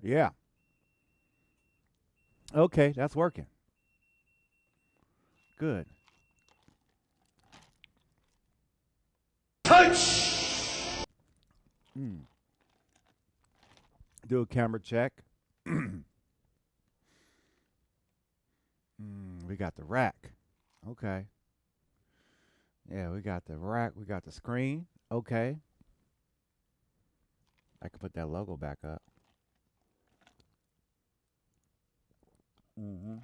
Yeah. Okay, that's working. Good. Mm. Do a camera check. We got the rack. Okay. Yeah, we got the rack. We got the screen. Okay. I can put that logo back up. Mm-hmm.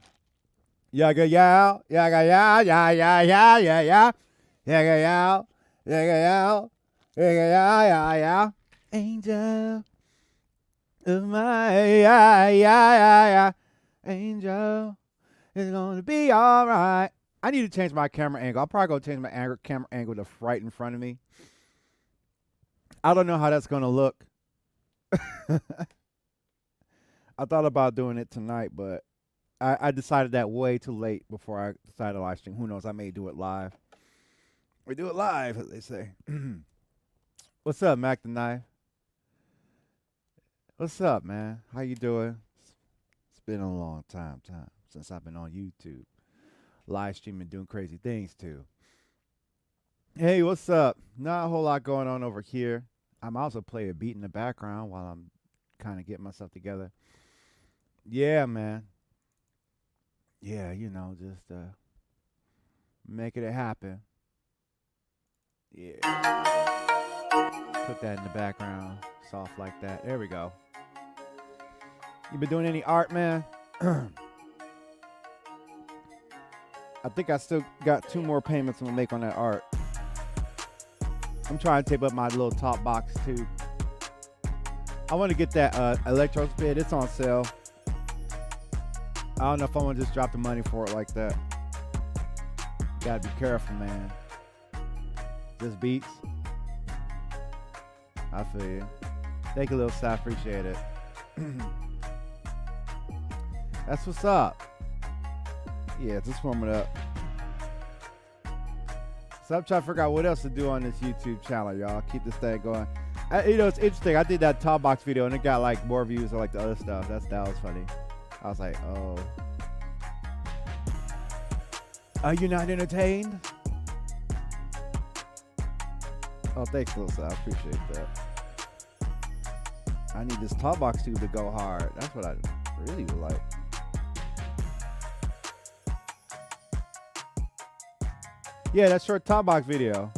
Yaga yow, yaga yow, ya ya ya ya ya, yaga yow, yaga yow, yaga yow, ya ya. Angel of my ya ya ya ya, angel is gonna be all right. I need to change my camera angle. I'll probably go change my camera angle to right in front of me. I don't know how that's gonna look. I thought about doing it tonight, but I decided that way too late before I decided to live stream. Who knows? I may do it live. We do it live, as they say. What's up, Mac the Knife? What's up, man? How you doing? It's been a long time since I've been on YouTube, live streaming, doing crazy things too. Hey, what's up? Not a whole lot going on over here. I'm also playing a beat in the background while I'm kind of getting myself together. Yeah, man. Yeah, just making it happen. Yeah. Put that in the background, soft like that. There we go. You been doing any art, man? I think I still got 2 more payments I'm gonna make on that art. I'm trying to tape up my little top box too. I want to get that electro spit. It's on sale. I don't know if I want to just drop the money for it like that. Gotta be careful, man. Just beats. I feel you. Thank you, Lil Si. Appreciate it. That's what's up. Yeah, just warming up. So I'm trying to figure out what else to do on this YouTube channel, y'all. Keep this thing going. It's interesting. I did that top box video and it got like more views than like the other stuff. That was funny. I was like, oh. Are you not entertained? Oh, thanks, Lil Si. I appreciate that. I need this top box tube to go hard. That's what I really would like. Yeah, that short top box video.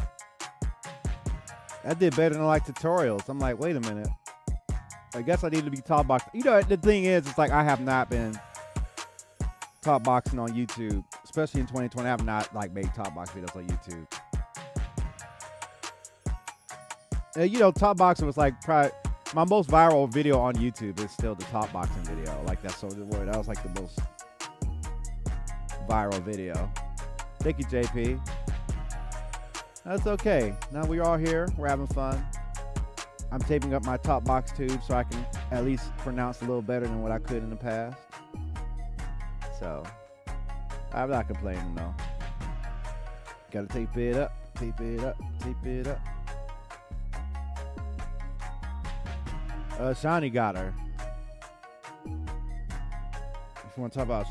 That did better than like tutorials. I'm like, wait a minute. I guess I need to be top box. The thing is, it's like I have not been top boxing on YouTube, especially in 2020. I have not like made top box videos on YouTube. And, top boxing was like probably my most viral video on YouTube is still the top boxing video. Like that's so the word. That was like the most viral video. Thank you, JP. That's okay. Now we're all here. We're having fun. I'm taping up my top box tube so I can at least pronounce a little better than what I could in the past. So, I'm not complaining though. Gotta tape it up, tape it up, tape it up. Shani got her. If you want to talk about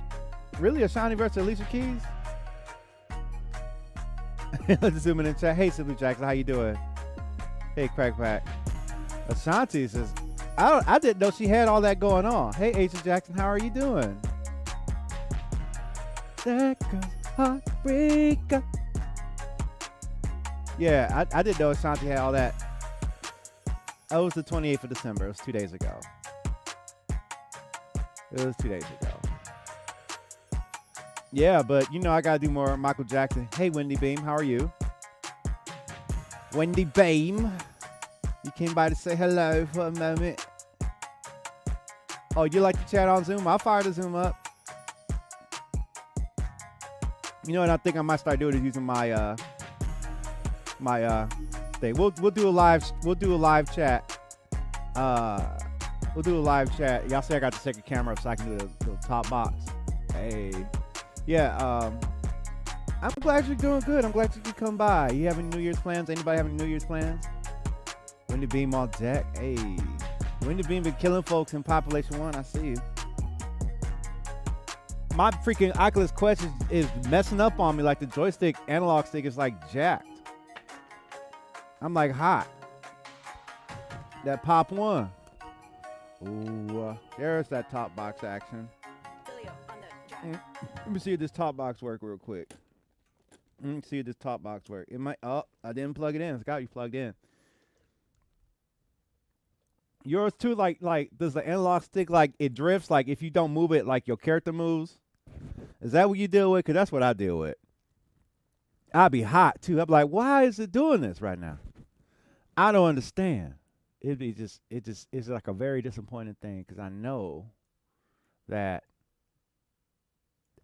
really Ashani versus Alicia Keys? Let's zoom in and chat. Hey, Simply Jackson, how you doing? Hey, Crack Pack. Ashanti says, I didn't know she had all that going on. Hey, Asia Jackson, how are you doing? That girl's heartbreaker. Yeah, I didn't know Ashanti had all that. That was the 28th of December. It was 2 days ago. It was 2 days ago. Yeah, but I gotta do more Michael Jackson. Hey, Wendy Beam, how are you? Wendy Beam, you came by to say hello for a moment. Oh, you like to chat on Zoom? I'll fire the Zoom up. You know what I think I might start doing is using my thing. We'll do a live chat. We'll do a live chat. Y'all say I got the second camera up so I can do the top box. Hey. Yeah, I'm glad you're doing good. I'm glad you could come by. You have any New Year's plans? Anybody have any New Year's plans? Wendy Beam on deck. Hey, Wendy Bean been killing folks in Population 1. I see you. My freaking Oculus Quest is messing up on me. Like the joystick, analog stick is like jacked. I'm like hot. That Pop 1. Ooh, there's that top box action. Dillio on the drive. Let me see if this top box work real quick. Let me see if this top box work. It might. Oh, I didn't plug it in. It's got you plugged in. Yours too. Like, does the analog stick like it drifts? Like if you don't move it, like your character moves. Is that what you deal with? Cause that's what I deal with. I'd be hot too. I'd be like, why is it doing this right now? I don't understand. It's like a very disappointing thing because I know that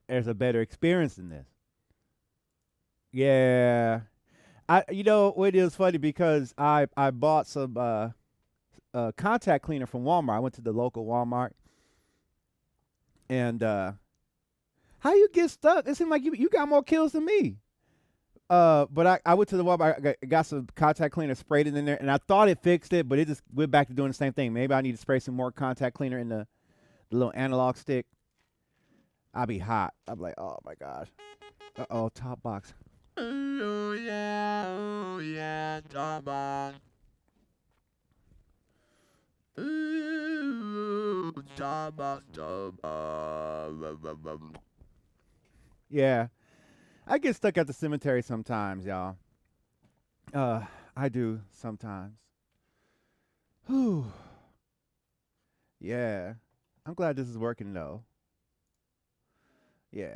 there's a better experience than this. Yeah, you know it is funny because I bought some contact cleaner from Walmart. I went to the local Walmart, and how you get stuck? It seemed like you got more kills than me. But I went to the Walmart. I got some contact cleaner, sprayed it in there, and I thought it fixed it, but it just went back to doing the same thing. Maybe I need to spray some more contact cleaner in the little analog stick. I'll be hot. I'm like, oh my gosh. Uh-oh, top box. Oh yeah, top box. Ooh, top box, top box. Yeah. I get stuck at the cemetery sometimes, y'all. I do sometimes. Whew. Yeah. I'm glad this is working though. Yeah.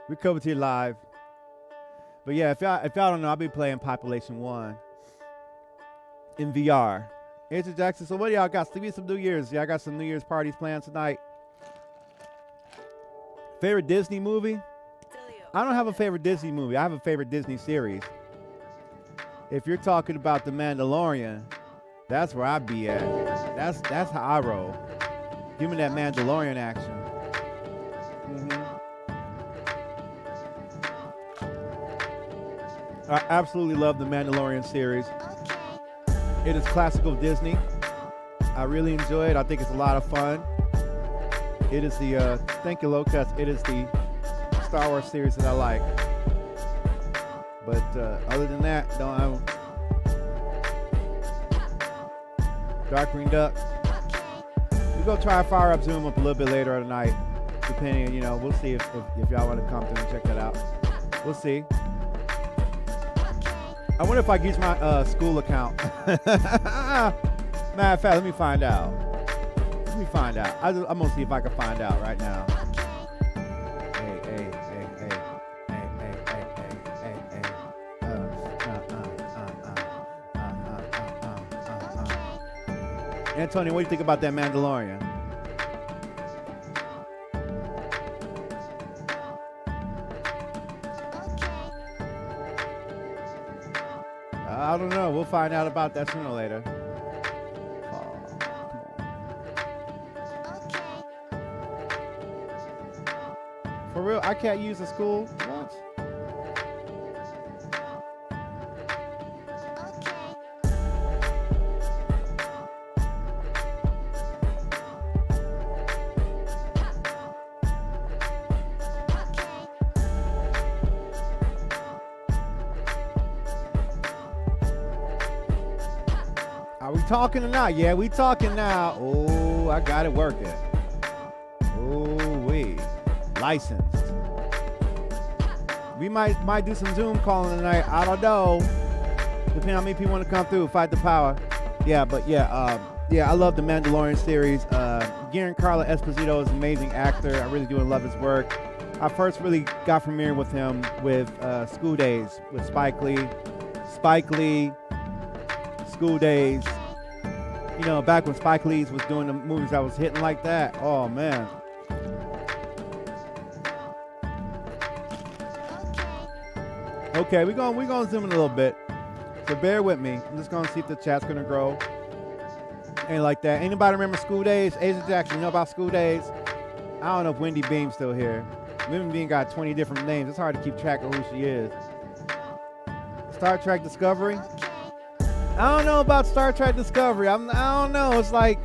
We coming to you live. But yeah, if y'all don't know, I'll be playing Population 1 in VR. Andrew Jackson, so what do y'all got? Give me some New Year's. Y'all got some New Year's parties planned tonight. Favorite Disney movie? I don't have a favorite Disney movie. I have a favorite Disney series. If you're talking about The Mandalorian, that's where I be at. That's how I roll. Give me that Mandalorian action. I absolutely love the Mandalorian series. It is classical Disney. I really enjoy it. I think it's a lot of fun. It is the, thank you, Locust. It is the Star Wars series that I like. But other than that, don't have Darkwing Duck. We're going to try to fire up Zoom up a little bit later tonight. Depending, you know, we'll see if y'all want to come through and check that out. We'll see. I wonder if I can use my school account. Matter of fact, let me find out. Let me find out. I'm going to see if I can find out right now. Antonio, what do you think about that Mandalorian? I don't know. We'll find out about that sooner or later. Oh, come on. For real, I can't use the school? What? Talking or not? Yeah, we talking now. Oh, I got it working. Oh, we licensed. We might do some Zoom calling tonight. I don't know. Depending on how many people want to come through, fight the power. Yeah, but yeah, I love the Mandalorian series. Giancarlo Esposito is an amazing actor. I really do love his work. I first really got familiar with him with School Days with Spike Lee. School Days. You know, back when Spike Lee was doing the movies that was hitting like that. Oh, man. Okay, we're gonna zoom in a little bit. So bear with me. I'm just going to see if the chat's going to grow. Ain't like that. Anybody remember School Days? Asia Jackson, you know about School Days? I don't know if Wendy Beam's still here. Wendy Beam got 20 different names. It's hard to keep track of who she is. Star Trek Discovery. I don't know about Star Trek Discovery. I don't know. It's like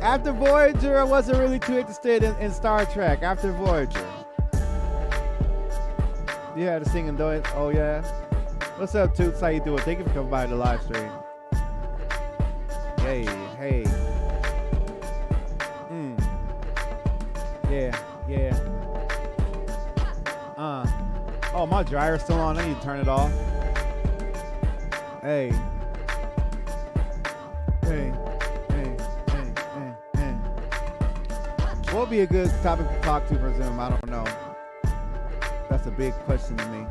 after Voyager, I wasn't really too interested in Star Trek. After Voyager, yeah, the singing doing. Oh yeah. What's up, Toots? How you doing? Thank you for coming by the live stream. Hey, hey. Yeah, yeah. Oh, my dryer's still on. I need to turn it off. Hey. Hey. Hey. Hey. Hey. Hey. What would be a good topic to talk to for Zoom? I don't know. That's a big question to me.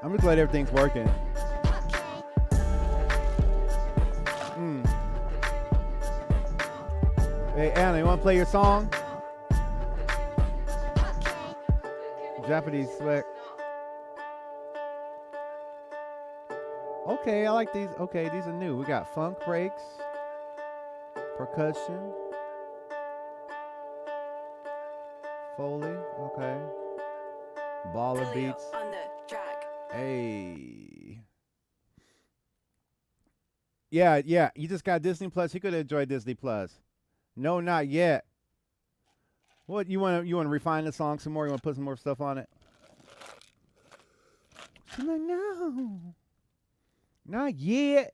I'm just glad everything's working. Hey, Anna, you want to play your song? Japanese sweat. Okay, I like these. Okay, these are new. We got funk breaks, percussion, Foley. Okay. Baller Dillio beats. on the track. Hey. Yeah, yeah. You just got Disney Plus. You could enjoy Disney Plus. No, not yet. What you want to refine the song some more? You want to put some more stuff on it? She's like, no, not yet,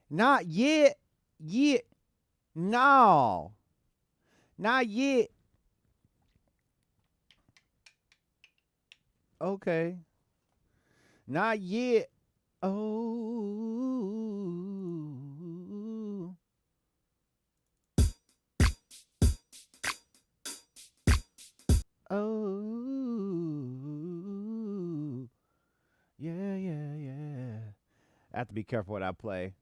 not yet, yet, no, not yet. Okay, not yet. Oh. Oh, yeah, yeah, yeah. I have to be careful what I play.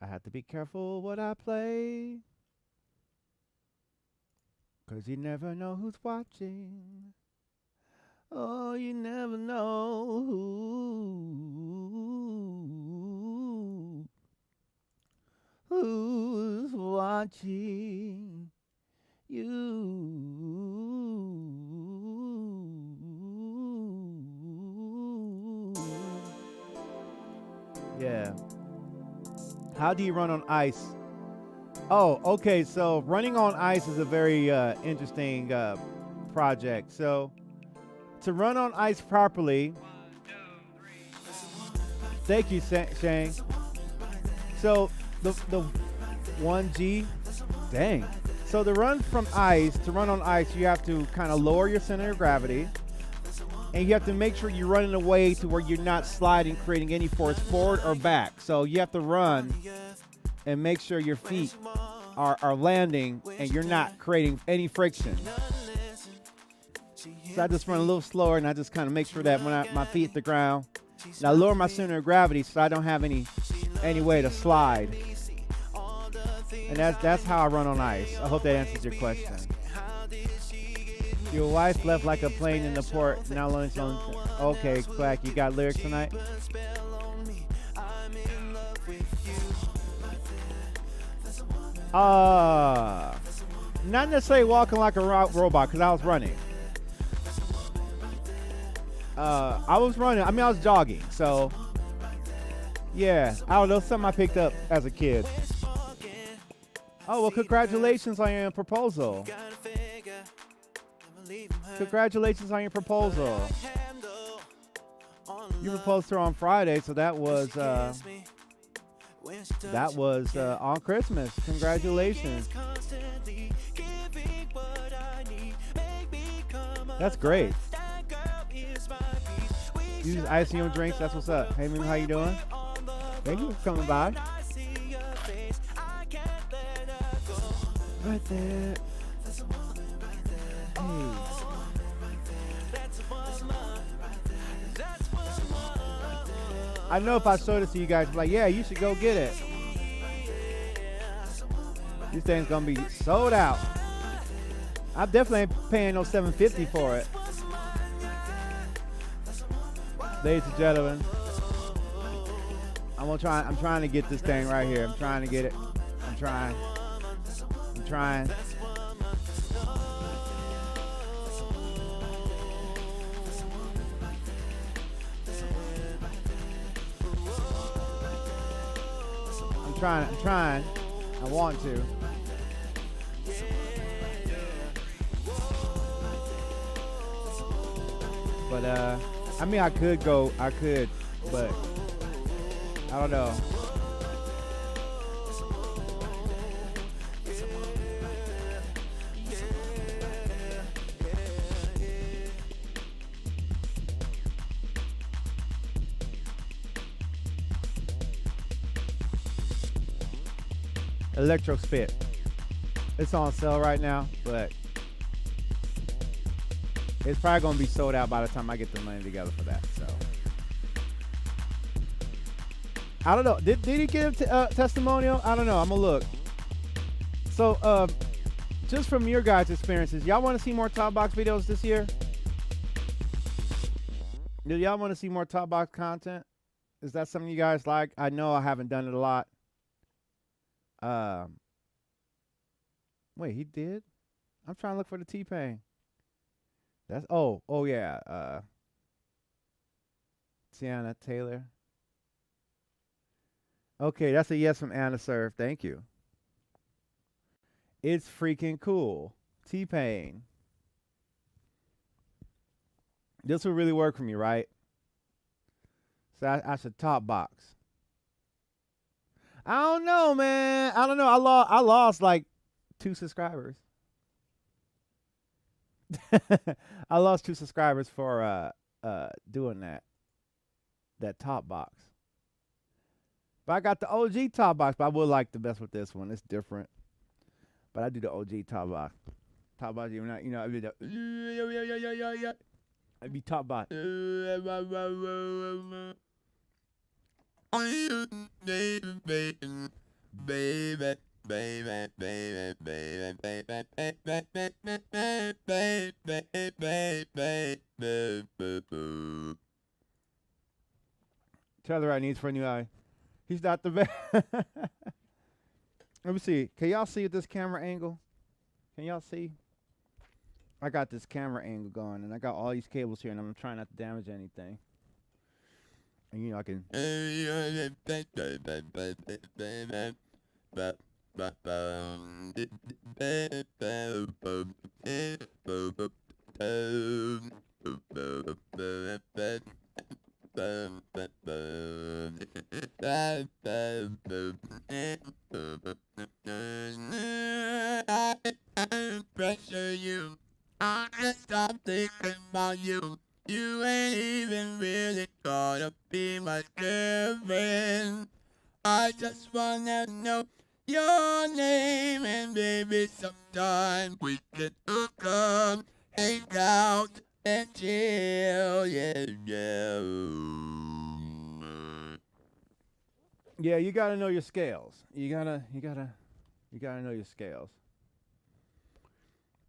I have to be careful what I play. 'Cause you never know who's watching. Oh, you never know who's watching. You. Yeah. How do you run on ice? Oh, okay. So running on ice is a very interesting project. So to run on ice properly, thank you, Shane. So the 1G, dang. So to run on ice, you have to kind of lower your center of gravity, and you have to make sure you run in a way to where you're not sliding, creating any force forward or back. So you have to run and make sure your feet are landing and you're not creating any friction. So I just run a little slower, and I just kind of make sure that when my feet hit the ground, and I lower my center of gravity so I don't have any way to slide. And that's how I run on ice. I hope that answers your question. Your wife left like a plane in the port. Now learning something. Okay, Quack, you got lyrics tonight? Not necessarily walking like a robot, because I was running. I was running. I mean, I was jogging. So, yeah. I don't know. Something I picked up as a kid. Oh, well, congratulations on your proposal. Congratulations on your proposal. You proposed to her on Friday, so that was on Christmas. Congratulations. That's great. You use icing on drinks. That's what's up. Hey, Mimi, how you doing? Thank you for coming by. Right there. Hey. I know if I showed it to you guys, like, yeah, you should go get it. This thing's gonna be sold out. I definitely ain't paying no $7.50 for it. Ladies and gentlemen, I'm trying to get this thing right here. I'm trying to get it. I'm trying. I'm trying. I want to. But I mean, I could, but I don't know. Electro Spit. It's on sale right now, but it's probably gonna be sold out by the time I get the money together for that. So I don't know. Did he give testimonial? I don't know. I'm gonna look. So just from your guys' experiences, y'all want to see more top box videos this year? Do y'all want to see more top box content? Is that something you guys like? I know I haven't done it a lot. Wait, he did? I'm trying to look for the T-Pain. That's oh yeah. Tiana Taylor. Okay, that's a yes from Anna Surf. Thank you. It's freaking cool. T-Pain. This would really work for me, right? So I should top box. I don't know, man. I don't know. I lost like 2 subscribers. I lost 2 subscribers for doing that top box. But I got the OG top box, but I would like the best with this one. It's different. But I do the OG top box. Top box, I'd be top box. Tell her I needs for a new eye. He's not the best. Let me see. Can y'all see this camera angle? Can y'all see? I got this camera angle going, and I got all these cables here, and I'm trying not to damage anything. And you know I can. Pressure you. I can't stop thinking about you. You ain't even really gonna be my girlfriend. I just wanna know your name, and baby, sometime we can hook up, hang out, and chill, yeah. Yeah, you gotta know your scales. You gotta know your scales.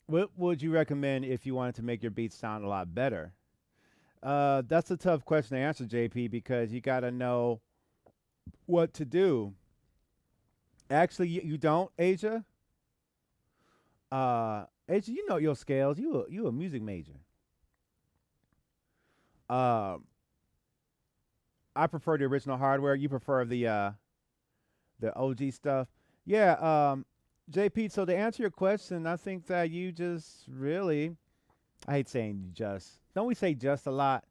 What would you recommend if you wanted to make your beats sound a lot better? That's a tough question to answer, JP, because you gotta know what to do. Actually, you don't, Asia. Asia, you know your scales. You a music major. I prefer the original hardware. You prefer the OG stuff. Yeah. JP. So to answer your question, I think that you just really, I hate saying just. Don't we say just a lot?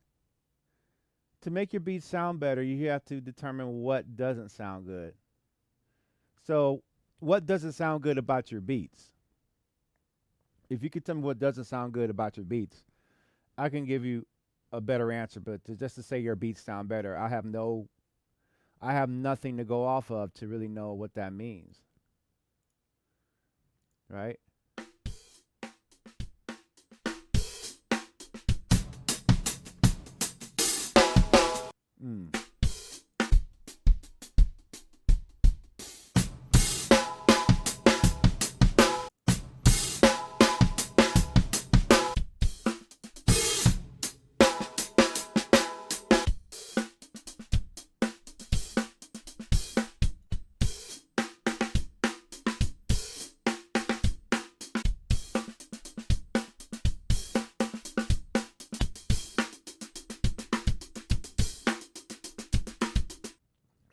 To make your beats sound better, you have to determine what doesn't sound good. So, what doesn't sound good about your beats? If you could tell me what doesn't sound good about your beats, I can give you a better answer. But just to say your beats sound better, I have nothing to go off of to really know what that means. Right?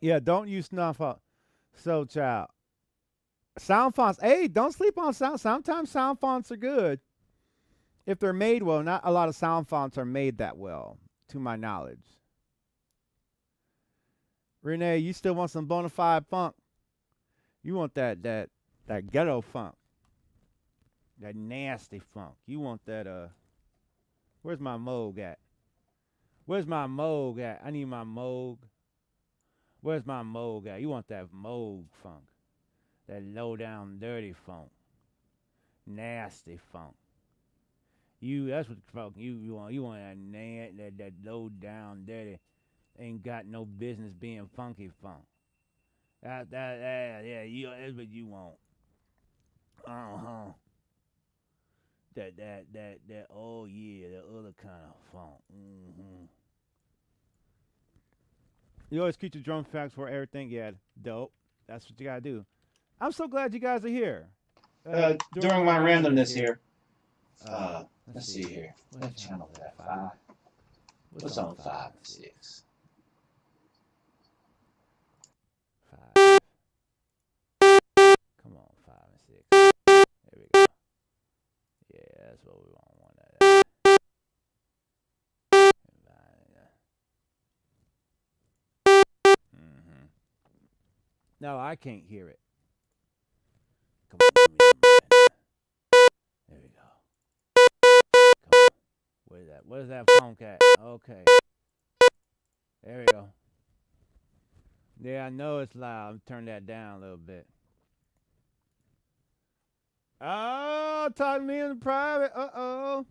Yeah, don't use So, child, sound fonts. Hey, don't sleep on sound. Sometimes sound fonts are good if they're made well. Not a lot of sound fonts are made that well, to my knowledge. Renee, you still want some bona fide funk? You want that ghetto funk, that nasty funk. You want that. Where's my Moog at? Where's my Moog at? I need my Moog. Where's my Moog at? You want that Moog funk, that low down dirty funk, nasty funk. That's what funk you want. You want that low down dirty, ain't got no business being funky funk. That's what you want. Uh-huh. That oh yeah, that other kind of funk. Mm-hmm. You always keep your drum facts for everything. Yeah, dope. That's what you gotta do. I'm so glad you guys are here. During my randomness here. Let's see here. What channel is that? 5. What's on 5 and 6? 5. Come on, 5 and 6. There we go. Yeah, that's what we want. One of that. Mm-hmm. No, I can't hear it. Come on, give me some. There we go. Come on. Where's that? Where's that funk at? Okay. There we go. Yeah, I know it's loud. Turn that down a little bit. Oh, talk to me in private. Uh-oh.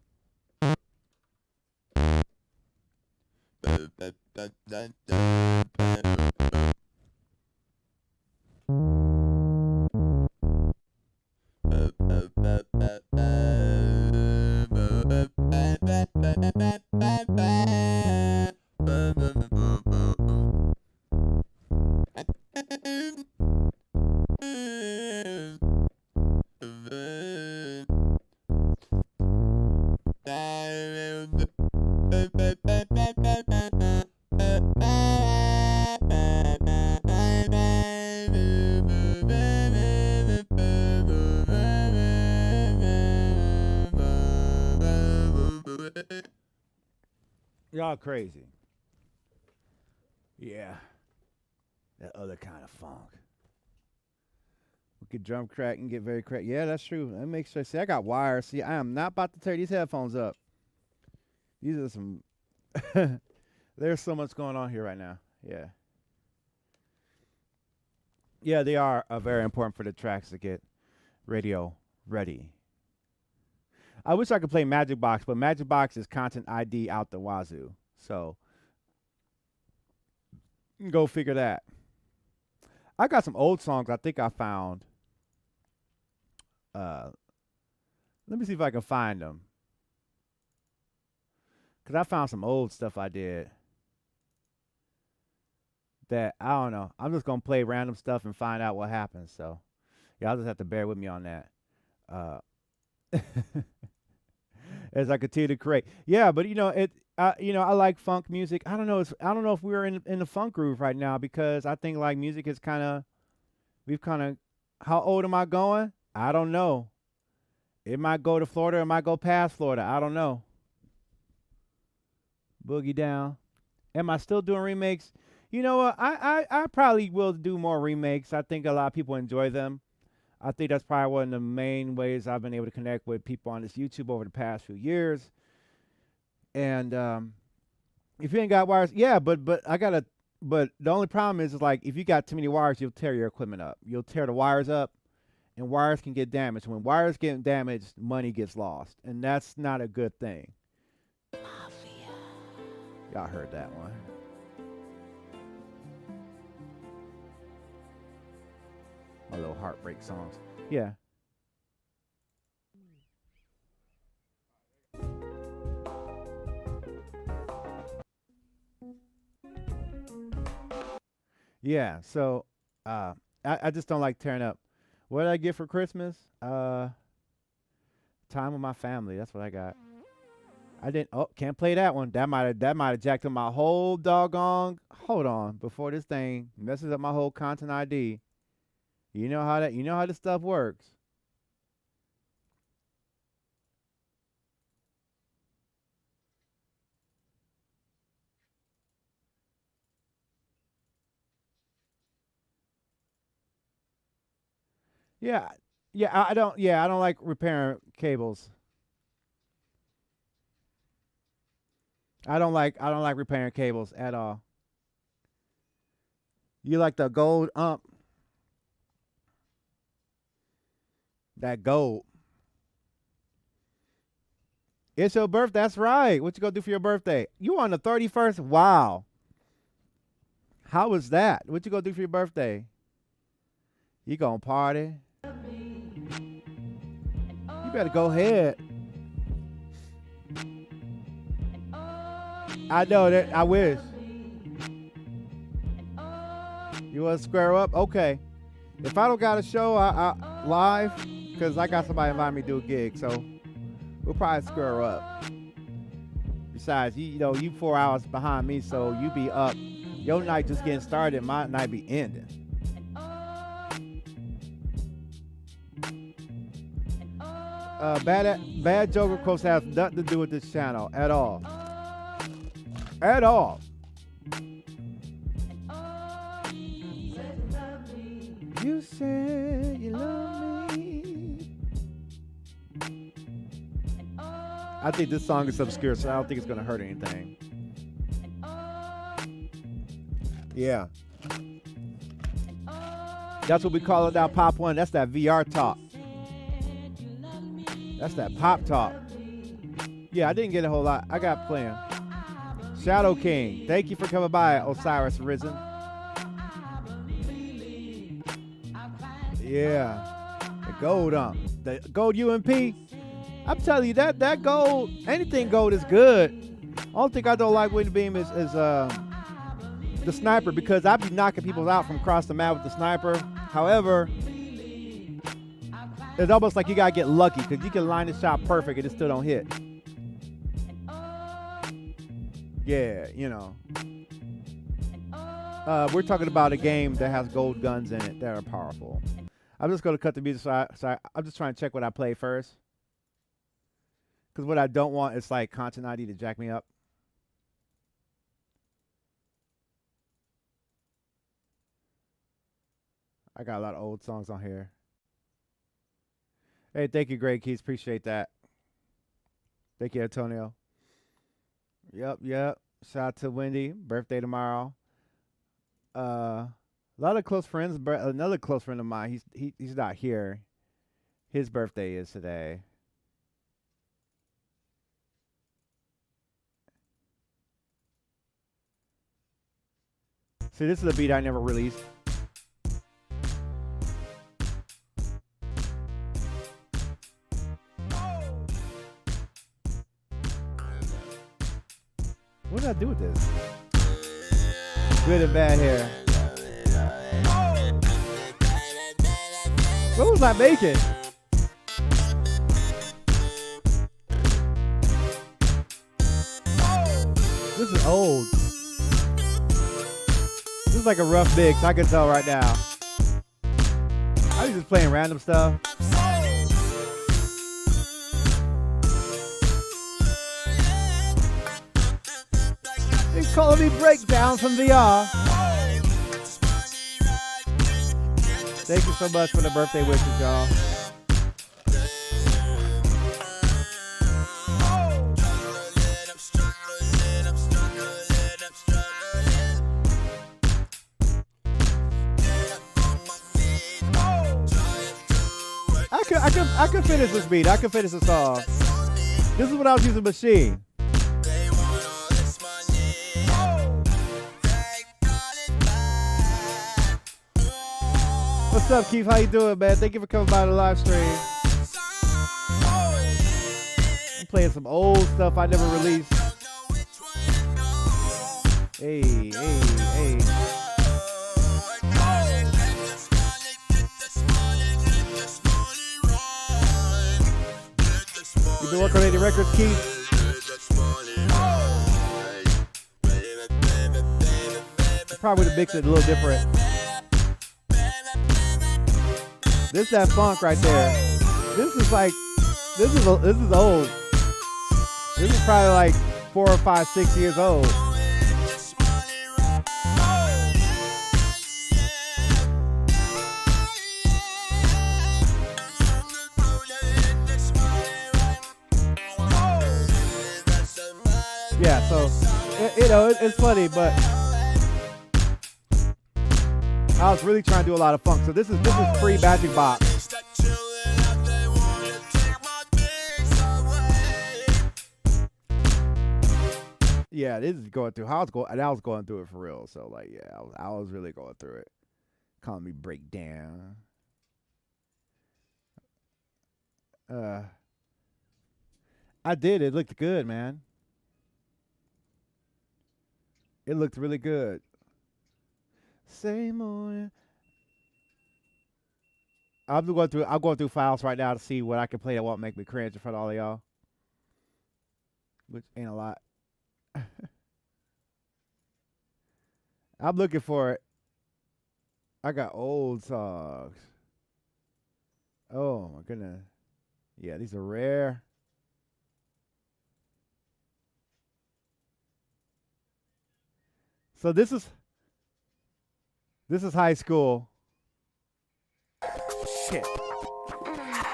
Y'all crazy. Yeah. That other kind of funk. We could drum crack and get very crack. Yeah, that's true. That makes sense. See, I got wires. See, I am not about to tear these headphones up. These are some. There's so much going on here right now. Yeah. Yeah, they are very important for the tracks to get radio ready. I wish I could play Magic Box, but Magic Box is content ID out the wazoo. So go figure that. I got some old songs I think I found. Let me see if I can find them. Because I found some old stuff I did that, I don't know. I'm just going to play random stuff and find out what happens. So, yeah, I'll just have to bear with me on that. As I continue to create. Yeah, but, I like funk music. I don't know. I don't know if we're in the funk groove right now because I think, like, music is how old am I going? I don't know. It might go to Florida. It might go past Florida. I don't know. Boogie down. Am I still doing remakes? You know what? I probably will do more remakes. I think a lot of people enjoy them. I think that's probably one of the main ways I've been able to connect with people on this YouTube over the past few years. And if you ain't got wires, yeah, but the only problem is like if you got too many wires, you'll tear your equipment up. You'll tear the wires up, and wires can get damaged. When wires get damaged, money gets lost, and that's not a good thing. Y'all heard that one. My little heartbreak songs. Yeah. Yeah, so I just don't like tearing up. What did I get for Christmas? Time with my family. That's what I got. I didn't. Oh, can't play that one. That might have jacked up my whole doggone. Hold on, before this thing messes up my whole content ID. You know how this stuff works. Yeah. I don't like repairing cables. I don't like repairing cables at all. You like the gold ump. That gold. It's your birthday. That's right. What you gonna do for your birthday? You on the 31st? Wow. How was that? What you gonna do for your birthday? You gonna party? You better go ahead. I know that. I wish. You want to square up? Okay. If I don't got a show I live, because I got somebody inviting me to do a gig, so we'll probably square up. Besides, you 4 hours behind me, so you be up. Your night just getting started, my night be ending. Bad Joker quotes have nothing to do with this channel at all. At all. You said you love me. I think this song is obscure, so I don't think it's gonna hurt anything. Yeah. That's what we call it now, Pop One. That's that VR talk. That's that pop talk. Yeah, I didn't get a whole lot. I got playing. Shadow King, thank you for coming by, Osiris Risen. Yeah. The gold the gold UMP. I'm telling you that gold, anything gold is good. Only thing I don't like with the beam is the sniper, because I be knocking people out from across the map with the sniper. However, it's almost like you gotta get lucky, because you can line the shot perfect and it still don't hit. Yeah, we're talking about a game that has gold guns in it that are powerful. I'm just gonna cut the music, so I'm just trying to check what I play first, because what I don't want is like content ID to jack me up. I got a lot of old songs on here. Hey, thank you, Greg Keys. Appreciate that. Thank you, Antonio. Yep. Shout out to Wendy. Birthday tomorrow. A lot of close friends. Another close friend of mine. He's not here. His birthday is today. See, this is a beat I never released. What did I do with this? Good and bad hair. What was I making? This is old. This is like a rough mix, I can tell right now. I was just playing random stuff. They calling me Breakdown from VR. Thank you so much for the birthday wishes, y'all. I could finish this beat. I could finish the song. This is when I was using Machine. What's up, Keith? How you doing, man? Thank you for coming by the live stream. I'm playing some old stuff I never released. Hey. You been working on any records, Keith? Probably to mix it a little different. This that funk right there. This is like, this is old. This is probably like 4 or 5, 6 years old. Yeah, so it's funny, but I was really trying to do a lot of funk. So this is pre-Magic Box. Yeah, this is going through. I was going through it for real. So like, yeah, I was really going through it. Calling me breakdown. I did. It looked good, man. It looked really good. Same morning. I'm going through files right now to see what I can play that won't make me cringe in front of all of y'all. Which ain't a lot. I'm looking for it. I got old songs. Oh my goodness. Yeah, these are rare. So this is high school. Shit.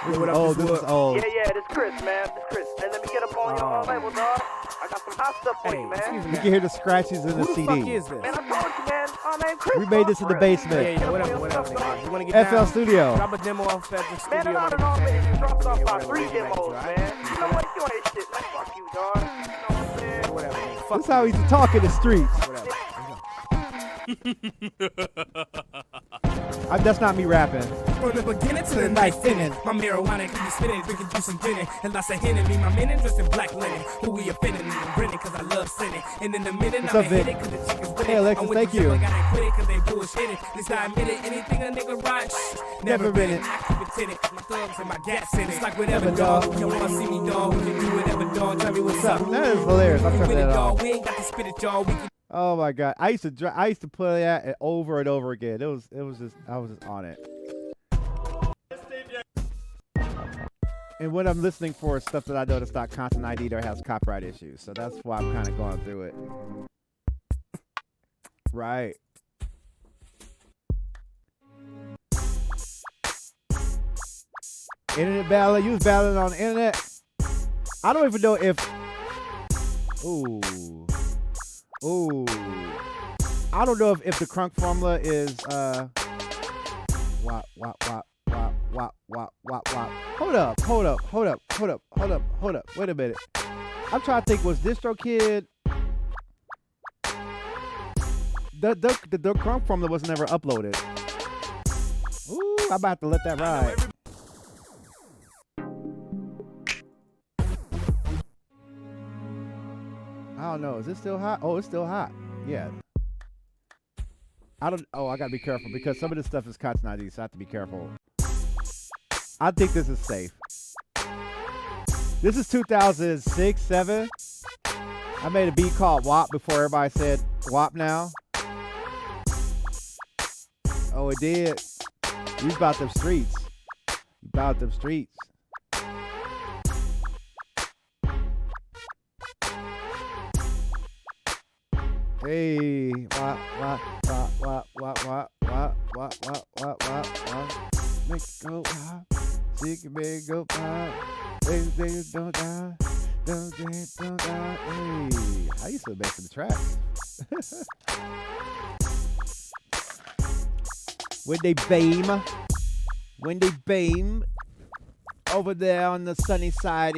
This is old. This is old. Yeah, this Chris, man. This Chris. Hey, let me get up on your all label, dog. I got some hot stuff for you, man. You can hear the scratches in the CD. Who the fuck is this? Man, I told you, man. Oh, man, Chris. We made this in the basement. Yeah, whatever. You wanna get FL down? Studio. Drop a demo off at the studio. Man, I done already dropped off about 3 demos, man. You know what? You ain't shit. Like, fuck you, dog. You know what I'm saying? Whatever. That's how he used to talk in the streets. Whatever. That's not me rapping. From the beginning to the night finish, my marijuana can be spinning, drinking juice and grinning. And lots of henny, my men dressed in black linen. Who we offending and grinning, cause I love sinning. And in the minute, What's I'm up, hit Vic? it, cause the chicken's with Hey, it. Alexis, I'm with thank the you. show, I gotta quit it, cause they bullshitting. At least I admit it, anything a nigga ride, Never been it. I keep it tinted, my thugs and my gas in it. It's like whatever, Never, dog. dog. You wanna see me, dog? We can do whatever, dog. Tell me what's up. That is hilarious. I'm We turning with it, that dog. off. We ain't got to spit it, y'all. We can Oh my god, I used to play that over and over again. I was just on it. And when I'm listening for stuff that I know that's not content ID or has copyright issues, so that's why I'm kind of going through it. Right. Internet ballad. You was battling on the internet. I don't even know if. Ooh. I don't know if the crunk formula is wop. Hold up. Wait a minute. I'm trying to think, was DistroKid the crunk formula was never uploaded. Ooh, I'm about to let that ride. I don't know. Is it still hot? Oh, it's still hot. Yeah. I gotta be careful because some of this stuff is content ID, so I have to be careful. I think this is safe. This is 2006, 7. I made a beat called WAP before everybody said WAP now. Oh, it did. You about them streets. You about them streets. Hey, wah. Make it go wild. She can make it go wild. Baby, don't die. Don't die. Hey, I used to make some tracks. When they beam over there on the sunny side,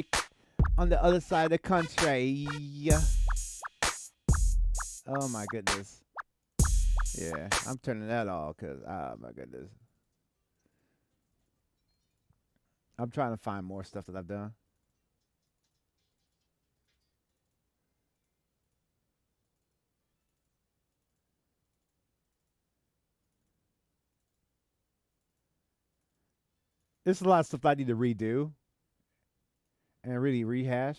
on the other side of the country. Oh my goodness. Yeah, I'm turning that off because, oh my goodness. I'm trying to find more stuff that I've done. There's a lot of stuff I need to redo and really rehash.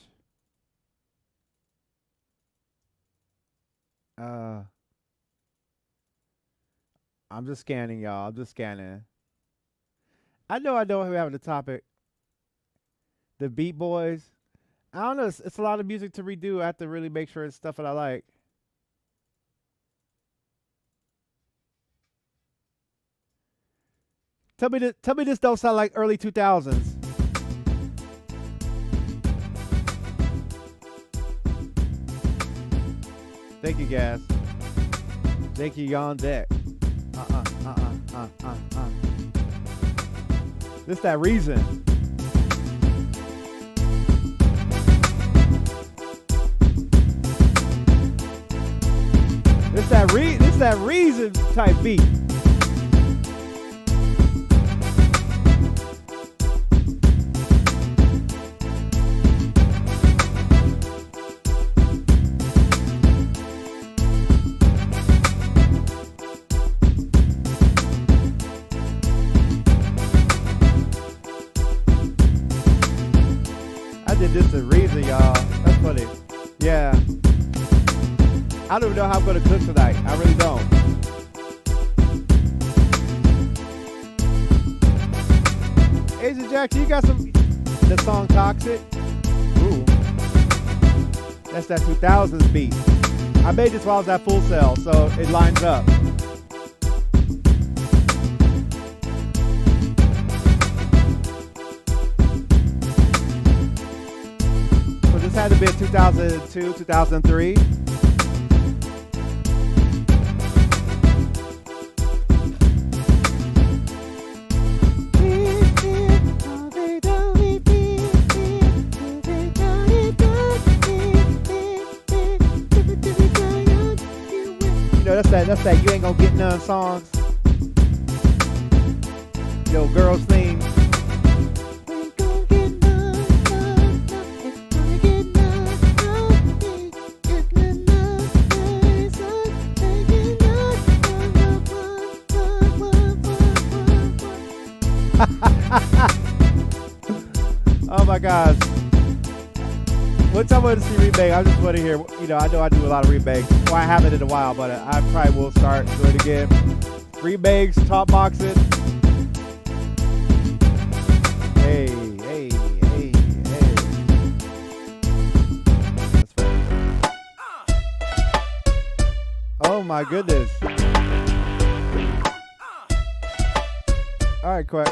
I'm just scanning, y'all. I'm just scanning. I know we're having a topic. The Beat Boys. I don't know. It's a lot of music to redo. I have to really make sure it's stuff that I like. Tell me this don't sound like early 2000s. Thank you, guys. Thank you, on deck. This that reason. This that reason type beat. I did this a reason, y'all. That's funny. Yeah. I don't even know how I'm gonna cook tonight. I really don't. Asian Jackson, you got the song Toxic? Ooh. That's that 2000s beat. I made this while I was at Full Sail, so it lines up. So this had to be 2002, 2003. That's that you ain't gonna get none songs. Yo, girls theme. Oh my gosh. One time I want to see remake, I just want to hear, I know I do a lot of remakes. Well, I haven't in a while, but I probably will start doing it again. Remakes, top boxing. Hey. That's funny. Oh my goodness. All right, quick.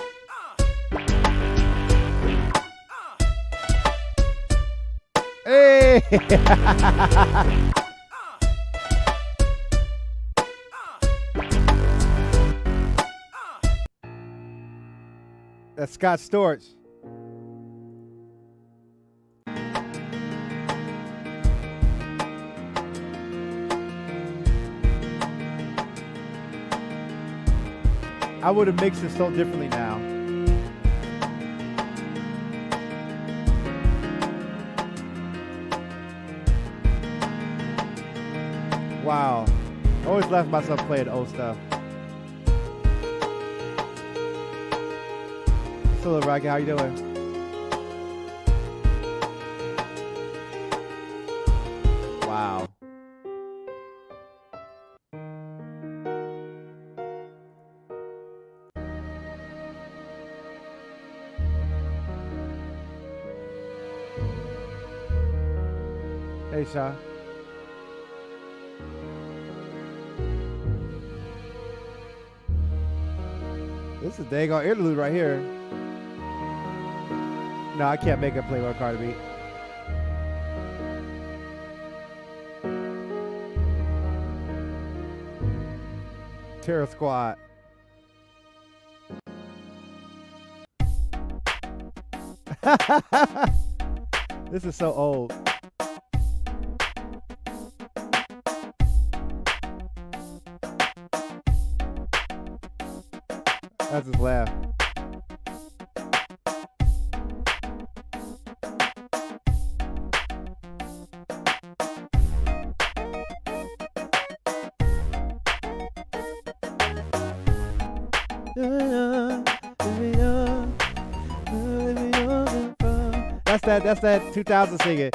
Hey! That's Scott Storch. I would have mixed it so differently now. Wow. I always left myself playing old stuff. Hello, Rocky. How you doing? Wow. Hey, Shaw. This is a dang on interlude right here. No, I can't make a Playboy Cardi beat. Terror Squad. This is so old. That's his laugh. That's that 2000 singing.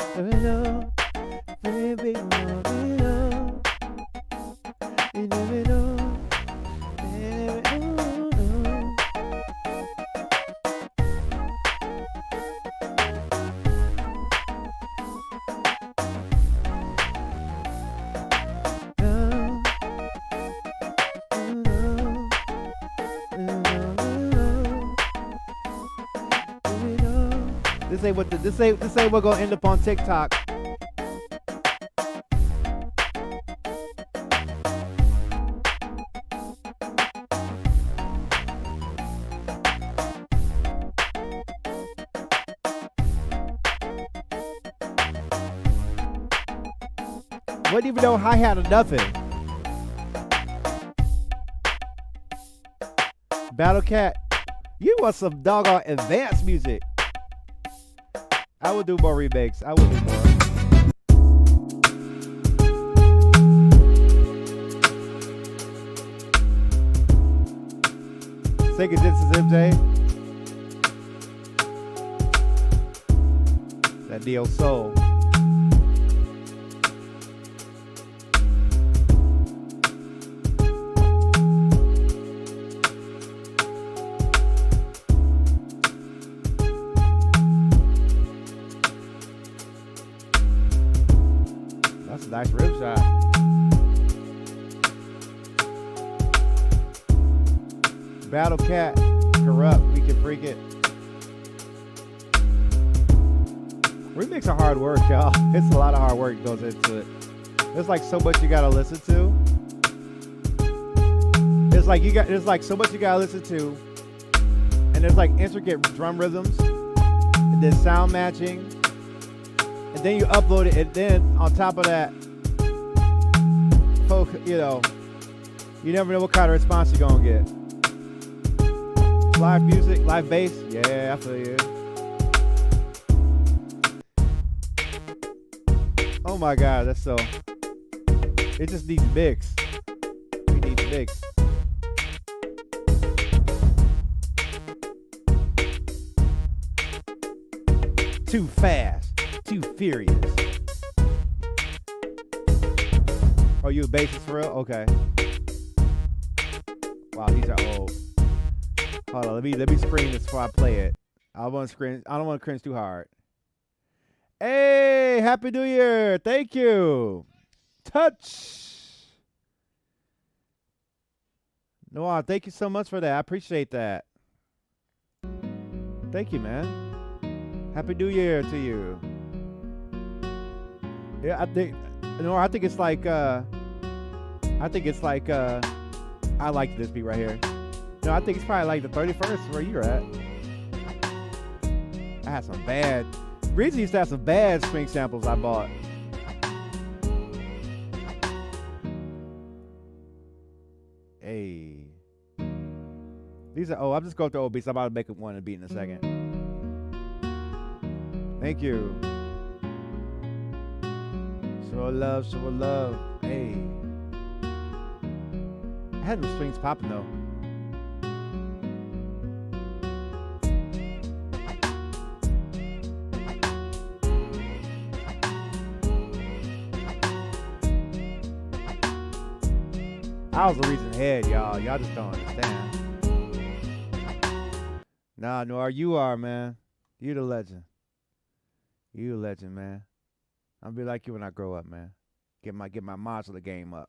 This ain't what gonna end up on TikTok. Wouldn't even know hi-hat or nothing. Battle Cat, you want some doggone advanced music. I will do more remakes. I will do more. Sega Genesis MJ. That Neo Soul. That's a nice rim shot. Battle Cat, Corrupt, We Can Freak It. Remakes are hard work, y'all. It's a lot of hard work goes into it. There's like so much you gotta listen to. There's like so much you gotta listen to, and there's like intricate drum rhythms, and then sound matching, and then you upload it, and then on top of that, folk, you know, you never know what kind of response you're gonna get. Live music, live bass, yeah, I feel you. Oh my God, that's so. It just needs mix. We need mix. Too fast, too furious. Oh, you a bassist for real? Okay. Wow, these are old. Hold on, let me scream this before I play it. I don't want to cringe too hard. Hey, Happy New Year! Thank you. Touch. Noah, thank you so much for that. I appreciate that. Thank you, man. Happy New Year to you. Yeah, I think it's like I like this beat right here. No, I think it's probably like the 31st where you're at. I had some bad. Breezy used to have some bad string samples I bought. Hey. These are, I'm just going through old beats. I'm about to make one and beat in a second. Thank you. Show love, show love. Hey. I had no strings popping though. I was the reason head, y'all. Y'all just don't understand. Nah, Noir, you are, man. You the legend. You the legend, man. I'll be like you when I grow up, man. Get my modular game up.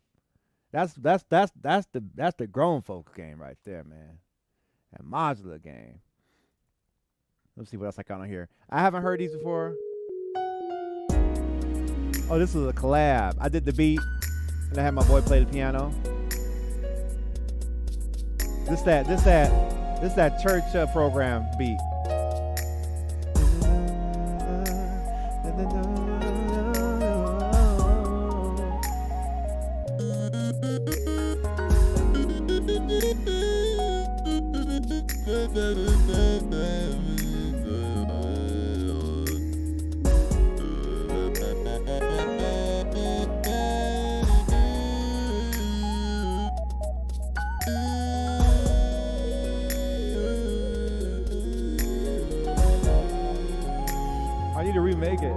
That's the grown folk game right there, man. That modular game. Let's see what else I got on here. I haven't heard these before. Oh, this was a collab. I did the beat, and I had my boy play the piano. This that church program beat. I need to remake it.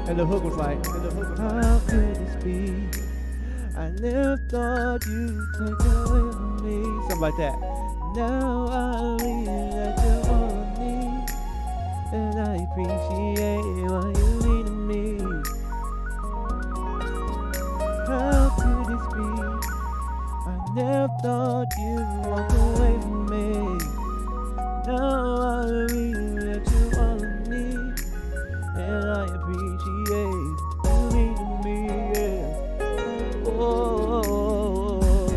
And the hook was like, how could this be? I never thought you'd take away from me. Something like that. Now I realize that you're all I need, and I appreciate what you mean to me. How could this be? I never thought you'd walk away from me. Now I realize that you're all I need, and I appreciate what you mean to me. Yeah. Oh.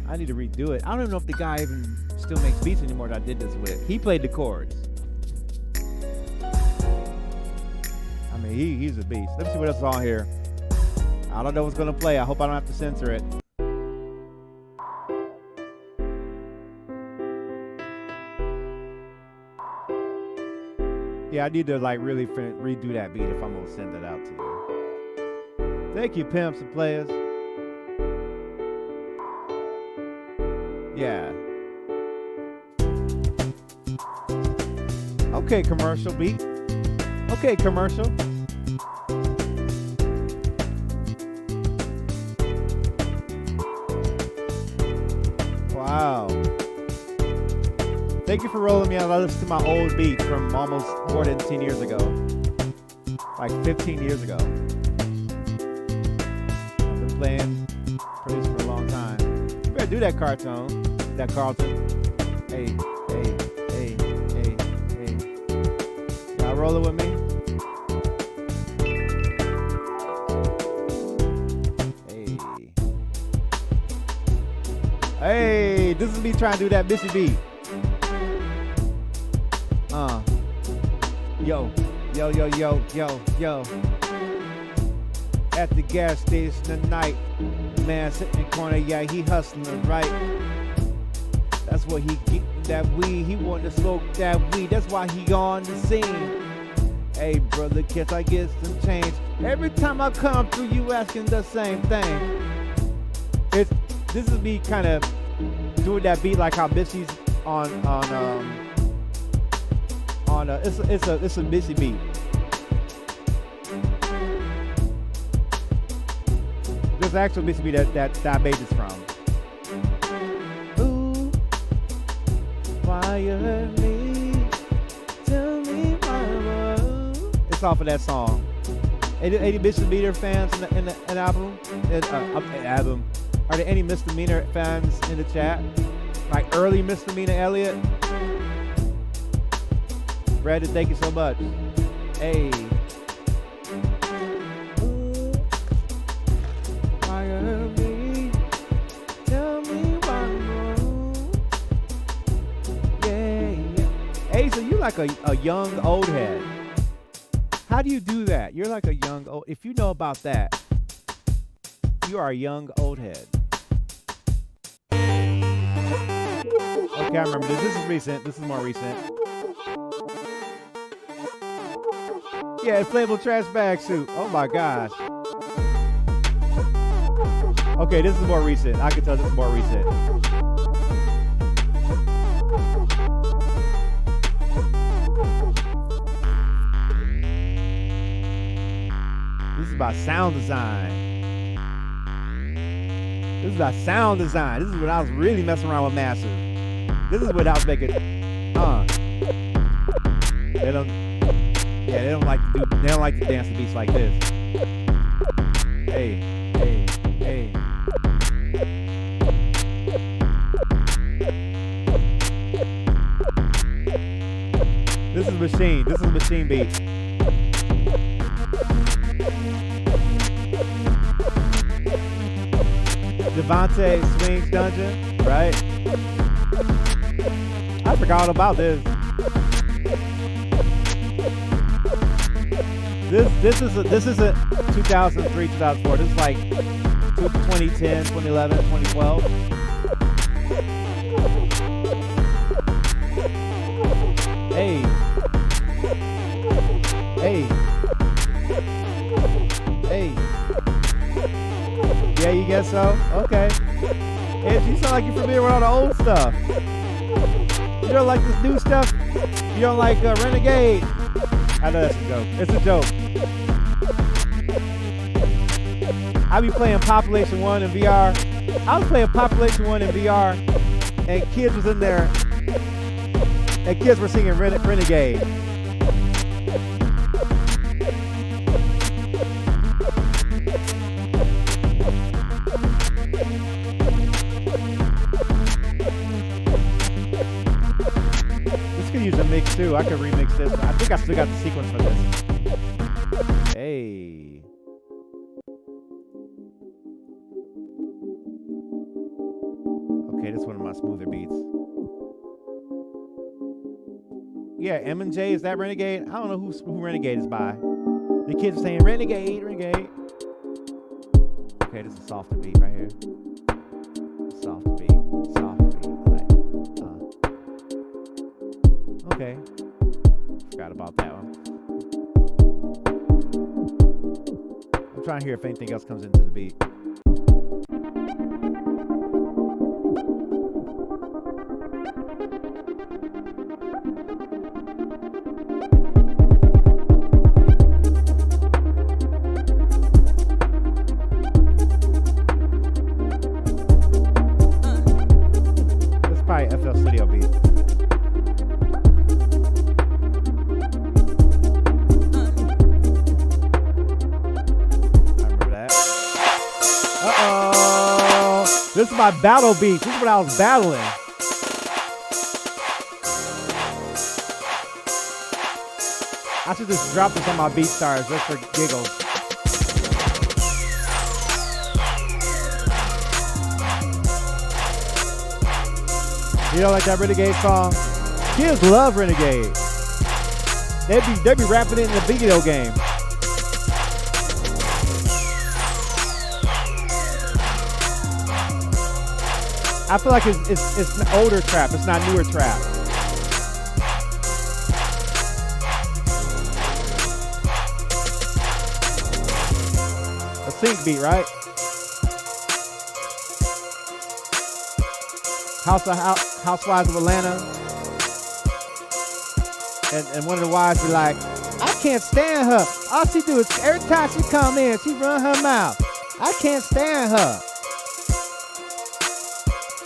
I need to redo it. I don't even know if the guy even still makes beats anymore that I did this with. He played the chords. I mean, he's a beast. Let me see what else is on here. I don't know what's gonna play. I hope I don't have to censor it. Yeah, I need to like really redo that beat if I'm gonna send it out to you. Thank you, pimps and players. Yeah. Okay, commercial beat. Okay, commercial. Wow. Thank you for rolling me out. I listened to my old beat from almost more than 10 years ago. Like 15 years ago. I've been playing this for a long time. You better do that Carlton. That Carlton. Hey, hey, hey, hey, hey. Y'all rolling with me? Hey, this is me trying to do that Missy beat. Yo, yo, yo, yo, yo, yo. At the gas station tonight, man sitting in the corner, yeah, he hustling, right? That's what he get, that weed. He want to smoke that weed. That's why he on the scene. Hey, brother, kids, I get some change. Every time I come through, you asking the same thing. This is me kind of doing that beat like how Missy's it's a Missy beat. This is the actual Missy beat that I made this from. Ooh, why you hurt me? Tell me why. It's off of that song. Any Misdemeanor fans in the album? Album. Are there any Misdemeanor fans in the chat? Like early Misdemeanor Elliott? Brandon, thank you so much. Hey. Ooh, why you hurt me? Tell me why more. Yeah, yeah. Hey, so you like a young old head. How do you do that? You're like a young old. If you know about that, you are a young old head. Okay, I remember this. This is recent. This is more recent. Yeah, inflatable trash bag suit. Oh my gosh. Okay, this is more recent. I can tell this is more recent. This is about sound design. This is about sound design. This is when I was really messing around with Massive. This is what I was making. They don't like to dance to beats like this. Hey, hey, hey. This is machine. This is machine beat. Devontae Swings Dungeon, right? I forgot all about this. This isn't 2003, 2004. This is like 2010, 2011, 2012. Hey. Hey. Hey. Yeah, you guess so? Okay. Hey, you sound like you're familiar with all the old stuff. You don't like this new stuff? You don't like Renegade? I know that's a joke. It's a joke. I be playing Population 1 in VR. I was playing Population 1 in VR and kids was in there, and kids were singing Renegade. This could use a mix too. I could remix this. I think I still got the sequence for this. Hey. Okay, this is one of my smoother beats. Yeah, M&J, is that Renegade? I don't know who Renegade is by. The kids are saying Renegade, Renegade. Okay, this is a softer beat right here. Softer beat. Like, okay. Forgot about that one. I'm trying to hear if anything else comes into the beat. FL Studio beat. I remember that. Uh-oh. This is my battle beat. This is what I was battling. I should just drop this on my beat stars just for giggles. You know, like that Renegade song? Kids love Renegade. They be rapping it in the video game. I feel like it's an older trap. It's not newer trap. A sync beat, right? Housewives of Atlanta, and one of the wives be like, I can't stand her. All she do is every time she come in, she run her mouth. I can't stand her.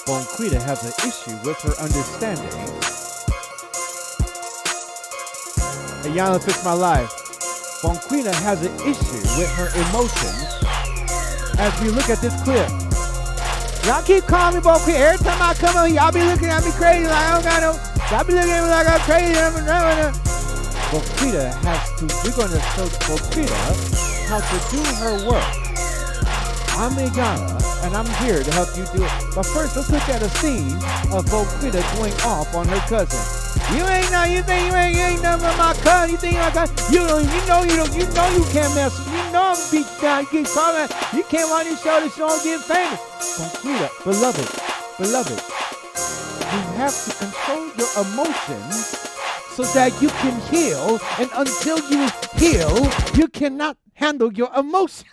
Bonquita has an issue with her understanding. Hey, Yana, fix my life. Bonquita has an issue with her emotions. As we look at this clip. Y'all keep calling me Bonquita. Every time I come on, y'all be looking at me crazy like I don't got no. Y'all be looking at me like I'm crazy. Bonquita we're going to show Bonquita how to do her work. I'm Yana, and I'm here to help you do it. But first, let's look at a scene of Bonquita going off on her cousin. You ain't nothing but my cousin. You think my cousin? You know you can't mess with me. You know I'm beat down. You keep calling. You can't want to show this song get famous. Bonquita, beloved, you have to control your emotions so that you can heal. And until you heal, you cannot handle your emotions.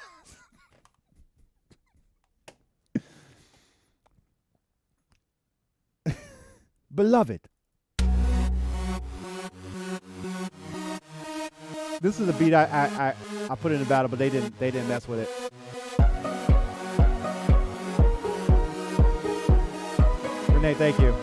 Beloved. This is a beat I put in the battle, but they didn't mess with it. Renee, thank you.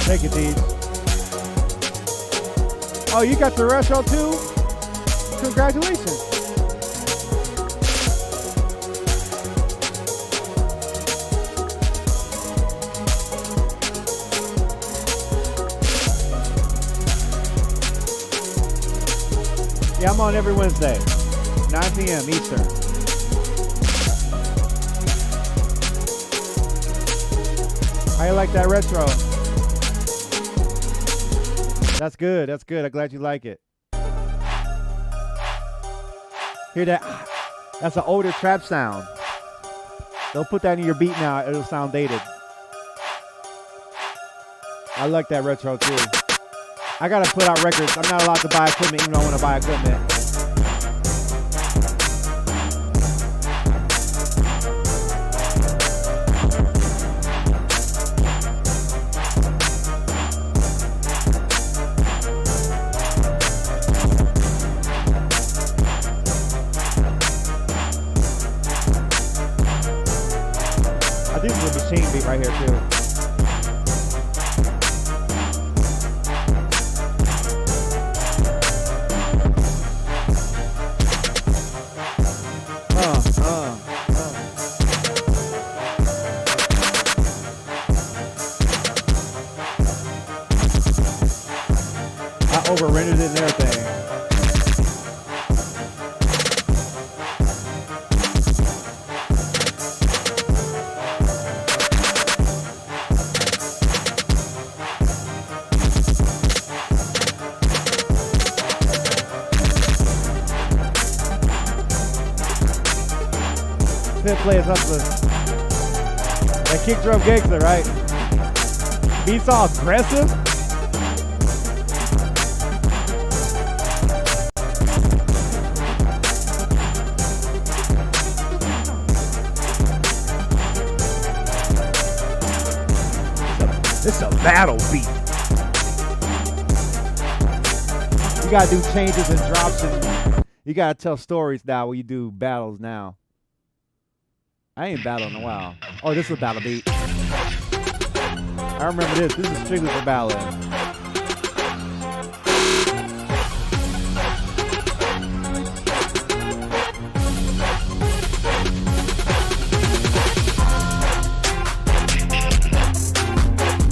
Thank you, Deej. Oh, you got the retro too? Congratulations. Yeah, I'm on every Wednesday, 9 p.m. Eastern. How you like that retro? That's good. That's good. I'm glad you like it. Hear that? That's an older trap sound. Don't put that in your beat now. It'll sound dated. I like that retro too. I gotta put out records. I'm not allowed to buy equipment even though I want to buy equipment. King beat right here too. I over-rendered it and everything. Pit play is up with that kick drum gangster, right? Beats all aggressive. It's a battle beat. You gotta do changes and drops, and you gotta tell stories now when you do battles now. I ain't battled in a while. Oh, this is a battle beat. I remember this. This is strictly for battling.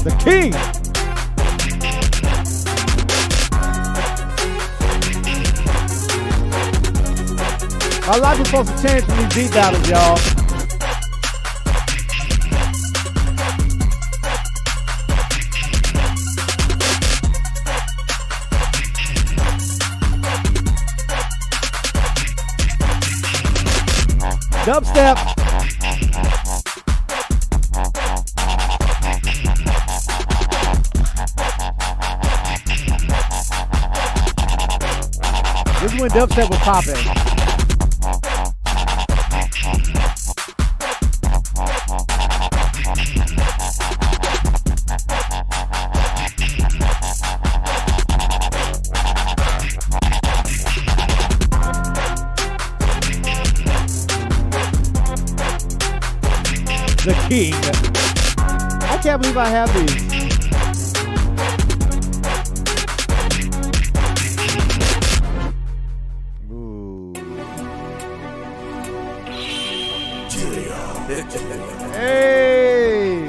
The King! My life is supposed to change from these beat battles, y'all. Dubstep. This is when dubstep was popping. The King. I can't believe I have these. Ooh. Dillio. Hey.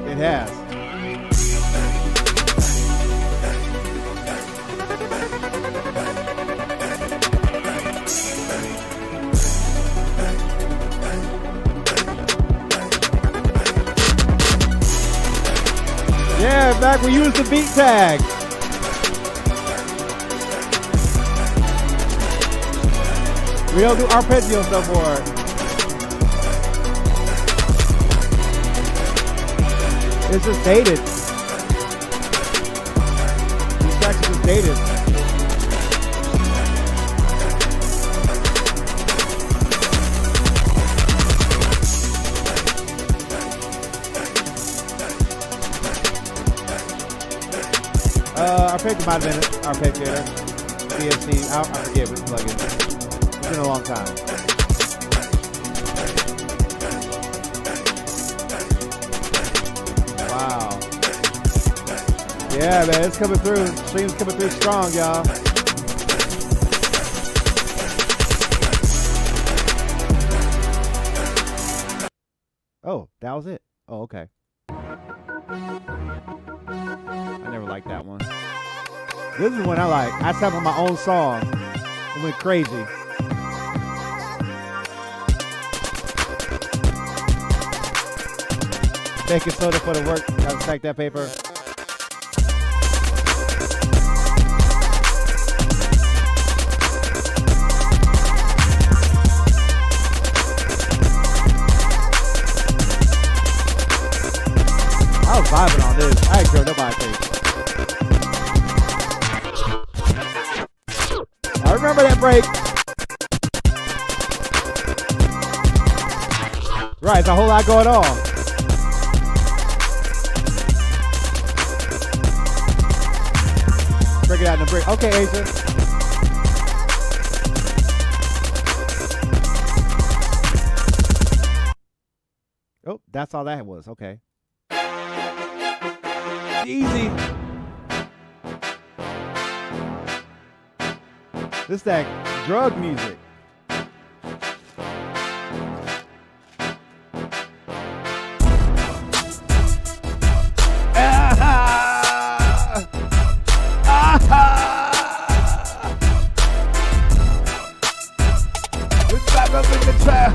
It has. Yeah, back we used the beat tag. We don't do arpeggios no more. It's just dated. These tracks are just dated. Arpeggio might have been it. Arpeggiator. BFC. I forget which plugin. It's been a long time. Wow. Yeah, man, it's coming through. Stream's coming through strong, y'all. Oh, that was it. Oh, okay. I never liked that one. This is one I like. I sampled my own song. It went crazy. Baking soda for the work. Gotta stack that paper. I was vibing on this. I ain't care what nobody thinks. I remember that break. Right, there's a whole lot going on. Break it out in the break. Okay, Asia. That's all that was. Okay. Easy. This that drug music. We're back up in the trap.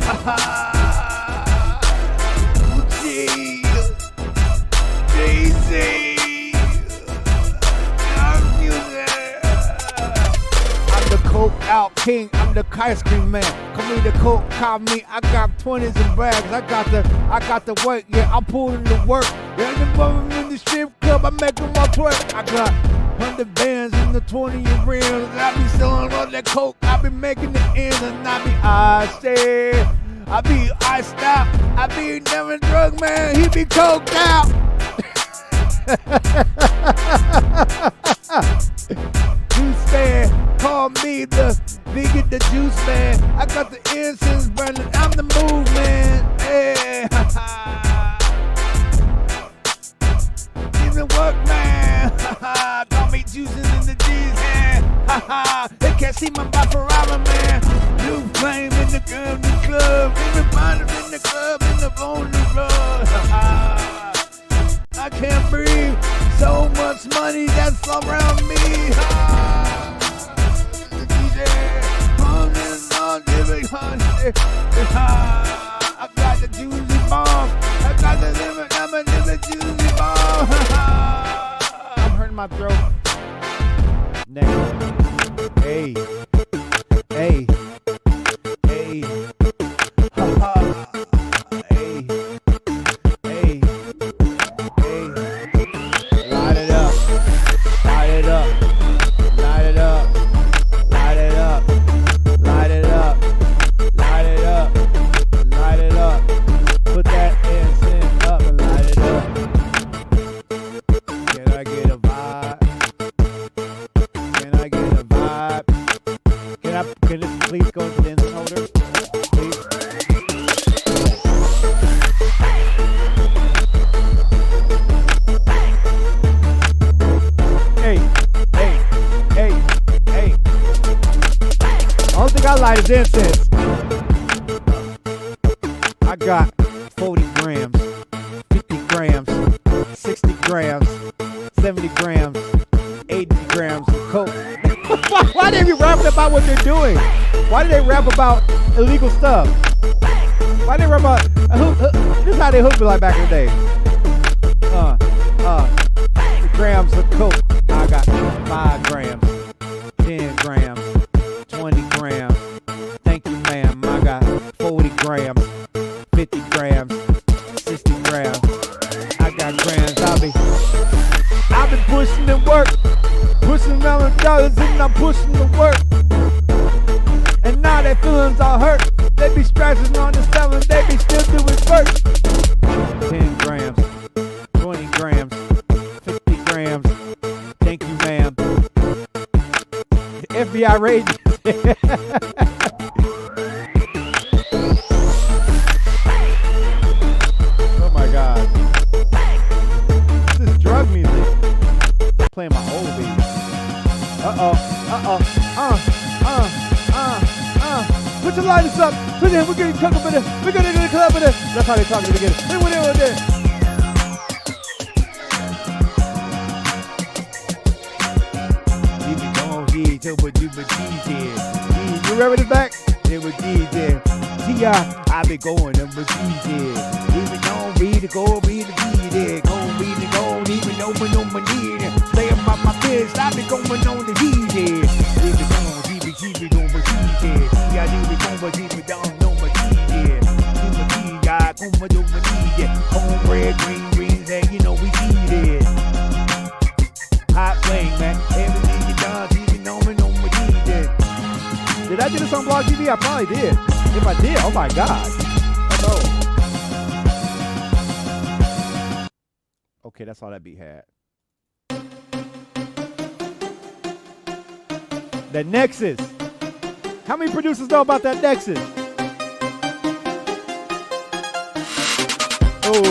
I'm the coke out king, I'm the ice cream man. Call me the coke, call me. I got 20s and bags. I got the work, yeah, I'm pulling the work. Yeah, the moment in the strip club, I'm making my twerk. I got 100 bands in the 20 and rims. I be selling all that coke, I be making the ends, and I be I be iced out, I be never drug man, he be coked out. Juice man, call me the bigot, the juice man. I got the incense burning, I'm the movement. Hey, even work man. Call me juicing in the G's hand. They can't see my Bafarama man. New flame in the club, even bottom in the club, in the bone the road. I can't breathe. So much money that's around me. I got the juicy bomb. I got the limit, I'm a juicy bomb. I'm hurting my throat. Next. Hey. Hey. Hey. Ha ha. Hey. Hey. Hey. Light it up. Light it up. Light it up. Light it up. Light it up. Light it up. Light it up. Put that incense up and light it up. Can I get a vibe? Can I get a vibe? Can this please go to the incense holder? Please. Hey, hey, hey, hey. Only thing I light is incense. I got 40 grams, 50 grams, 60 grams, 70 grams, 80 grams of coke. Why they be rapping about what they're doing? Why do they rap about illegal stuff? Why they rap about this is how they hooked me like back in the day. Grams of coke. I got 5 grams, 10 grams, 20 grams. Thank you, ma'am. I got 40 grams, 50 grams, 60 grams. I got grams. I've been pushing the work, pushing $1,000 and I'm pushing the work. And now their feelings are hurt. They be scratching on the selling, they be still doing work. 10 grams, 20 grams, 50 grams. Thank you, ma'am. FBI raid. Oh my God. This is drug music. I'm playing my old beat. Put your lighters up. Put it in. We're getting cooked up in it. We're gonna get a club in it. That's how they talk together. Hey, what are they? You remember this back? It was DJ. T.I. I be going and with DJ. Even don't be the go, be the DJ. Go be the go, even though we know my need. Say about my bitch, I be going on the DJ. Even don't, GB don't be DJ. T.I. do be going, but even don't know my DJ. Do my T.I. come do my DJ. Cornbread, green, and you know we eat it. Hot wing, man. Everything you done, even know me, know my DJ. Did I do this on Blog TV? I probably did. If I did, oh my God. Hello. Okay, that's all that beat had. The Nexus. How many producers know about that Nexus? Oh, Breathe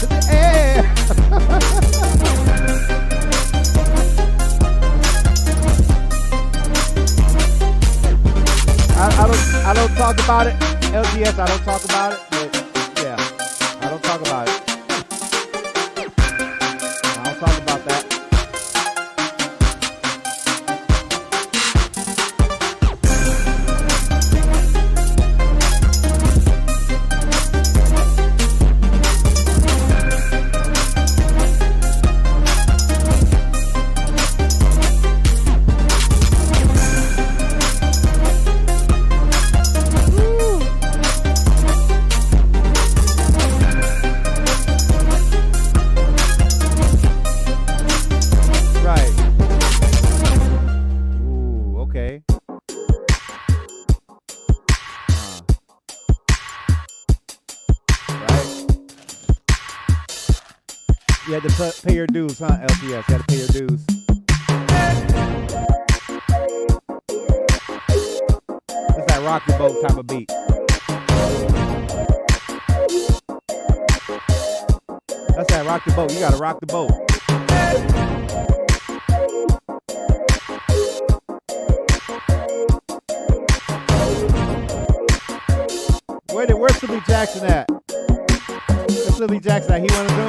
to the air. I don't talk about it. LGS, I don't talk about it. But yeah, I don't talk about it. I don't talk about that. Right. Ooh, okay. Right. You had to pay your dues, huh, LPS? You had to pay your dues. It's that rock the boat type of beat. That's that rock the boat. You gotta rock the boat. Where's Silly Jackson at? Where's Silly Jackson at? He wanna do it?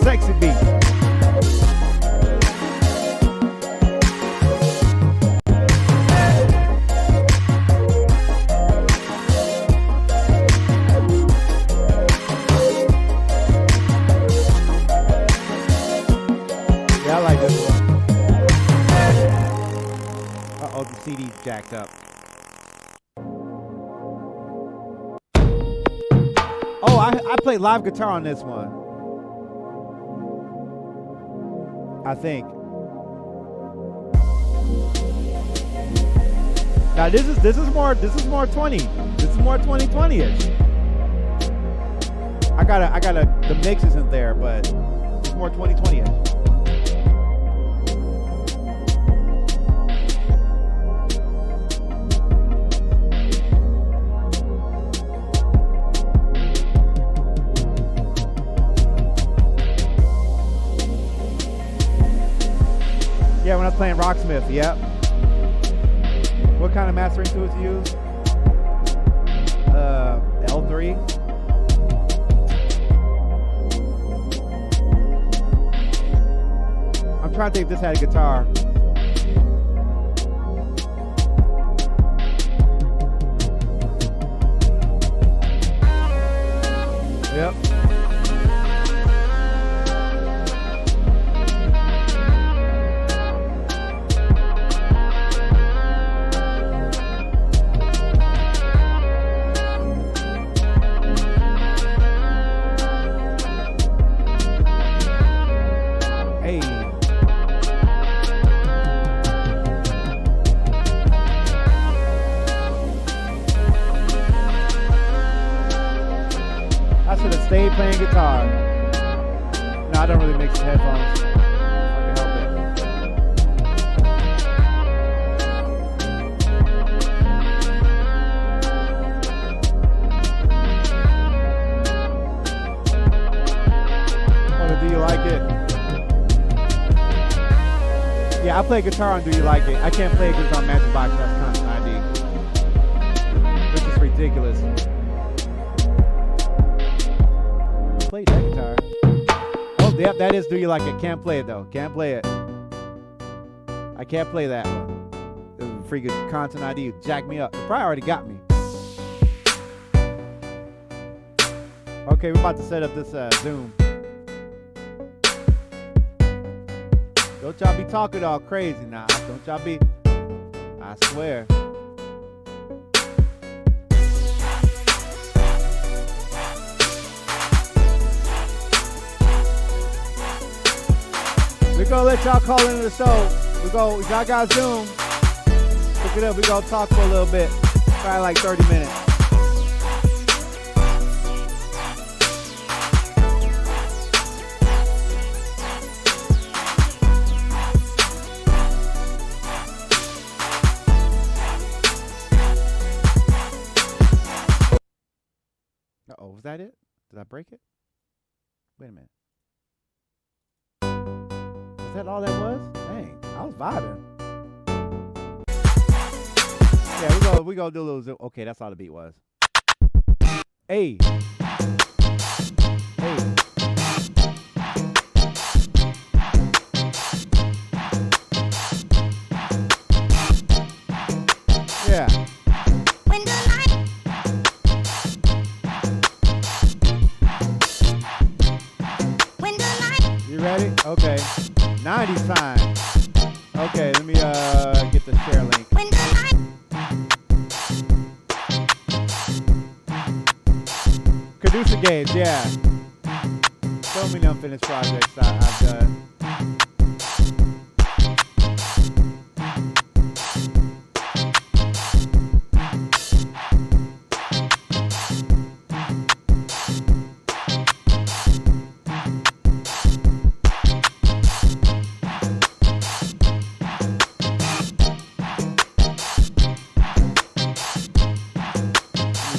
Sexy beat. Yeah, I like this one. Uh-oh, the CD's jacked up. Oh, I played live guitar on this one. I think. Now this is more 20. This is more 2020ish. I gotta the mix isn't there, but it's more 2020ish. Yeah, when I was playing Rocksmith, yep. What kind of mastering tools you use? L3. I'm trying to think if this had a guitar. Yep. Stay playing guitar. No, I don't really mix the headphones. If I can help it. Oh, do you like it? Yeah, I play guitar on Do You Like It? I can't play it because it's on Magic Box. That's kind of ID. Which is ridiculous. Play that guitar. Oh, yep, that is Do You Like It? Can't play it though. Can't play it. I can't play that one. The freaking content ID jacked me up. It probably already got me. Okay, we're about to set up this Zoom. Don't y'all be talking all crazy now. Don't y'all be. I swear. We're gonna let y'all call into the show. Y'all got Zoom. Look it up. We're gonna talk for a little bit. Probably like 30 minutes. Uh-oh, was that it? Did I break it? Wait a minute. Was that all that was? Dang, I was vibing. Yeah, we gonna do a little zoom. Okay, that's all the beat was. Hey. Hey. Yeah. You ready? Okay. 90s time. Okay, let me get the share link. Producer Gauge, yeah. So many unfinished projects I've done.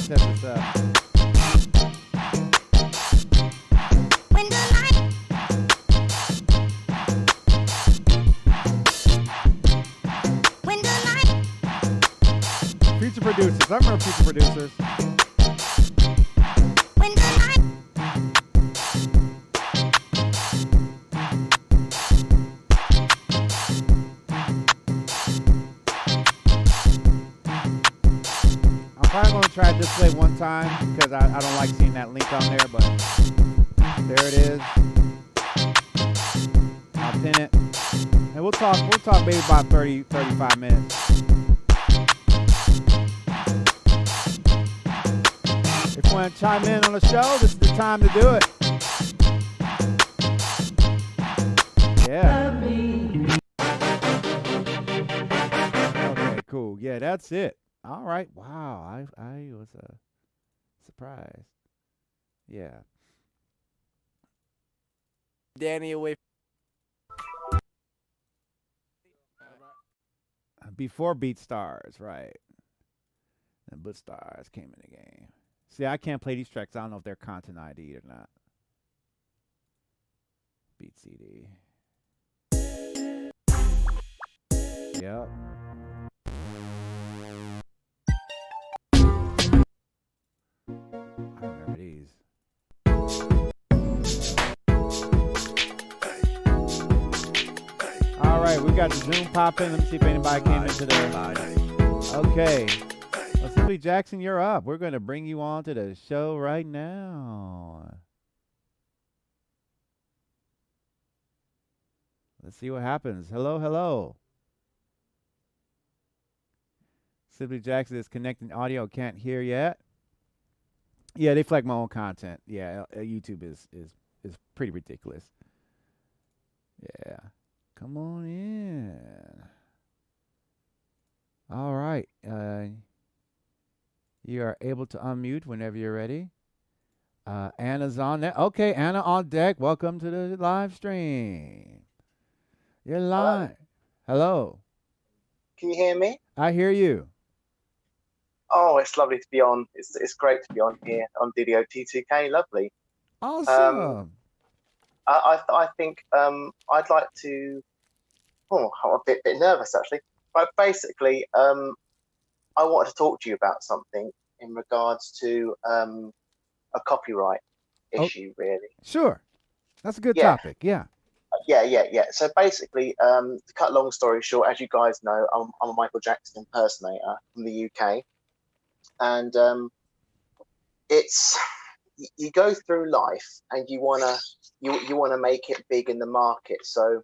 Set this up. Future producers. I remember future producers. I'm going to try to display one time because I don't like seeing that link on there, but there it is. I'll pin it. And we'll talk maybe about 30, 35 minutes. If you want to chime in on the show, this is the time to do it. Yeah. Okay, cool. Yeah, that's it. All right. Wow. I was surprised. Yeah. Danny away. Before BeatStars, right. And BeatStars came in the game. See, I can't play these tracks. I don't know if they're content ID or not. Beat CD. Yep. I remember these. All right, we got the Zoom popping. Let me see if anybody came into the. Okay. Well, Simply Jackson, you're up. We're going to bring you on to the show right now. Let's see what happens. Hello, hello. Simply Jackson is connecting audio. Can't hear yet. Yeah, they flag my own content. Yeah, YouTube is pretty ridiculous. Yeah. Come on in. All right. You are able to unmute whenever you're ready. Anna's on there. Okay, Anna on deck. Welcome to the live stream. You're live. Hello. Can you hear me? I hear you. Oh, it's lovely to be on. It's great to be on here on Dillio T2K. Lovely. Awesome. I think I'd like to. Oh, I'm a bit nervous actually. But basically, I wanted to talk to you about something in regards to a copyright issue, really. Sure. That's a good topic. Yeah. Yeah. So basically, to cut a long story short, as you guys know, I'm a Michael Jackson impersonator from the UK, and it's you go through life and you wanna make it big in the market. So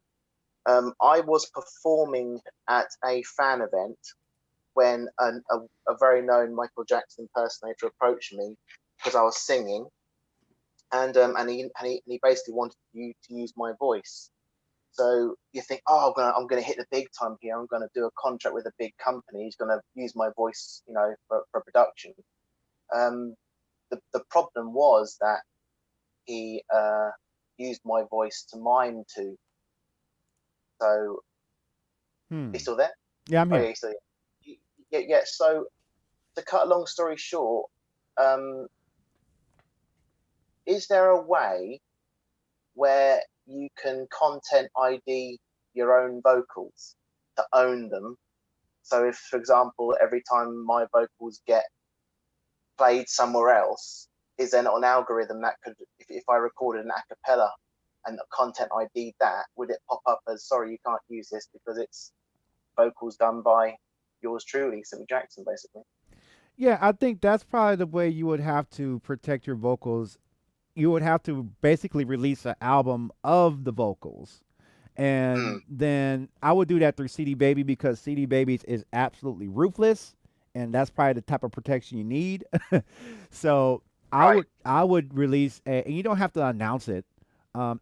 I was performing at a fan event when a very known Michael Jackson impersonator approached me because I was singing, and he basically wanted you to use my voice. So you think, oh, I'm gonna hit the big time here. I'm gonna do a contract with a big company. He's gonna use my voice, for production. The problem was that he used my voice to mime to. So, you still there? Yeah, I'm Oh, here. yeah, so yeah. So, to cut a long story short, is there a way where you can content ID your own vocals to own them? So, if, for example, every time my vocals get played somewhere else, is there not an algorithm that could, if I recorded an a cappella and content ID that, would it pop up as, sorry, you can't use this because it's vocals done by yours truly, Sammy Jackson, basically? Yeah, I think that's probably the way you would have to protect your vocals. You would have to basically release an album of the vocals. And then I would do that through CD Baby because CD Babies is absolutely ruthless, and that's probably the type of protection you need. So I would release and you don't have to announce it.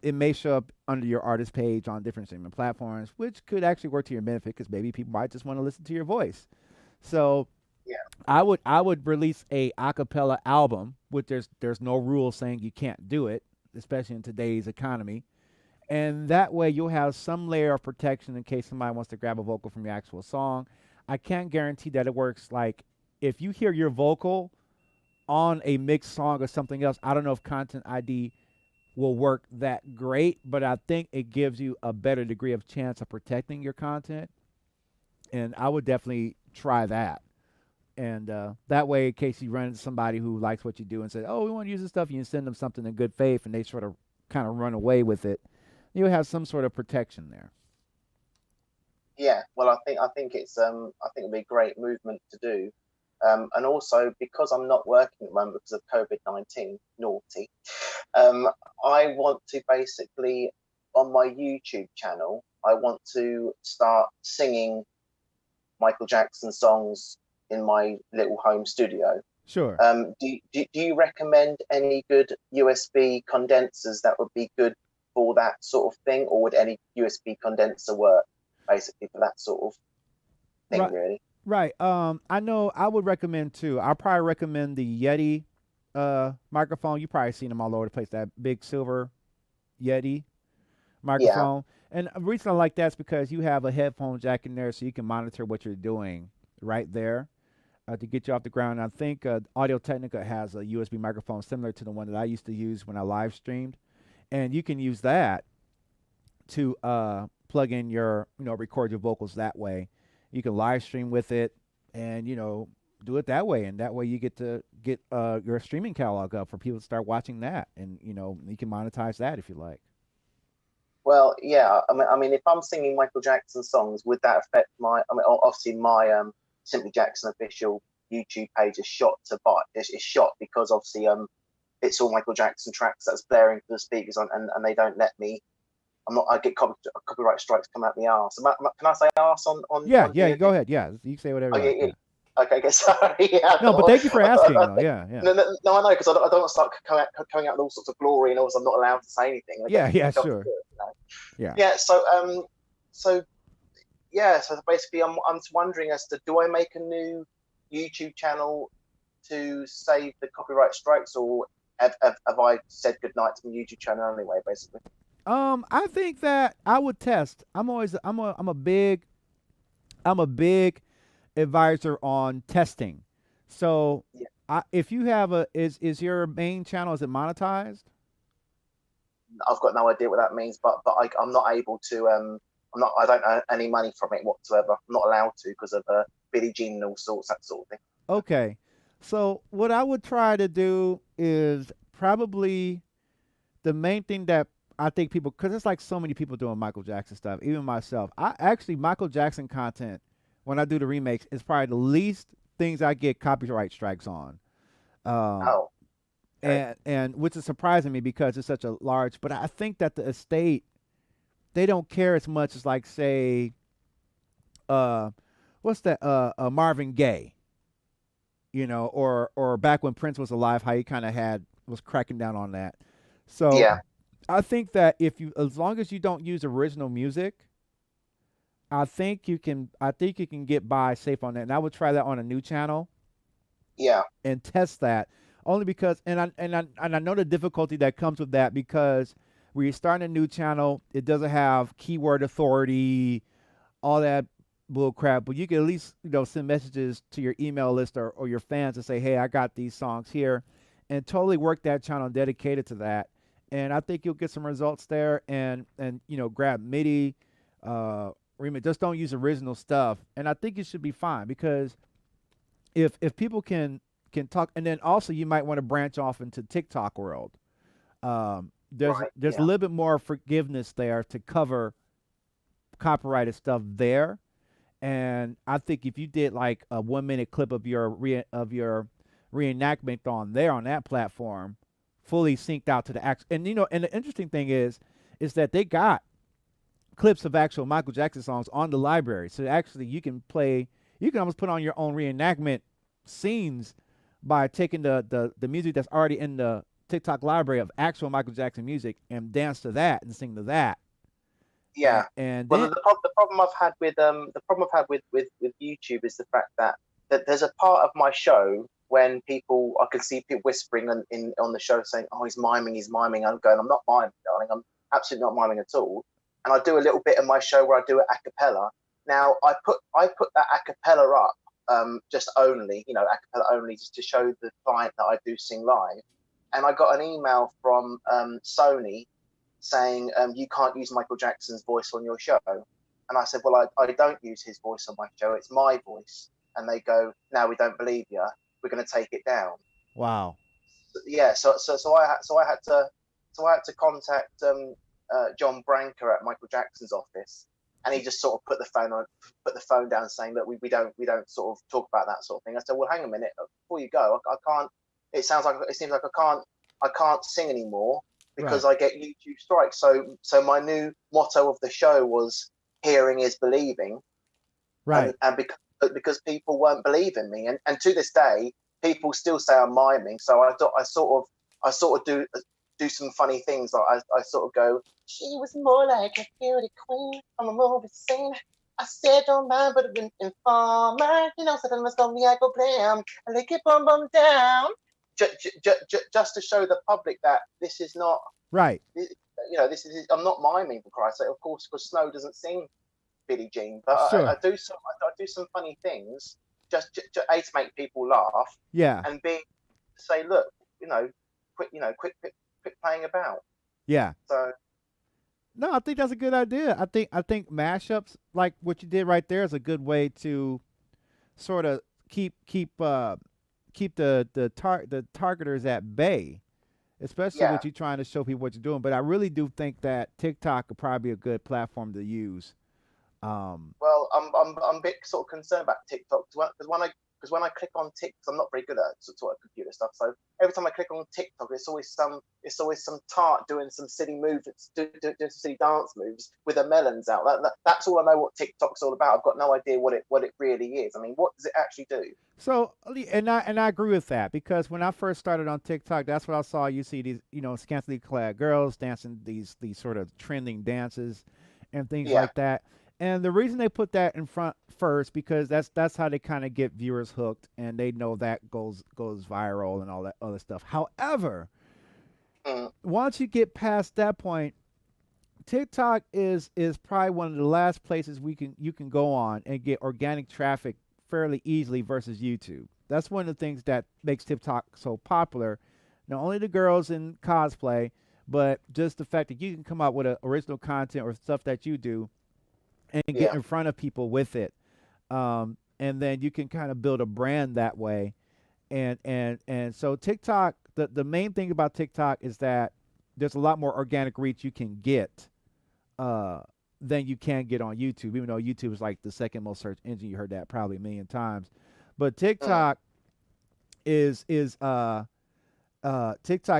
It may show up under your artist page on different streaming platforms, which could actually work to your benefit because maybe people might just want to listen to your voice. So Yeah. I would release a acapella album, which there's no rule saying you can't do it, especially in today's economy. And that way you'll have some layer of protection in case somebody wants to grab a vocal from your actual song. I can't guarantee that it works. Like if you hear your vocal on a mixed song or something else, I don't know if Content ID will work that great, but I think it gives you a better degree of chance of protecting your content. And I would definitely try that. And that way, in case you run into somebody who likes what you do and says, "Oh, we want to use this stuff," you can send them something in good faith, and they sort of kind of run away with it. You'll have some sort of protection there. Yeah, well, I think it'd be a great movement to do, and also because I'm not working at the moment because of COVID-19, naughty. I want to basically on my YouTube channel, I want to start singing Michael Jackson songs in my little home studio. Sure. Do you recommend any good USB condensers that would be good for that sort of thing, or would any USB condenser work basically for that sort of thing? Right. Really? Right. I know I would recommend too. I'll probably recommend the Yeti microphone. You probably seen them all over the place. That big silver Yeti microphone. And the reason I like that is because you have a headphone jack in there, so you can monitor what you're doing right there to get you off the ground. And I think Audio Technica has a USB microphone similar to the one that I used to use when I live streamed, and you can use that to plug in your, record your vocals that way. You can live stream with it, and do it that way, and that way you get to get your streaming catalog up for people to start watching that, and you can monetize that if you like. Well, yeah. I mean, if I'm singing Michael Jackson songs, would that affect my? I mean, obviously my Simply Jackson official YouTube page is shot to buy. It's shot because obviously it's all Michael Jackson tracks that's blaring through the speakers on, and they don't let me. I get copyright strikes come out the arse. Can I say arse on? Yeah, on yeah. Go ahead. Yeah, you can say whatever. Oh, you like, yeah. yeah. Okay, sorry. Yeah, No, but thank you for asking. Though. Yeah, yeah. No, I know, because I don't want to start coming out with all sorts of glory, and also I'm not allowed to say anything. Yeah, sure. Yeah. Yeah. So basically, I'm just wondering as to, do I make a new YouTube channel to save the copyright strikes, or have I said goodnight to my YouTube channel anyway? Basically. I think that I would test. I'm a big advisor on testing. So, if you have is your main channel, is it monetized? I've got no idea what that means, but I'm not able to. I don't earn any money from it whatsoever. I'm not allowed to because of Billie Jean and all sorts, that sort of thing. Okay, so what I would try to do is probably the main thing that I think people, because it's like so many people doing Michael Jackson stuff, even myself. Michael Jackson content, when I do the remakes, is probably the least things I get copyright strikes on. And which is surprising me because it's such a large, but I think that the estate they don't care as much as like say what's that Marvin Gaye, or back when Prince was alive, how he kind of was cracking down on that. So Yeah. I think that as long as you don't use original music, I think you can get by safe on that. And I would try that on a new channel Yeah. and test that, only because I know the difficulty that comes with that, because when you're starting a new channel, it doesn't have keyword authority, all that bull crap, but you can at least send messages to your email list or your fans and say, hey, I got these songs here, and totally work that channel dedicated to that. And I think you'll get some results there. And grab MIDI, remix. Just don't use original stuff, and I think you should be fine, because if people can talk. And then also you might want to branch off into TikTok world. There's Right, a yeah. little bit more forgiveness there to cover copyrighted stuff there. And I think if you did like a 1 minute clip of your reenactment on that platform, fully synced out to the act, and and the interesting thing is that they got clips of actual Michael Jackson songs on the library. So actually, you can almost put on your own reenactment scenes by taking the music that's already in the TikTok library of actual Michael Jackson music and dance to that and sing to that. Yeah. And Well, then, the problem I've had with YouTube is the fact that there's a part of my show when I can see people whispering on the show saying, "Oh, he's miming." I'm going, "I'm not miming, darling. I'm absolutely not miming at all." And I do a little bit of my show where I do it a cappella. Now I put that a cappella up, just only, a cappella only, just to show the client that I do sing live. And I got an email from Sony saying, you can't use Michael Jackson's voice on your show. And I said, well, I don't use his voice on my show. It's my voice. And they go, no, we don't believe you. We're going to take it down. wow. Yeah. So I had to contact John Branker at Michael Jackson's office, and he just sort of put the phone down, saying that we don't sort of talk about that sort of thing. I said, well, hang a minute, before you go, I can't. It seems like I can't sing anymore, because I get YouTube strikes. So my new motto of the show was "Hearing is believing," Right. and because people weren't believing me, and to this day, people still say I'm miming. So I sort of do some funny things. Like I sort of go, "She was more like a beauty queen from a movie scene. I said don't mind, but an informer, so then let's go me, I go blam, and they keep bum down." Just to show the public that this is not Right. this is, I'm not miming, for Christ's sake. Of course, because Snow doesn't sing Billie Jean, but Sure. I do some funny things just to A, to make people laugh, Yeah. and B, to say, look, quit playing about. Yeah. So No, I think that's a good idea. I think mashups like what you did right there is a good way to sort of keep the targeters at bay, especially Yeah. with you trying to show people what you're doing. But I really do think that TikTok could probably be a good platform to use. Well, I'm a bit sort of concerned about TikTok, because when I click on TikTok, I'm not very good at sort of computer stuff. So every time I click on TikTok, it's always some tart doing some silly moves, doing some silly dance moves with the melons out. That's all I know what TikTok's all about. I've got no idea what it really is. I mean, what does it actually do? So, and I agree with that, because when I first started on TikTok, that's what I saw. You see these, scantily clad girls dancing these sort of trending dances and things Yeah. like that. And the reason they put that in front first, because that's how they kind of get viewers hooked, and they know that goes viral and all that other stuff. However, once you get past that point, TikTok is probably one of the last places you can go on and get organic traffic fairly easily versus YouTube. That's one of the things that makes TikTok so popular. Not only the girls in cosplay, but just the fact that you can come out with original content or stuff that you do and get Yeah. in front of people with it. And then you can kind of build a brand that way. And so TikTok, the main thing about TikTok is that there's a lot more organic reach you can get than you can get on YouTube, even though YouTube is like the second most search engine. You heard that probably a million times. But TikTok TikTok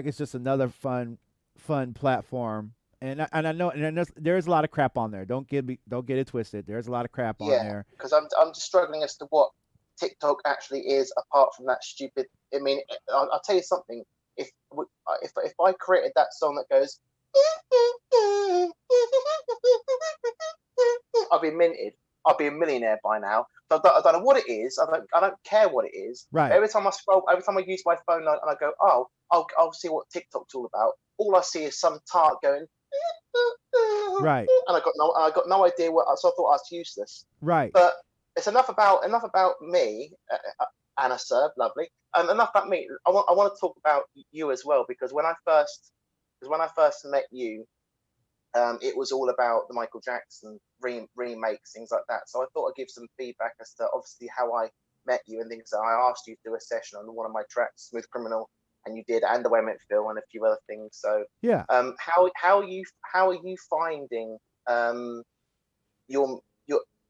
is just another fun platform I know, and there's a lot of crap on there. Don't get it twisted. There's a lot of crap on Yeah, there. because I'm just struggling as to what TikTok actually is, apart from that stupid. I mean, I'll tell you something. If I created that song that goes, I'll be minted. I'll be a millionaire by now. So I don't know what it is. I don't care what it is. Right. But every time I use my phone and I go, oh, I'll see what TikTok's all about. All I see is some tart going, Right. and I got no idea what. So I thought I was useless. Right. But it's enough about me, Anna Serb, lovely, and enough about me. I want to talk about you as well, because when I first met you, it was all about the Michael Jackson remakes, things like that. So I thought I'd give some feedback as to obviously how I met you and things. That I asked you to do a session on one of my tracks, Smooth Criminal, and you did, and The Way I Met Phil, and a few other things. So yeah, how are you finding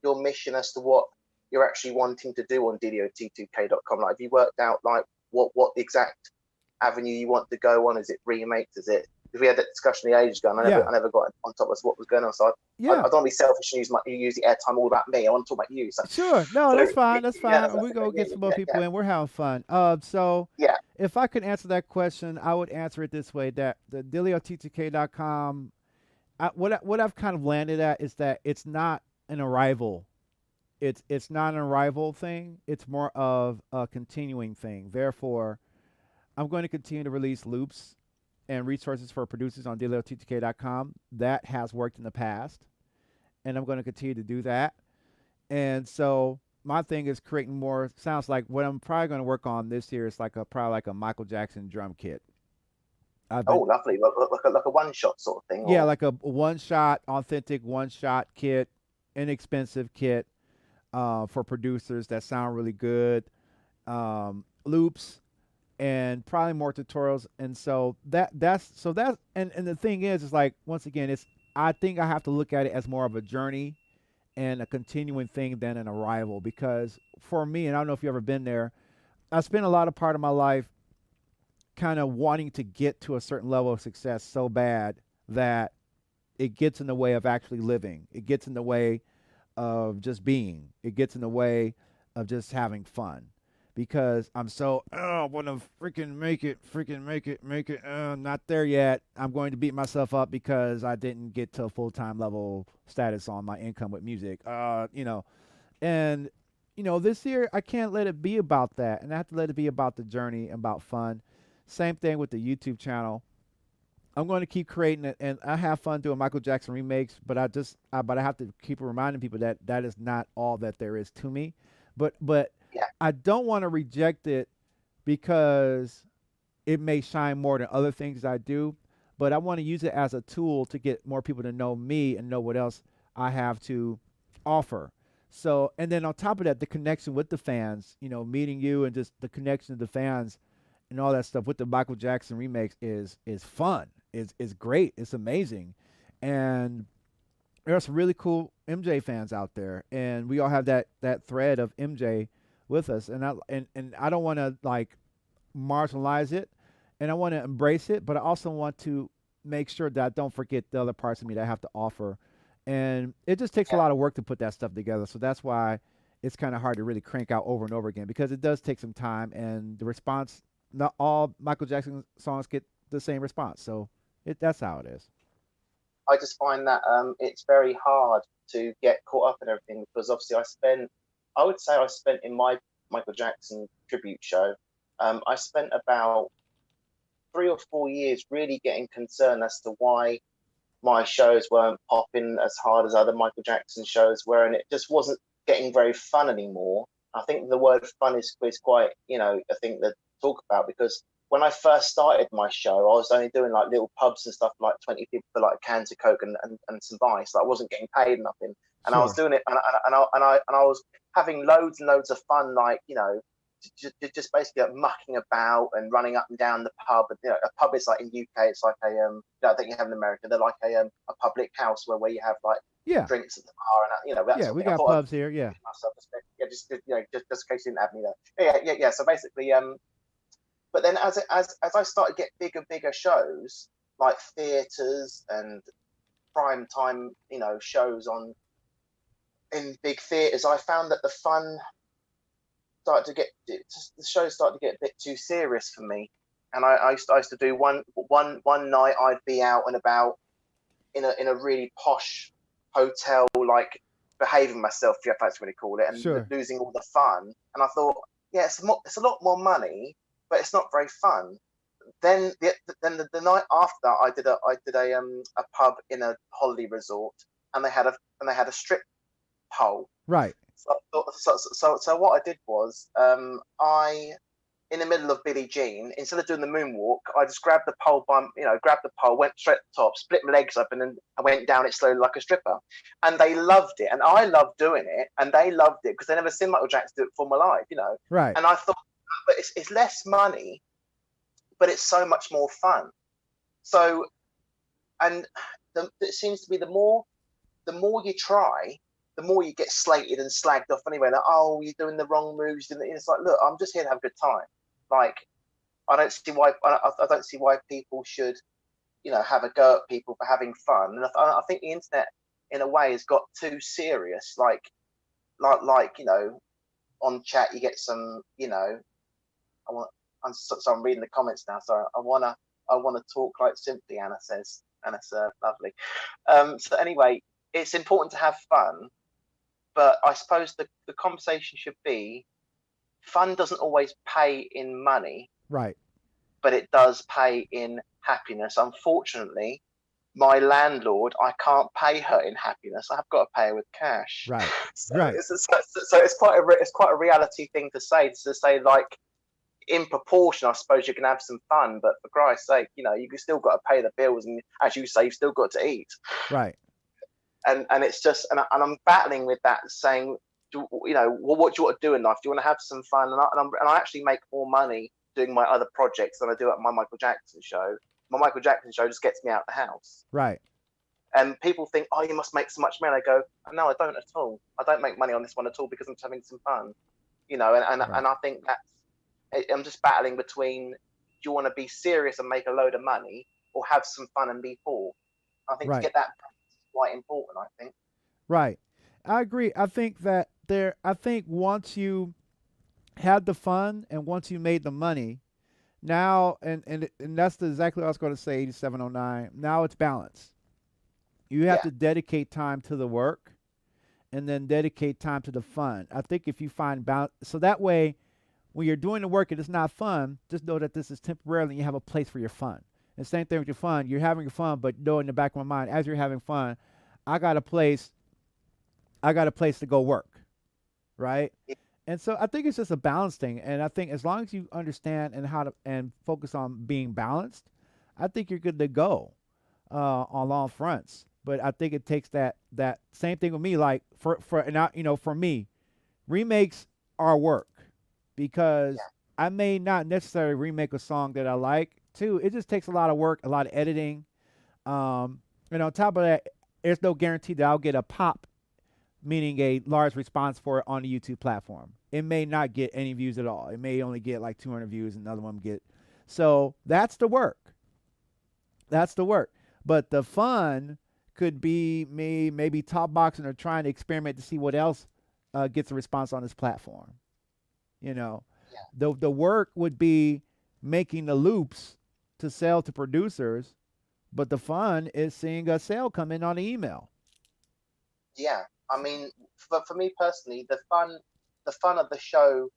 your mission as to what you're actually wanting to do on DillioT2K.com? Like, have you worked out like what the exact avenue you want to go on? Is it remakes? Is it, because we had that discussion ages ago, and I never got on top of what was going on. So I don't want to be selfish and use the airtime all about me. I want to talk about you. So. Sure. No, that's fine. That's fine. Yeah, We go get some more people in. We're having fun. So yeah, if I could answer that question, I would answer it this way: that the DillioT2K.com, what I've kind of landed at is that it's not an arrival. It's not an arrival thing. It's more of a continuing thing. Therefore, I'm going to continue to release loops and resources for producers on DillioT2K.com. That has worked in the past, and I'm going to continue to do that. And so my thing is creating more. Sounds like what I'm probably going to work on this year is probably like a Michael Jackson drum kit. Lovely, like a one-shot sort of thing. Yeah, like a one-shot, authentic one-shot kit, inexpensive kit for producers that sound really good, loops, and probably more tutorials. And so that's and the thing is like, once again, I think I have to look at it as more of a journey and a continuing thing than an arrival, because for me, and I don't know if you've ever been there, I spent a lot of part of my life kind of wanting to get to a certain level of success so bad that it gets in the way of actually living. It gets in the way of just being. It gets in the way of just having fun, because I'm so, I want to freaking make it. Not there yet. I'm going to beat myself up because I didn't get to a full-time level status on my income with music. And this year I can't let it be about that, and I have to let it be about the journey and about fun. Same thing with the YouTube channel. I'm going to keep creating it, and I have fun doing Michael Jackson remakes, but I have to keep reminding people that that is not all that there is to me. But yeah. I don't want to reject it because it may shine more than other things I do, but I want to use it as a tool to get more people to know me and know what else I have to offer. So, and then on top of that, the connection with the fans, meeting you and just the connection to the fans and all that stuff with the Michael Jackson remakes is fun. Is great. It's amazing. And there's some really cool MJ fans out there, and we all have that thread of MJ with us. And I don't want to like marginalize it, and I want to embrace it, but I also want to make sure that I don't forget the other parts of me that I have to offer. And it just takes a lot of work to put that stuff together. So that's why it's kind of hard to really crank out over and over again, because it does take some time, and the response, not all Michael Jackson songs get the same response. So that's how it is. I just find that it's very hard to get caught up in everything, because obviously I would say I spent in my Michael Jackson tribute show, I spent about 3 or 4 years really getting concerned as to why my shows weren't popping as hard as other Michael Jackson shows were, and it just wasn't getting very fun anymore. I think the word fun is quite, a thing to talk about, because when I first started my show, I was only doing like little pubs and stuff, like 20 people for like cans of Coke and some ice. Like, I wasn't getting paid nothing, and I was doing it, and I was having loads and loads of fun, like just basically like mucking about and running up and down the pub. And, a pub is like in UK, it's like I think you have in America, they're like a public house where you have like drinks at the bar, and that's we got pubs here. Yeah, just in case you didn't have me there. Yeah. So basically, but then as I started to get bigger shows, like theatres and prime time, shows in big theaters, I found that the show started to get a bit too serious for me. And I used to do one night I'd be out and about in a really posh hotel, like behaving myself, if that's what you call it, and Sure. losing all the fun. And I thought, yeah, it's a lot more money, but it's not very fun. Then the night after that, I did a pub in a holiday resort, and they had a strip pole. Right. So what I did was, in the middle of Billie Jean, instead of doing the moonwalk, I just grabbed the pole, went straight to the top, split my legs up, and then I went down it slowly like a stripper. And they loved it, and I loved doing it, and they loved it because they never seen Michael Jackson do it before in my life, Right. And I thought, but it's less money, but it's so much more fun. So, and it seems to be the more you try, the more you get slated and slagged off anyway. Like, oh, you're doing the wrong moves. It's like, look, I'm just here to have a good time. Like, I don't see why people should, have a go at people for having fun. And I think the internet, in a way, has got too serious. Like on chat you get some, I'm reading the comments now. So I wanna talk like simply. Anna says, lovely. So anyway, it's important to have fun. But I suppose the conversation should be, fun doesn't always pay in money. Right. But it does pay in happiness. Unfortunately, my landlord, I can't pay her in happiness. I've got to pay her with cash. Right. So Right. It's quite a reality thing to say. Like, in proportion, I suppose you can have some fun, but for Christ's sake, you've still got to pay the bills, and as you say, you've still got to eat. Right. And it's just, and I'm battling with that, saying, what do you want to do in life? Do you want to have some fun? And I actually make more money doing my other projects than I do at my Michael Jackson show. My Michael Jackson show just gets me out of the house. Right. And people think, oh, you must make so much money. I go, no, I don't at all. I don't make money on this one at all because I'm just having some fun. And I think I'm just battling between, do you want to be serious and make a load of money, or have some fun and be poor? I think to get that quite important, I think. Right. I agree. I think once you had the fun and once you made the money, now, and that's exactly what I was going to say, 8709, now it's balance. You have to dedicate time to the work and then dedicate time to the fun. I think if you find balance, so that way, when you're doing the work and it's not fun, just know that this is temporarily and you have a place for your fun. And same thing with your fun. You're having your fun, but know in the back of my mind, as you're having fun, I got a place to go work, right? And so I think it's just a balance thing. And I think as long as you understand and focus on being balanced, I think you're good to go on all fronts. But I think it takes that same thing with me. Like for me, remakes are work, because I may not necessarily remake a song that I like. Too, it just takes a lot of work, a lot of editing. And on top of that, there's no guarantee that I'll get a pop, meaning a large response for it on the YouTube platform. It may not get any views at all. It may only get like 200 views, and another one get. So that's the work. That's the work. But the fun could be me maybe top boxing or trying to experiment to see what else gets a response on this platform. The work would be making the loops to sell to producers, but the fun is seeing a sale come in on the email. Yeah, I mean, for me personally, the fun of the show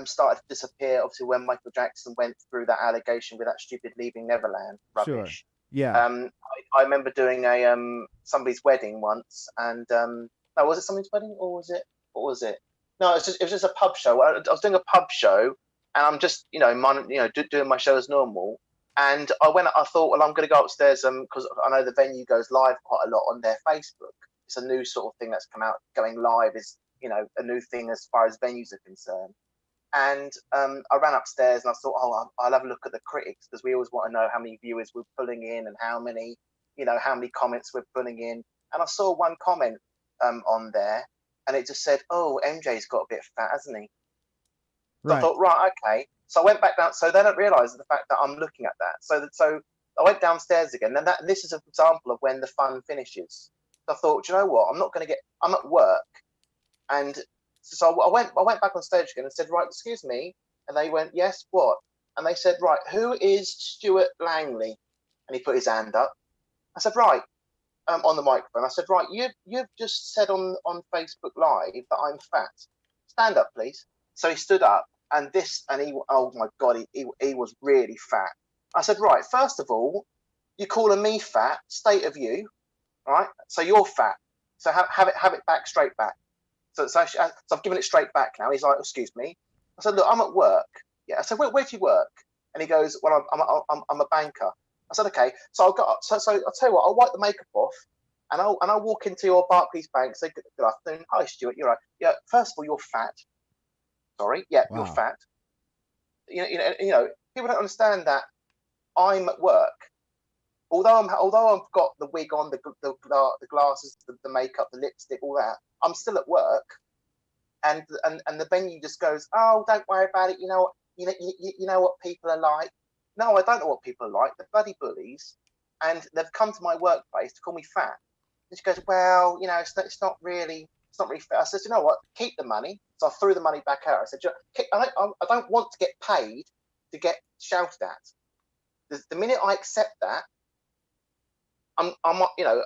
started to disappear. Obviously, when Michael Jackson went through that allegation with that stupid Leaving Neverland rubbish. Sure. Yeah. I remember doing somebody's wedding once, and no, was it somebody's wedding, or was it? What was it? No, it was just a pub show. I was doing a pub show, and I'm just doing my show as normal. And I thought, well, I'm going to go upstairs because I know the venue goes live quite a lot on their Facebook. It's a new sort of thing that's come out. Going live is a new thing as far as venues are concerned. And I ran upstairs and I thought, oh, I'll have a look at the critics, because we always want to know how many viewers we're pulling in and how many comments we're pulling in. And I saw one comment on there, and it just said, oh, MJ's got a bit fat, hasn't he? So I thought, right, okay. So I went back down. So then I realised the fact that I'm looking at that. So I went downstairs again, and this is an example of when the fun finishes. So I thought, do you know what? I'm at work, and so I went back on stage again and said, right, excuse me, and they went, yes, what? And they said, right, who is Stuart Langley? And he put his hand up. I said, right, on the microphone. I said, right, you've just said on Facebook Live that I'm fat. Stand up, please. So he stood up, and he, oh my God, he was really fat. I said, right, first of all, you're calling me fat, state of you, right? So you're fat. So have it back, straight back. So I've given it straight back now. He's like, excuse me. I said, look, I'm at work. Yeah. I said, where do you work? And he goes, well, I'm a banker. I said, okay. So I'll tell you what, I'll wipe the makeup off, and I'll walk into your Barclays Bank. Say, good afternoon. Hi, Stuart. You're right. Yeah. First of all, you're fat. Sorry. Yeah, Wow. you're fat. You know, people don't understand that I'm at work. Although I've got the wig on, the glasses, the makeup, the lipstick, all that, I'm still at work. And the venue just goes, oh, don't worry about it. You know what people are like. No, I don't know what people are like. They're bloody bullies, and they've come to my workplace to call me fat. And she goes, well, you know, it's not really fair. I said, you know what? Keep the money. So I threw the money back at her. I said, I don't want to get paid to get shouted at. The minute I accept that, I'm you know,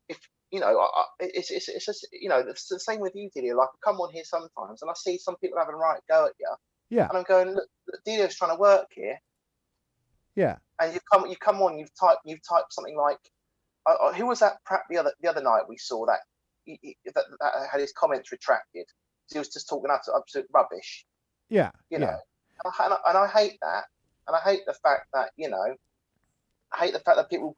if you know, it's just, you know, it's the same with you, Dillio. Like, I come on here sometimes and I see some people having a right go at you. Yeah. And I'm going, look, Dillio's trying to work here. Yeah. And you come on, you've typed something like, who was that prep the other night we saw that that had his comments retracted. He was just talking absolute rubbish. Yeah. You know, and I hate that, and I hate the fact that, you know, I hate the fact that people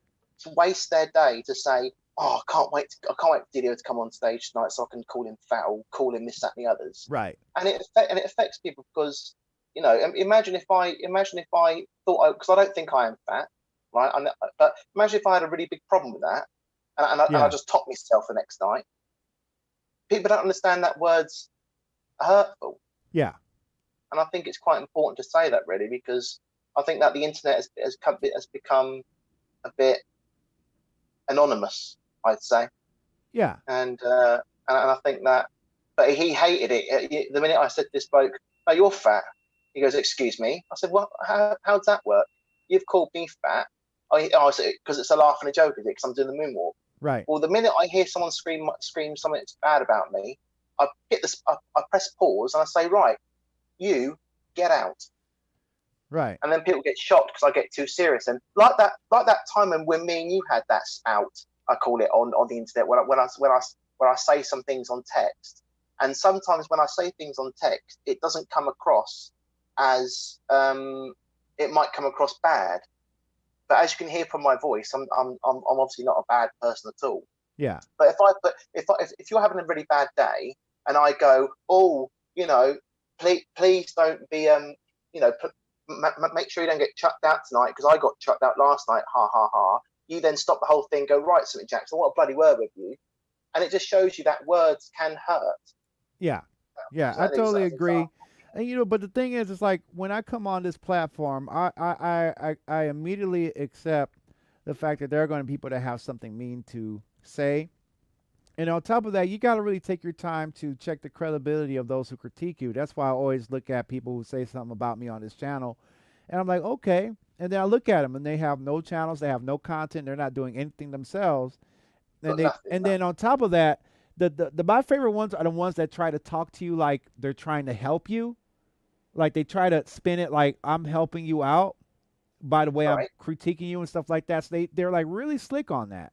waste their day to say, oh, I can't wait for Dillio to come on stage tonight so I can call him fat or call him this, that, and the others. Right. And it affects people because, you know, imagine if I thought, because I don't think I am fat, right? But imagine if I had a really big problem with that, and I just topped myself the next night. People don't understand that words are hurtful. Yeah. And I think it's quite important to say that, really, because I think that the internet has become a bit anonymous, I'd say. Yeah. And I think that, but he hated it. The minute I said to this bloke, "Oh, you're fat," he goes, "Excuse me." I said, "Well, how does that work? You've called me fat." I said, because it's a laugh and a joke, is it? Because I'm doing the moonwalk. Right. Well, the minute I hear someone scream something that's bad about me, I press pause and I say, right, you get out. Right. And then people get shocked because I get too serious. And like that time when me and you had that spout, I call it, on the internet, when I say some things on text. And sometimes when I say things on text, it doesn't come across as it might come across bad. But as you can hear from my voice, I'm obviously not a bad person at all. Yeah. But if you're having a really bad day and I go, oh, you know, please don't be you know, make sure you don't get chucked out tonight because I got chucked out last night. Ha ha ha. You then stop the whole thing. Go, right, something, Jackson. What a bloody word with you. And it just shows you that words can hurt. Yeah. Yeah. I totally agree. And, you know, but the thing is, it's like when I come on this platform, I immediately accept the fact that there are going to be people that have something mean to say. And on top of that, you got to really take your time to check the credibility of those who critique you. That's why I always look at people who say something about me on this channel. And I'm like, okay. And then I look at them and they have no channels. They have no content. They're not doing anything themselves. And then on top of that, my favorite ones are the ones that try to talk to you like they're trying to help you. Like they try to spin it like I'm helping you out by the way I'm critiquing you and stuff like that. So they're like really slick on that.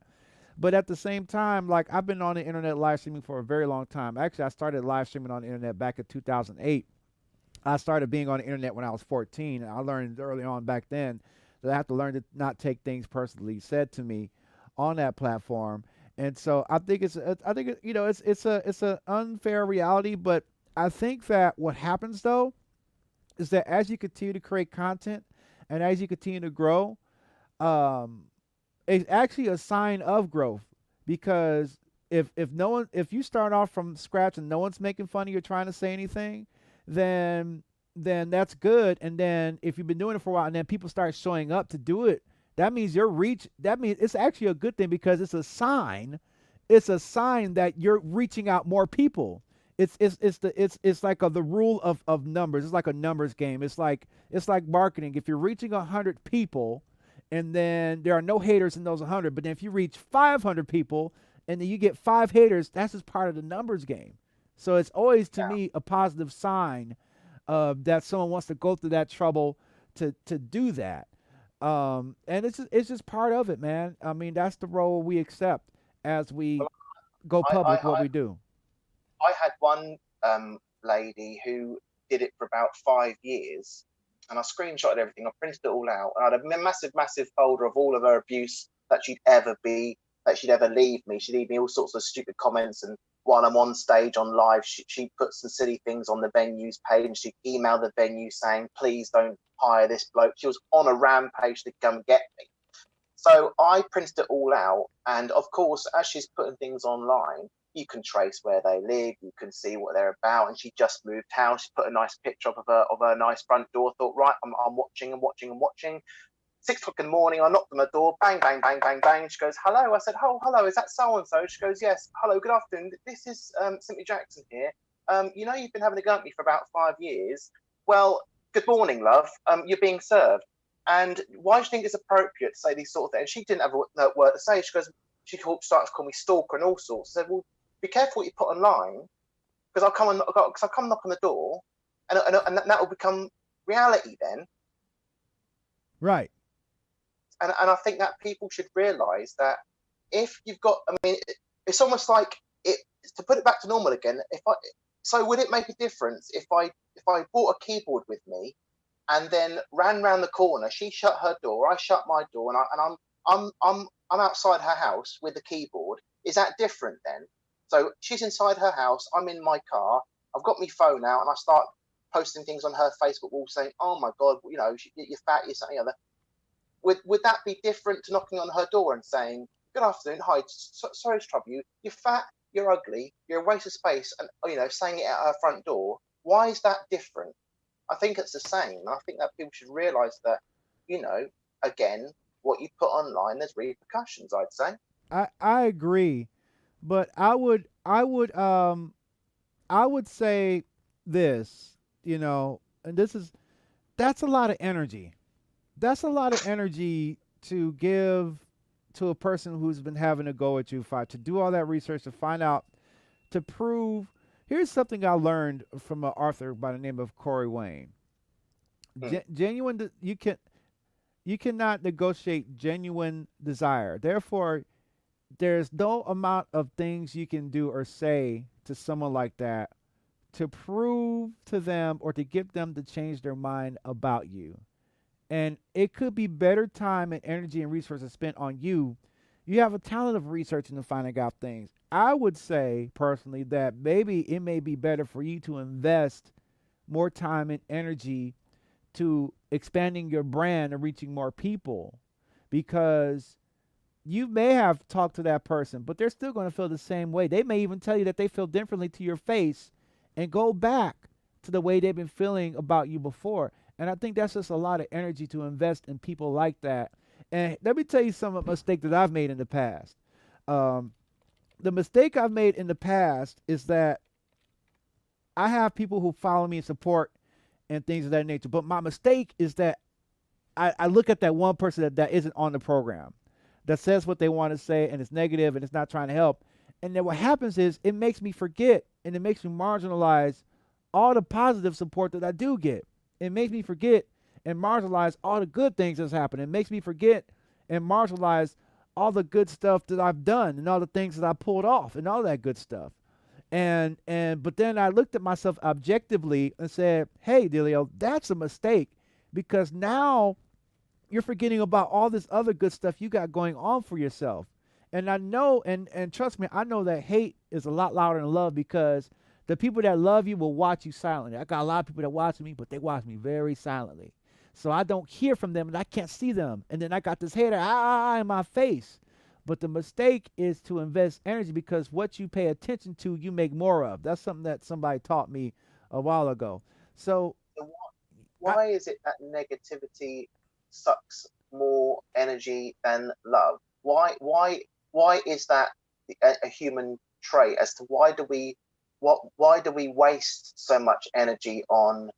But at the same time, like I've been on the internet live streaming for a very long time. Actually, I started live streaming on the internet back in 2008. I started being on the internet when I was 14. And I learned early on back then that I have to learn to not take things personally said to me on that platform. And so I think it's an unfair reality. But I think that what happens though is that as you continue to create content and as you continue to grow, it's actually a sign of growth, because if you start off from scratch and no one's making fun of you or trying to say anything, then that's good. And then if you've been doing it for a while and then people start showing up to do it that means your reach. That means it's actually a good thing because it's a sign. It's a sign that you're reaching out more people. It's like the rule of numbers. It's like a numbers game. It's like marketing. If you're reaching 100 people, and then there are no haters in those 100, but then if you reach 500 people, and then you get 5 haters, that's just part of the numbers game. So it's always to me a positive sign that someone wants to go through that trouble to do that. And it's just part of it, man. I mean, that's the role we accept as we Well, go I, I, public. What I, we do. I had one lady who did it for about 5 years, and I screenshotted everything. I printed it all out. I had a massive, massive folder of all of her abuse that she'd ever leave me. She'd leave me all sorts of stupid comments, and while I'm on stage on live, she put some silly things on the venue's page. She'd email the venue saying, please don't hire this bloke. She was on a rampage to come get me. So I printed it all out, and of course, as she's putting things online, you can trace where they live, you can see what they're about, and she just moved house. She put a nice picture up of her nice front door. Thought, right, I'm watching and watching and watching. 6 o'clock in the morning, I knocked on the door, bang, bang, bang, bang, bang. She goes, hello. I said, oh, hello, is that so-and-so? She goes, yes. Hello, good afternoon. This is Simply Jackson here. You've been having a go at me for about 5 years. Well, good morning, love. You're being served. And why do you think it's appropriate to say these sort of things? And she didn't have a word to say. She goes, she starts to call me stalker and all sorts. I said, well, be careful what you put online, because I'll come knock on the door, and that will become reality then. Right. And I think that people should realise that if you've got, I mean, it's almost like it, to put it back to normal again. So would it make a difference if I bought a keyboard with me, and then ran round the corner? She shut her door, I shut my door, and I'm outside her house with the keyboard. Is that different then? So she's inside her house, I'm in my car, I've got my phone out, and I start posting things on her Facebook wall saying, oh my God, you're fat, you're something other. Would that be different to knocking on her door and saying, good afternoon, hi, sorry to trouble you, you're fat, you're ugly, you're a waste of space, and saying it at her front door? Why is that different? I think it's the same. I think that people should realise that, again, what you put online, there's repercussions, I'd say. I agree, but I would say this, and that's a lot of energy. That's a lot of energy to give to a person who's been having a go at you, to do all that research, to find out, to prove. Here's something I learned from an author by the name of Corey Wayne. Genuine, you cannot negotiate genuine desire. Therefore, there's no amount of things you can do or say to someone like that to prove to them or to get them to change their mind about you. And it could be better time and energy and resources spent on you. You have a talent of researching and finding out things. I would say personally that maybe it may be better for you to invest more time and energy to expanding your brand and reaching more people, because you may have talked to that person, but they're still going to feel the same way. They may even tell you that they feel differently to your face and go back to the way they've been feeling about you before. And I think that's just a lot of energy to invest in people like that. And let me tell you some mistake that I've made in the past. The mistake I've made in the past is that I have people who follow me and support and things of that nature. But my mistake is that I look at that one person that isn't on the program, that says what they want to say and it's negative and it's not trying to help. And then what happens is it makes me forget and it makes me marginalize all the positive support that I do get. It makes me forget and marginalize all the good things that's happened. It makes me forget and marginalize all the good stuff that I've done and all the things that I pulled off and all that good stuff. But then I looked at myself objectively and said, hey, Dillio, that's a mistake, because now you're forgetting about all this other good stuff you got going on for yourself. And I know, and trust me, I know that hate is a lot louder than love, because the people that love you will watch you silently. I got a lot of people that watch me, but they watch me very silently. So I don't hear from them and I can't see them. And then I got this hater in my face. But the mistake is to invest energy, because what you pay attention to, you make more of. That's something that somebody taught me a while ago. So why is it that negativity sucks more energy than love? Why is that a human trait? As to why do we waste so much energy on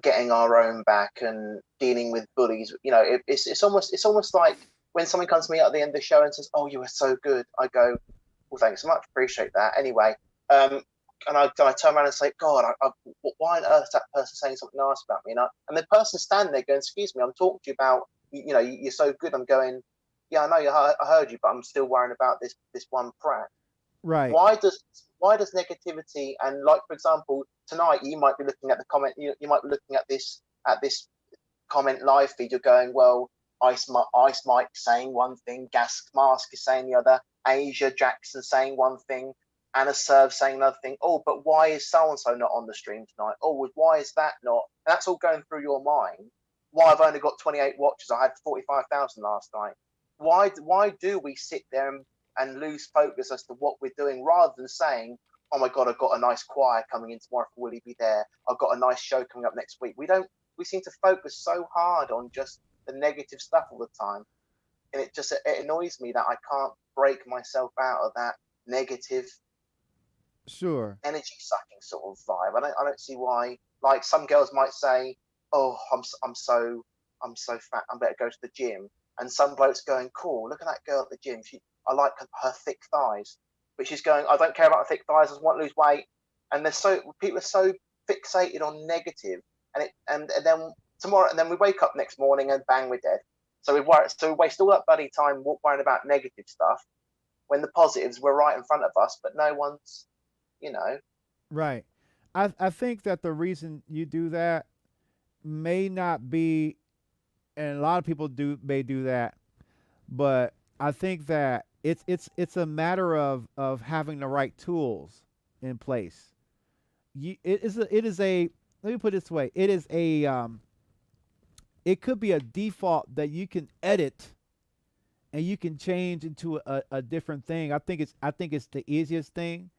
getting our own back and dealing with bullies? You know, it's almost like when someone comes to me at the end of the show and says, "Oh, you were so good," I go, "Well, thanks so much, appreciate that." Anyway, and I turn around and say, "God, why on earth is that person saying something nice about me?" And the person standing there going, "Excuse me, I'm talking to you about, you know, you're so good." I'm going, "Yeah, I know, I heard you, but I'm still worrying about this one prat." Right. Why does negativity, and like, for example, tonight you might be looking at the comment, you might be looking at this comment live feed, you're going, well, Ice Mike saying one thing, Gas Mask is saying the other, Asia Jackson saying one thing, Anna Serve saying another thing. Oh, but why is so and so not on the stream tonight? Oh, why is that not? And that's all going through your mind. Why I've only got 28 watches? I had 45,000 last night. Why do we sit there and lose focus as to what we're doing, rather than saying, "Oh my God, I've got a nice choir coming in tomorrow. Will he be there? I've got a nice show coming up next week." We seem to focus so hard on just the negative stuff all the time, and it annoys me that I can't break myself out of that negative, Sure. energy sucking sort of vibe. I don't see why. Like, some girls might say, "Oh, I'm so fat, I better go to the gym," and some blokes going, "Cool, look at that girl at the gym. I like her thick thighs," but she's going, "I don't care about thick thighs. I just want to lose weight." And people are so fixated on negative, and then tomorrow, and then we wake up next morning and bang, we're dead. So we waste all that bloody time worrying about negative stuff when the positives were right in front of us, but no one's, you know. Right. I think that the reason you do that may not be, and a lot of people may do that, but I think that it's a matter of having the right tools in place. It is a, let me put it this way. It is a it could be a default that you can edit and you can change into a different thing. I think it's the easiest thing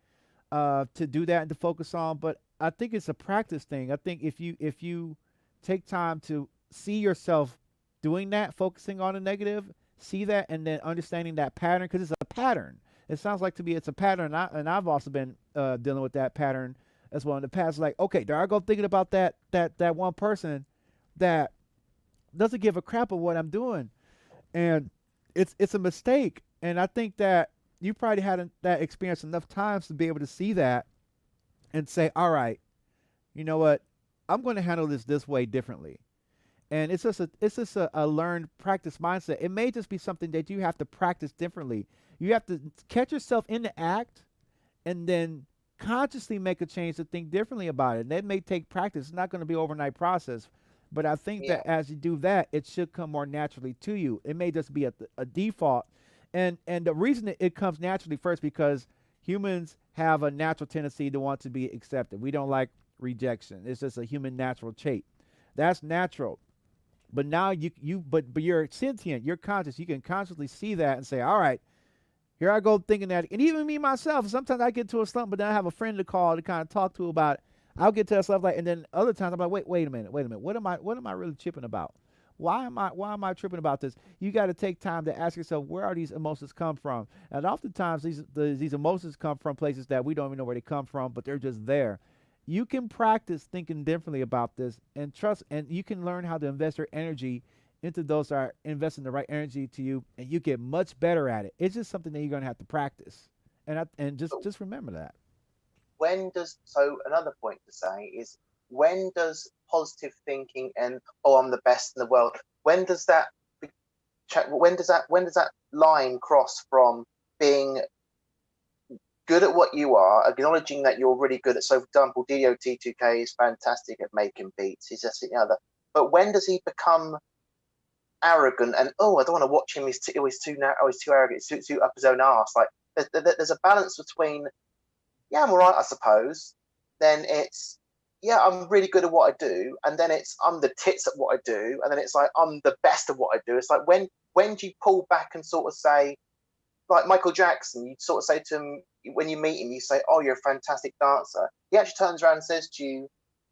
to do that and to focus on. But I think it's a practice thing. I think if you take time to see yourself doing that, focusing on the negative, see that, and then understanding that pattern, because it's a pattern. It sounds like to me it's a pattern, and I've also been dealing with that pattern as well in the past. Like, okay, there I go thinking about that one person that doesn't give a crap of what I'm doing, and it's a mistake. And I think that you probably had that experience enough times to be able to see that and say, all right, you know what, I'm going to handle this way differently. And it's just a learned practice mindset. It may just be something that you have to practice differently. You have to catch yourself in the act and then consciously make a change to think differently about it. And that may take practice. It's not going to be an overnight process. But I think that as you do that, it should come more naturally to you. It may just be a default. And the reason it comes naturally first, because humans have a natural tendency to want to be accepted. We don't like rejection. It's just a human natural trait. That's natural. But now but you're sentient, you're conscious. You can consciously see that and say, all right, here I go thinking that. And even me myself, sometimes I get to a slump, but then I have a friend to call to kind of talk to about it. I'll get to that stuff like, and then other times I'm like, wait a minute. What am I really tripping about? Why am I tripping about this? You got to take time to ask yourself, where are these emotions come from? And oftentimes these emotions come from places that we don't even know where they come from, but they're just there. You can practice thinking differently about this and trust, and you can learn how to invest your energy into those that are investing the right energy to you, and you get much better at it. It's just something that you're going to have to practice, and just remember that. Another point to say is, when does positive thinking and, "Oh, I'm the best in the world," when does that line cross from being good at what you are, acknowledging that you're really good at, so for example, Dillio T2K is fantastic at making beats, he's just the other, but when does he become arrogant and, "Oh, I don't want to watch him, he's too arrogant, he's too up his own arse"? Like, there's a balance between, "Yeah, I'm all right, I suppose," then it's, "Yeah, I'm really good at what I do," and then it's, "I'm the tits at what I do," and then it's like, "I'm the best at what I do." It's like, when do you pull back and sort of say, like Michael Jackson, you sort of say to him, when you meet him, you say, "Oh, you're a fantastic dancer." He actually turns around and says to you,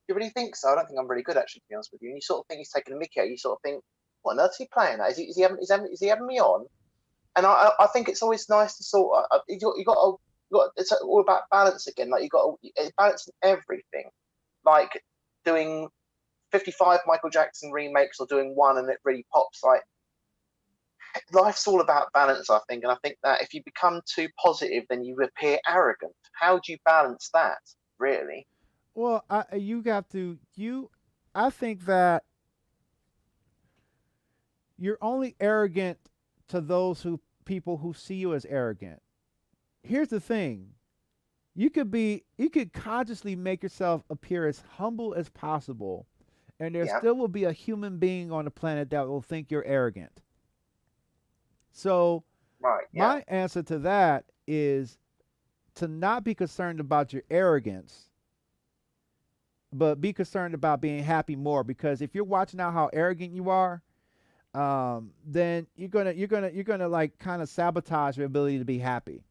"You really think so? I don't think I'm really good, actually, to be honest with you." And you sort of think he's taking a mickey out. You sort of think, what on earth's he playing at? Is he having me on? And I think it's always nice to sort of, it's all about balance again. Like you got to balance in everything, like doing 55 Michael Jackson remakes or doing one and it really pops. Like life's all about balance, I think. And I think that if you become too positive, then you appear arrogant. How do you balance that, really? Well, I think that you're only arrogant to those people who see you as arrogant. Here's the thing. You could consciously make yourself appear as humble as possible, and there still will be a human being on the planet that will think you're arrogant. So, my answer to that is to not be concerned about your arrogance, but be concerned about being happy more. Because if you're watching out how arrogant you are, then you're gonna like kind of sabotage your ability to be happy.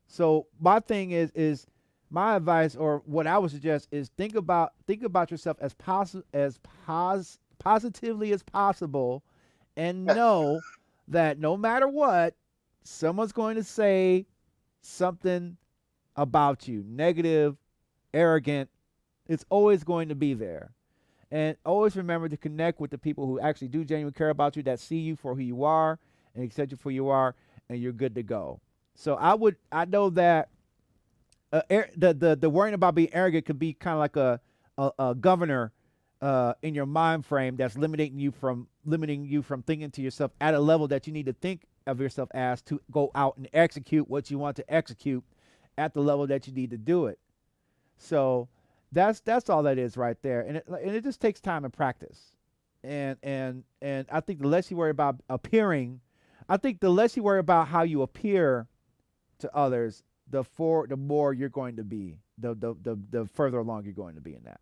So my thing is my advice, or what I would suggest, is think about yourself as positively as possible, and know that no matter what, someone's going to say something about you, negative, arrogant. It's always going to be there. And always remember to connect with the people who actually do genuinely care about you, that see you for who you are and accept you for who you are, and you're good to go. So I know that the worrying about being arrogant could be kind of like a governor in your mind frame that's limiting you from thinking to yourself at a level that you need to think of yourself as, to go out and execute what you want to execute at the level that you need to do it. So that's all that is right there, and it just takes time and practice. And I think the less you worry about appearing, I think the less you worry about how you appear to others, the more you're going to be, the further along you're going to be in that.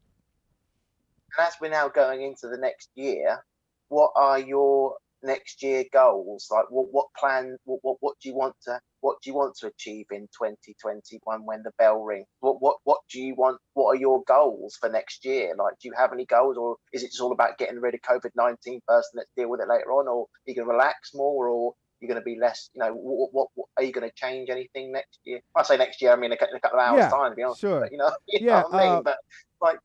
And as we're now going into the next year, what are your next year goals? Like what plan? What do you want to achieve in 2021 when the bell rings? What do you want? What are your goals for next year? Like, do you have any goals, or is it just all about getting rid of COVID-19 first and let's deal with it later on? Or are you going to relax more, or you're going to be less? What are you going to change anything next year? I say next year, I mean in a couple of hours time, to be honest. Sure. But, you know what I mean. But like,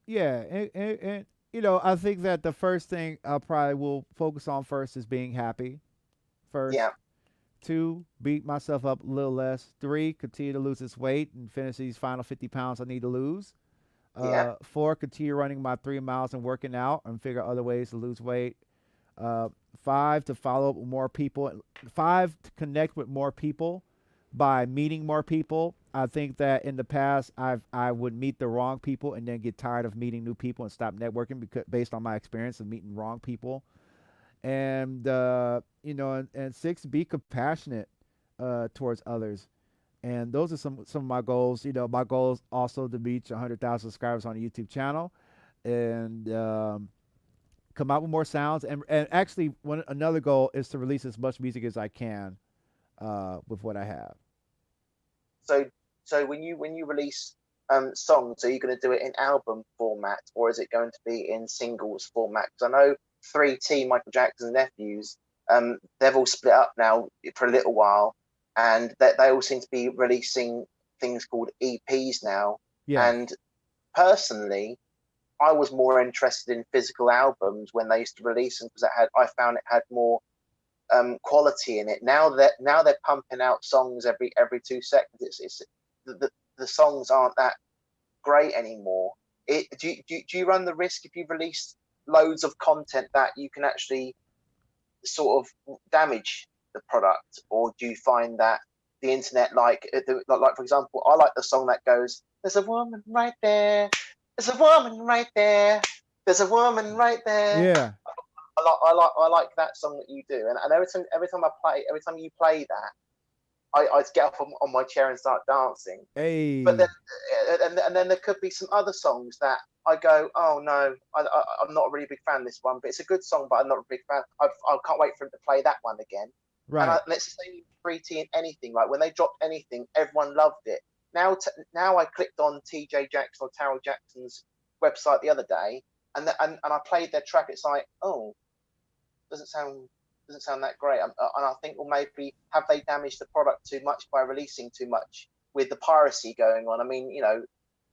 Yeah, and I think that the first thing I probably will focus on first is being happy. First. Yeah. 2, beat myself up a little less. 3, continue to lose this weight and finish these final 50 pounds I need to lose. 4, continue running my 3 miles and working out and figure out other ways to lose weight. 5, to follow up with more people. 5, to connect with more people by meeting more people. I think that in the past I would meet the wrong people and then get tired of meeting new people and stop networking, because based on my experience of meeting wrong people. And and 6, be compassionate towards others. And those are some of my goals. My goal is also to reach 100,000 subscribers on the YouTube channel, and come out with more sounds. And actually, another goal is to release as much music as I can with what I have. So when you release songs, are you going to do it in album format, or is it going to be in singles format? Because I know 3T, Michael Jackson's nephews, they've all split up now for a little while, and they all seem to be releasing things called EPs now. Yeah. And personally, I was more interested in physical albums when they used to release them, because I found it had more quality in it. Now they're pumping out songs every 2 seconds. It's the songs aren't that great anymore. Do you run the risk, if you release loads of content, that you can actually sort of damage the product? Or do you find that the internet, like for example, I like the song that goes, "There's a woman right there, there's a woman right there, there's a woman right there." Yeah. I like that song that you do, and every time you play that, I get up on my chair and start dancing. Hey. But then and then there could be some other songs that I go, oh no, I'm not a really big fan of this one, but it's a good song, but I'm not a big fan. I can't wait for him to play that one again. Right. And let's say 3T in anything, like when they dropped anything, everyone loved it. Now I clicked on TJ Jackson or Tara Jackson's website the other day, and I played their track. It's like, oh, doesn't sound that great. And I think, well, maybe have they damaged the product too much by releasing too much with the piracy going on? I mean, you know,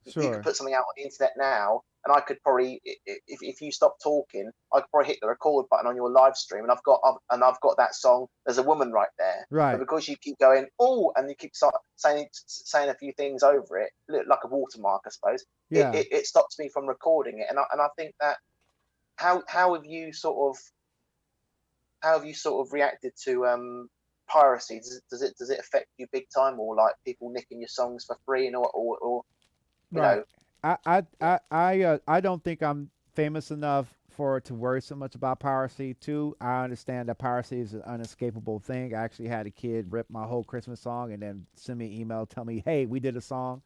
you Sure. could put something out on the internet now, and I could probably, if you stop talking, I could probably hit the record button on your live stream, and I've got that song. There's a woman right there, Right. but because you keep going, oh, and you keep saying a few things over it, like a watermark, I suppose. Yeah. It stops me from recording it, and I think that how have you sort of reacted to piracy? Does it affect you big time, or like people nicking your songs for free, and or you Right. know? I don't think I'm famous enough for it to worry so much about piracy. Too, I understand that piracy is an unescapable thing. I actually had a kid rip my whole Christmas song and then send me an email, tell me, "Hey, we did a song."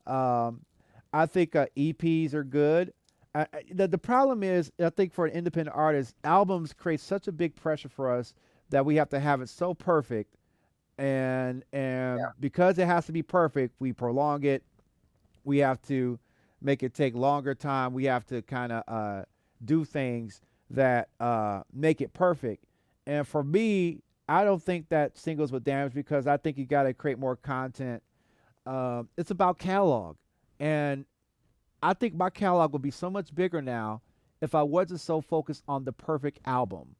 Um, I think EPs are good. The problem is, I think for an independent artist, albums create such a big pressure for us that we have to have it so perfect, and Yeah. because it has to be perfect, we prolong it. We have to make it take longer time. We have to kind of do things that make it perfect. And for me, I don't think that singles would damage because I think you got to create more content. It's about catalog, and I think my catalog would be so much bigger now if I wasn't so focused on the perfect album,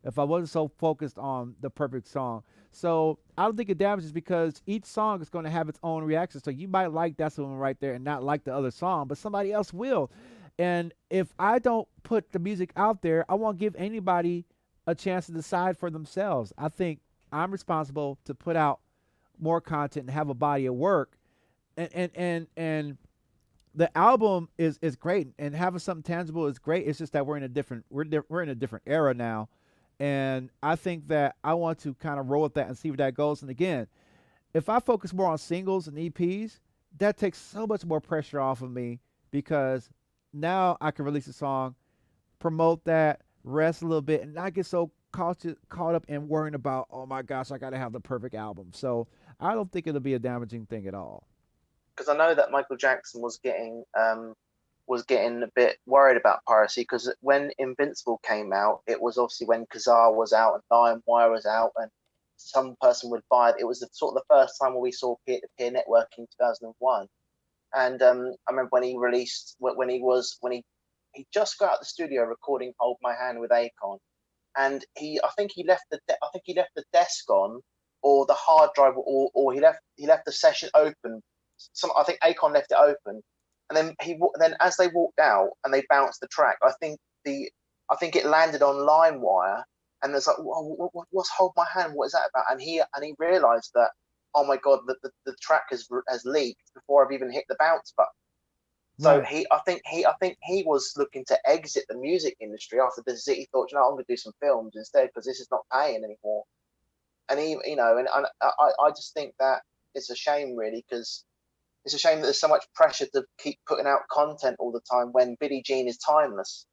if I wasn't so focused on the perfect song. So I don't think it damages because each song is going to have its own reaction. So you might like that one right there and not like the other song, but somebody else will. And if I don't put the music out there, I won't give anybody a chance to decide for themselves. I think I'm responsible to put out more content and have a body of work. And the album is great, and having something tangible is great. It's just that we're in a different we're in a different era now, and I think that I want to kind of roll with that and see where that goes. And again, if I focus more on singles and EPs, that takes so much more pressure off of me because now I can release a song, promote that, rest a little bit, and not get so caught up in worrying about, oh my gosh, I got to have the perfect album. So I don't think it'll be a damaging thing at all. Because I know that Michael Jackson was getting a bit worried about piracy because when Invincible came out, it was obviously when Kazaa was out and LimeWire was out, and some person would buy it. It was sort of the first time where we saw peer-to-peer networking in 2001. And I remember when he released when he just got out the studio recording "Hold My Hand" with Akon, and I think he left the desk on, or the hard drive, or he left the session open. I think Akon left it open, and then as they walked out and they bounced the track, I think it landed on LimeWire, and there's like, what's "Hold My Hand"? What is that about? And he realised that, oh my god, the track has leaked before I've even hit the bounce button. So Right. I think he was looking to exit the music industry after this. He thought, I'm going to do some films instead because this is not paying anymore. And I just think that it's a shame, really, because it's a shame that there's so much pressure to keep putting out content all the time when Billie Jean is timeless.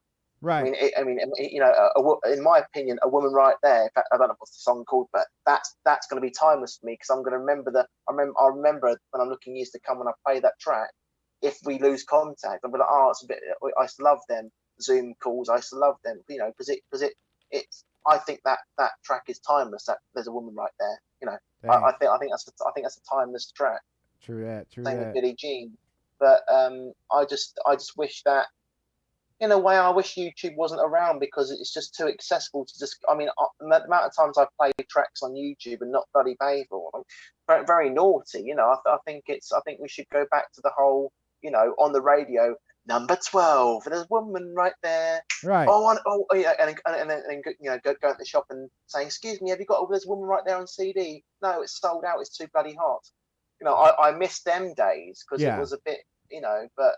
Right. In my opinion, "A Woman Right There." In fact, I don't know what's the song called, but that's going to be timeless for me because I'm going to remember I'll remember when I'm looking years to come when I play that track. If we lose contact, I'm going to it's a bit. I used to love them Zoom calls. I used to love them, because it's. I think that track is timeless. That "There's a Woman Right There." I think that's a timeless track. True that. True Same with that. Billie Jean, but I just wish that. In a way, I wish YouTube wasn't around because it's just too accessible to just. I mean, the amount of times I've played tracks on YouTube and not bloody paid for them, very, very naughty. I think we should go back to the whole, on the radio, number 12. There's a woman right there. Right. Yeah, and then go to the shop and say, "Excuse me, have you got there's a woman right there on CD?" "No, it's sold out. It's too bloody hot." I miss them days because Yeah. it was a bit, but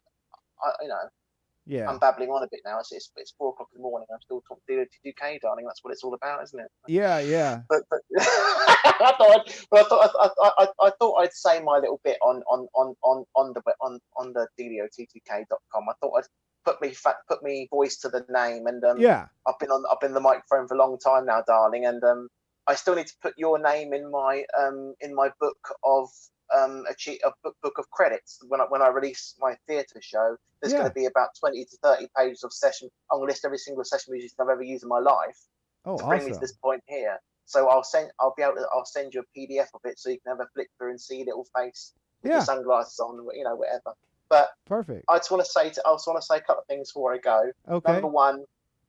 Yeah. I'm babbling on a bit now. It's 4:00 in the morning. I'm still talking Dillio 2K, darling. That's what it's all about, isn't it? Yeah. Yeah. But I thought I'd say my little bit on the Dillio2K.com. I thought I'd put me voice to the name, and Yeah. I've been the microphone for a long time now, darling, and I still need to put your name in my book of a book of credits when I release my theatre show. There's going to be about 20 to 30 pages of session. I'm going to list every single session musician I've ever used in my life, Oh, to bring me to awesome. this point here. So I'll send you a PDF of it so you can have a flick through and see little face with your Yeah, sunglasses on, whatever. But perfect. I just want to say a couple of things before I go. Okay.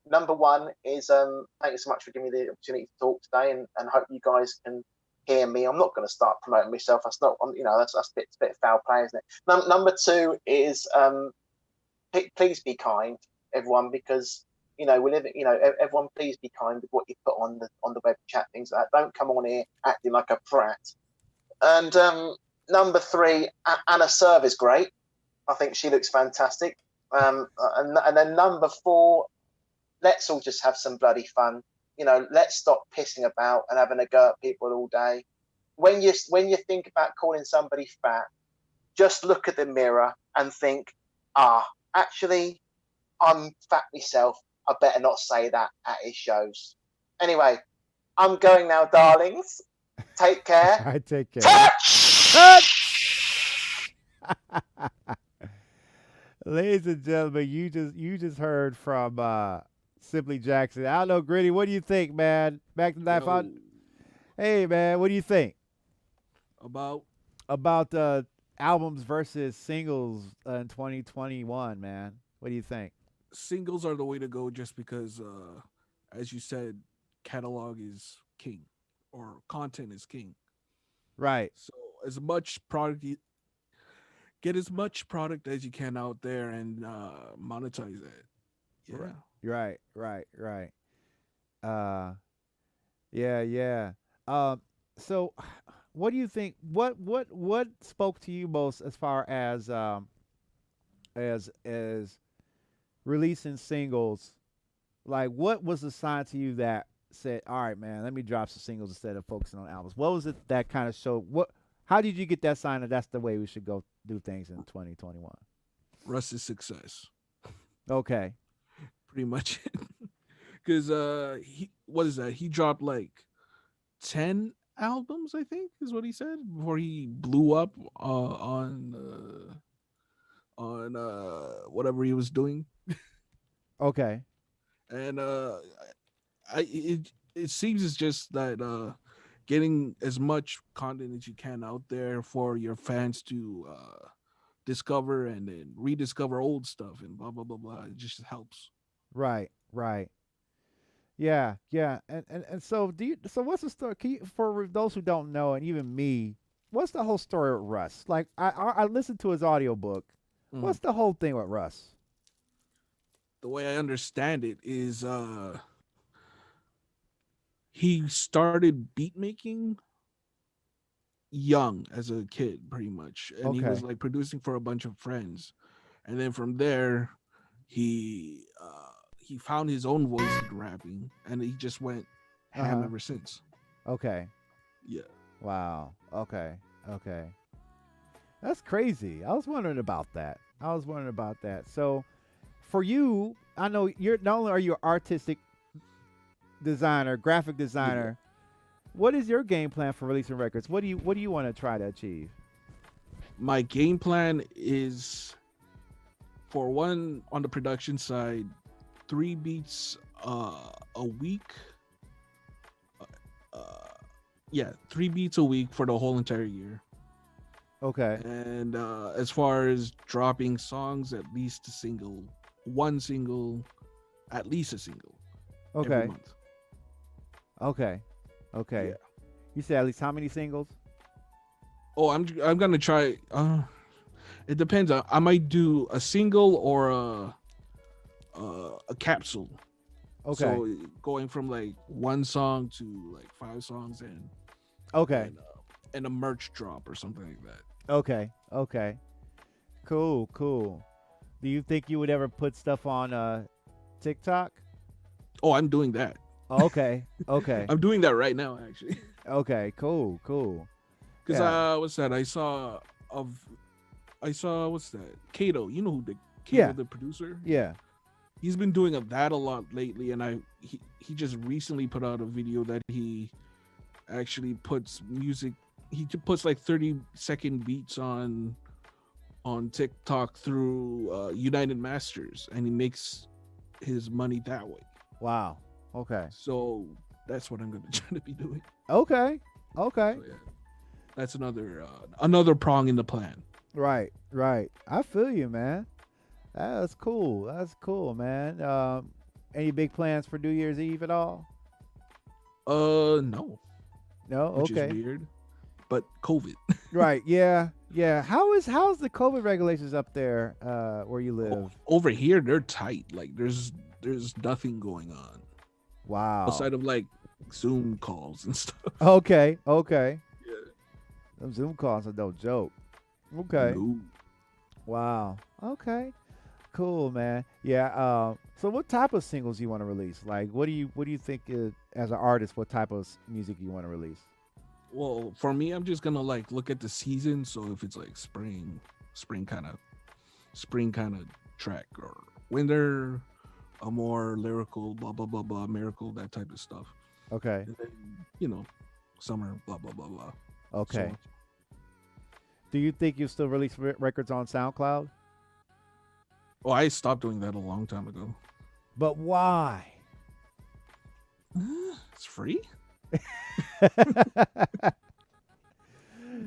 Number one is thank you so much for giving me the opportunity to talk today, and hope you guys can hear me. I'm not going to start promoting myself. That's not, that's a bit of foul play, isn't it? Number two is please be kind, everyone, because we live. Everyone, please be kind with what you put on the web chat, things like that. Don't come on here acting like a prat. And number three, Anna Serve is great. I think she looks fantastic. And then number four, let's all just have some bloody fun. Let's stop pissing about and having a go at people all day. When you think about calling somebody fat, just look at the mirror and think, actually, I'm fat myself. I better not say that at his shows. Anyway, I'm going now, darlings. Take care. I take care. Touch! Ladies and gentlemen, you just heard from Simply Jackson. I don't know, Gritty. What do you think, man? Back to life. Yo, Hey, man. What do you think about about albums versus singles in 2021, man? What do you think? singles are the way to go just because, as you said, catalog is king or content is king. Right. So as much product, get as much product as you can out there and monetize it. Yeah. Right. Uh, yeah. So, what do you think? What spoke to you most as far as releasing singles? Like, what was the sign to you that said, "All right, man, let me drop some singles instead of focusing on albums"? What was it that kind of showed? What? How did you get that sign that that's the way we should go do things in 2021? Russ's success, Okay. pretty much. Because what is that? He dropped like 10 albums, I think, is what he said before he blew up on whatever he was doing. Okay. And it seems it's just that getting as much content as you can out there for your fans to discover and then rediscover old stuff and blah blah blah blah. It just helps. Right. Yeah. And so so what's the story? For those who don't know, and even me, what's the whole story with Russ? Like I listened to his audiobook. Mhm. What's the whole thing with Russ? The way I understand it is he started beat making young as a kid pretty much, and he Okay. was like producing for a bunch of friends, and then from there he found his own voice in rapping, and he just went ham Uh-huh. ever since. Okay. Yeah. Wow. Okay. That's crazy. I was wondering about that. So, for you, I know you're not only are you an artistic designer, graphic designer. What is your game plan for releasing records? What do you want to try to achieve? My game plan is, for one, on the production side, 3 beats a week. 3 beats a week for the whole entire year. Okay. And as far as dropping songs, at least one single, at least a single Okay. every month. Okay. Yeah. You said at least how many singles? Oh, I'm gonna try. It depends. I might do a single or a capsule. Okay. So going from like 1 song to like 5 songs Okay. and a merch drop or something like that. Okay. Cool. Do you think you would ever put stuff on TikTok? Oh, I'm doing that. Okay. I'm doing that right now, actually. Okay. Cool. Because Yeah. what's that? I saw what's that? Kato. You know who Yeah. the producer? Yeah. He's been doing that a lot lately, and he just recently put out a video that he actually puts music. He puts like 30-second beats on TikTok through United Masters, and he makes his money that way. Wow. Okay. So that's what I'm gonna try to be doing. Okay. So, yeah, that's another prong in the plan. Right. I feel you, man. That's cool. Man. Any big plans for New Year's Eve at all? No, No. which Okay. is weird, but COVID. Right. Yeah. How's the COVID regulations up there where you live? Over here, they're tight. Like there's nothing going on Wow. outside of like Zoom calls and stuff. Okay. Yeah. Them Zoom calls are no joke. Okay. No. Wow. Okay. Cool, man. Yeah. So what type of singles you want to release? Like, what do you think as an artist? What type of music you want to release? Well, for me, I'm just gonna like look at the season. So if it's like spring kind of track, or winter, a more lyrical, blah blah blah blah, miracle, that type of stuff. Okay. And then, summer, blah blah blah blah. Okay. So, Do you think you still release records on SoundCloud? I stopped doing that a long time ago. But why? It's free.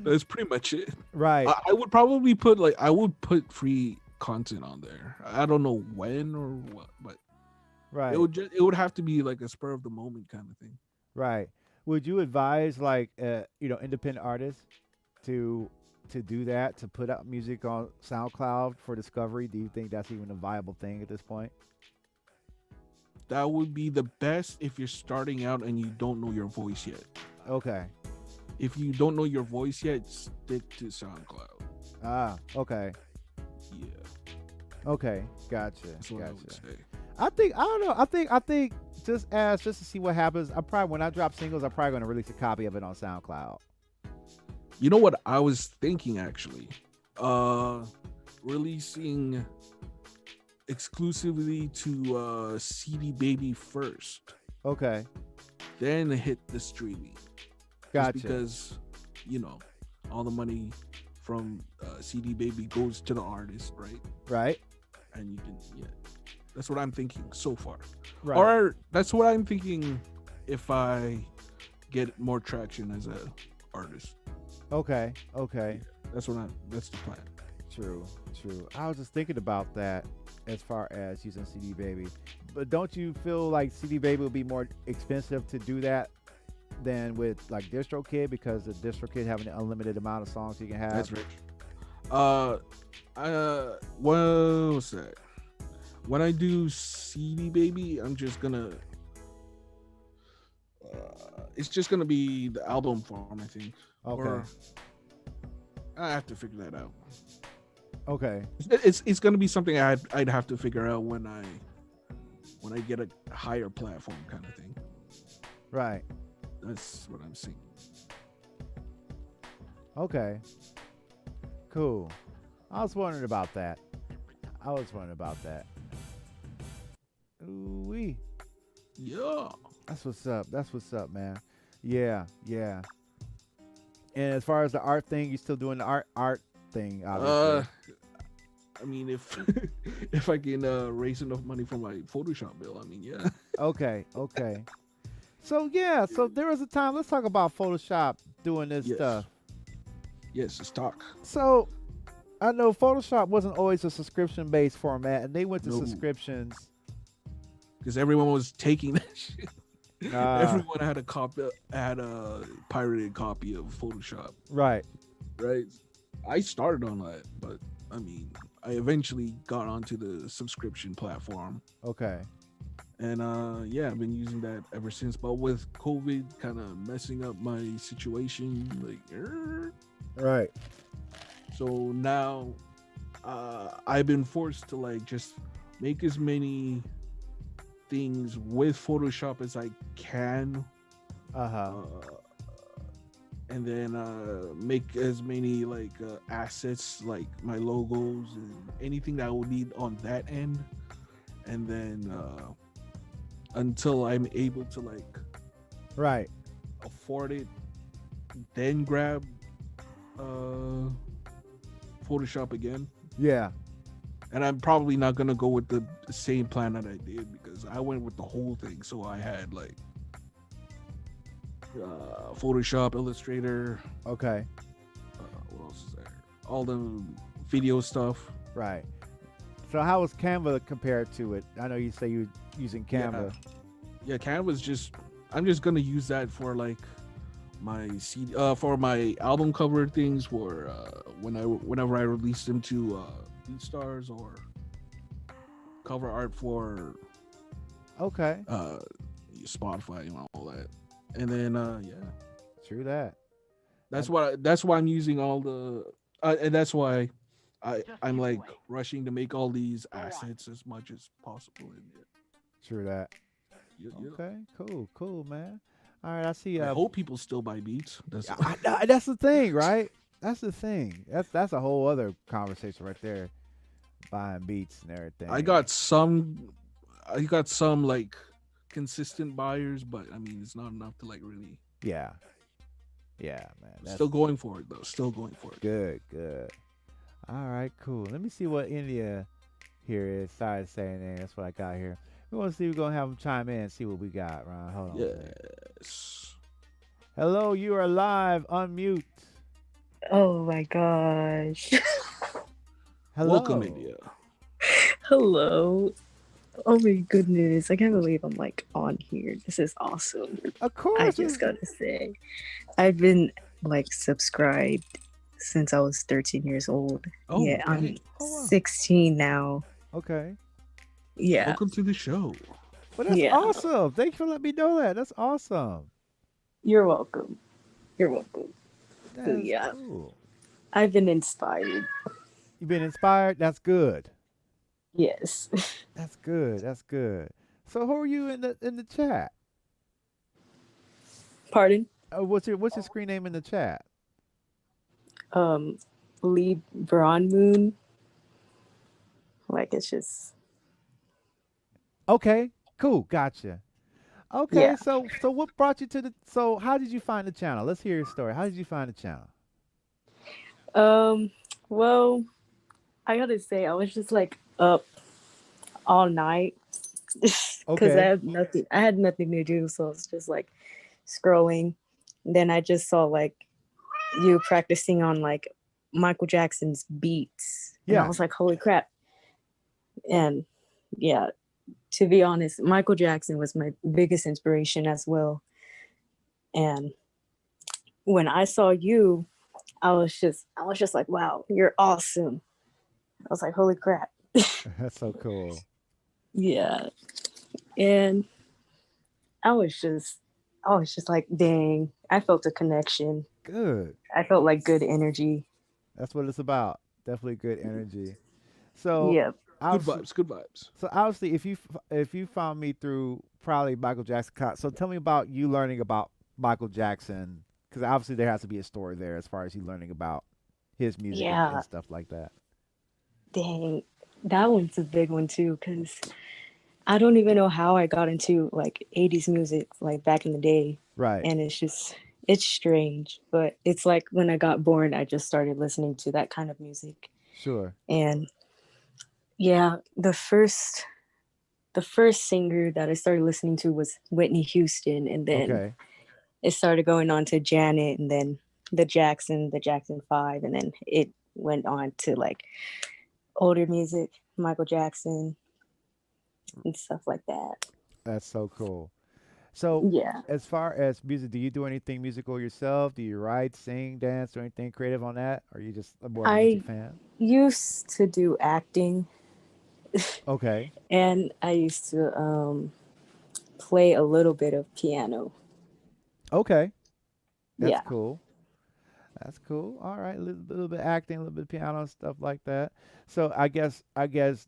That's pretty much it. Right. I would probably put free content on there. I don't know when or what, but right. it would have to be like a spur of the moment kind of thing. Right. Would you advise like independent artists to do that, to put out music on SoundCloud for discovery? Do you think that's even a viable thing at this point? That would be the best if you're starting out and you don't know your voice yet. Okay. If you don't know your voice yet, stick to SoundCloud. Ah, okay. Yeah. Okay, gotcha. That's what I would say. I don't know. I think just to see what happens. When I drop singles, I'm probably gonna release a copy of it on SoundCloud. You know what I was thinking actually? Releasing exclusively to CD Baby first. Okay. Then hit the streaming. Gotcha. Just because, all the money from CD Baby goes to the artist, right? Right. And you can, that's what I'm thinking so far. Right. Or that's what I'm thinking if I get more traction as a artist. Okay. That's the plan. True. I was just thinking about that as far as using CD Baby. But don't you feel like CD Baby would be more expensive to do that than with like DistroKid, because the DistroKid have an unlimited amount of songs you can have? That's rich. What was that? When I do CD Baby, I'm just gonna it's just gonna be the album form, I think. Okay. Or I have to figure that out. Okay. It's gonna be something I'd have to figure out when I get a higher platform kind of thing. Right. That's what I'm seeing. Okay. Cool. I was wondering about that. Ooh-wee. Yeah. That's what's up, man. Yeah. And as far as the art thing, you still doing the art thing, obviously. I mean, if I can raise enough money for my Photoshop bill, I mean, yeah. Okay. So there was a time. Let's talk about Photoshop doing this stuff. Yes, let's talk. So I know Photoshop wasn't always a subscription-based format, and they went to subscriptions because everyone was taking that shit. Everyone had a pirated copy of Photoshop. Right. I started on that, but I mean, I eventually got onto the subscription platform. Okay. And I've been using that ever since. But with COVID kind of messing up my situation, right. So now I've been forced to like just make as many things with Photoshop as I can. And then make as many like assets, like my logos and anything that I would need on that end. And then until I'm able to like afford it, then grab Photoshop again. Yeah. And I'm probably not gonna go with the same plan that I did because I went with the whole thing. So I had like Photoshop, Illustrator. Okay. What else is there? All the video stuff. Right. So how was Canva compared to it? I know you say you're using Canva. Yeah, Canva's just. I'm just gonna use that for like my CD, for my album cover things, for whenever I release them to BeatStars, or cover art for Okay. Spotify and all that. And then True that. that's why I'm using all the and that's why I'm like rushing to make all these assets as much as possible. And True that. Okay. Cool, man. All right. I see. I hope people still buy beats. That's That's the thing, right? That's the thing. That's a whole other conversation right there. Buying beats and everything. I got some like consistent buyers, but I mean it's not enough to like really. Yeah, man. That's Still going for it though. Still going for it. good. All right, cool. Let me see what India here is. Sorry to say anything. That's what I got here. We want to see. We're gonna have them chime in and see what we got. Ron, hold on. Yes. Hello, you are live. Unmute. Oh my gosh. Hello. Welcome, India. Hello. Oh my goodness. I can't believe I'm like on here. This is awesome. Of course. I just gotta say. I've been like subscribed since I was 13 years old. Oh, yeah, I'm dang. 16 now. Okay. Yeah. Welcome to the show. Well, that's Yeah. awesome. Thank you for letting me know that. That's awesome. You're welcome. You're welcome. That's yeah. cool. I've been inspired. You've been inspired. That's good. Yes. That's good. So who are you in the chat? Pardon? What's your screen name in the chat? Lee Brown Moon. Like it's just Okay, cool, gotcha. Okay, Yeah. so what brought you to the? So how did you find the channel? Let's hear your story. How did you find the channel? Well, I gotta say I was just like up all night because Okay. I had nothing to do, so I was just like scrolling. Then I just saw like you practicing on like Michael Jackson's beats. And Yeah. I was like, holy crap. And yeah, to be honest, Michael Jackson was my biggest inspiration as well. And when I saw you, I was just like, wow, you're awesome. I was like, holy crap. That's so cool. Yeah. And I was just like, dang, I felt a connection. Good. I felt like good energy. That's what it's about. Definitely good energy. So Yeah. Good vibes. Good vibes. So obviously, if you found me through probably Michael Jackson, so tell me about you learning about Michael Jackson, because obviously there has to be a story there as far as you learning about his music Yeah. and stuff like that. Dang, that one's a big one too, because I don't even know how I got into like 80s music like back in the day. Right. And it's strange, but it's like when I got born, I just started listening to that kind of music. Sure. And yeah, the first singer that I started listening to was Whitney Houston, and then Okay. it started going on to Janet, and then the Jackson 5, and then it went on to like older music, Michael Jackson and stuff like that. That's so cool. So Yeah. as far as music, do you do anything musical yourself? Do you write, sing, dance, or anything creative on that? Or are you just more of a music fan? Used to do acting, Okay. and I used to play a little bit of piano. Okay. That's Yeah. cool. That's cool. All right, a little bit acting, a little bit of piano and stuff like that. So I guess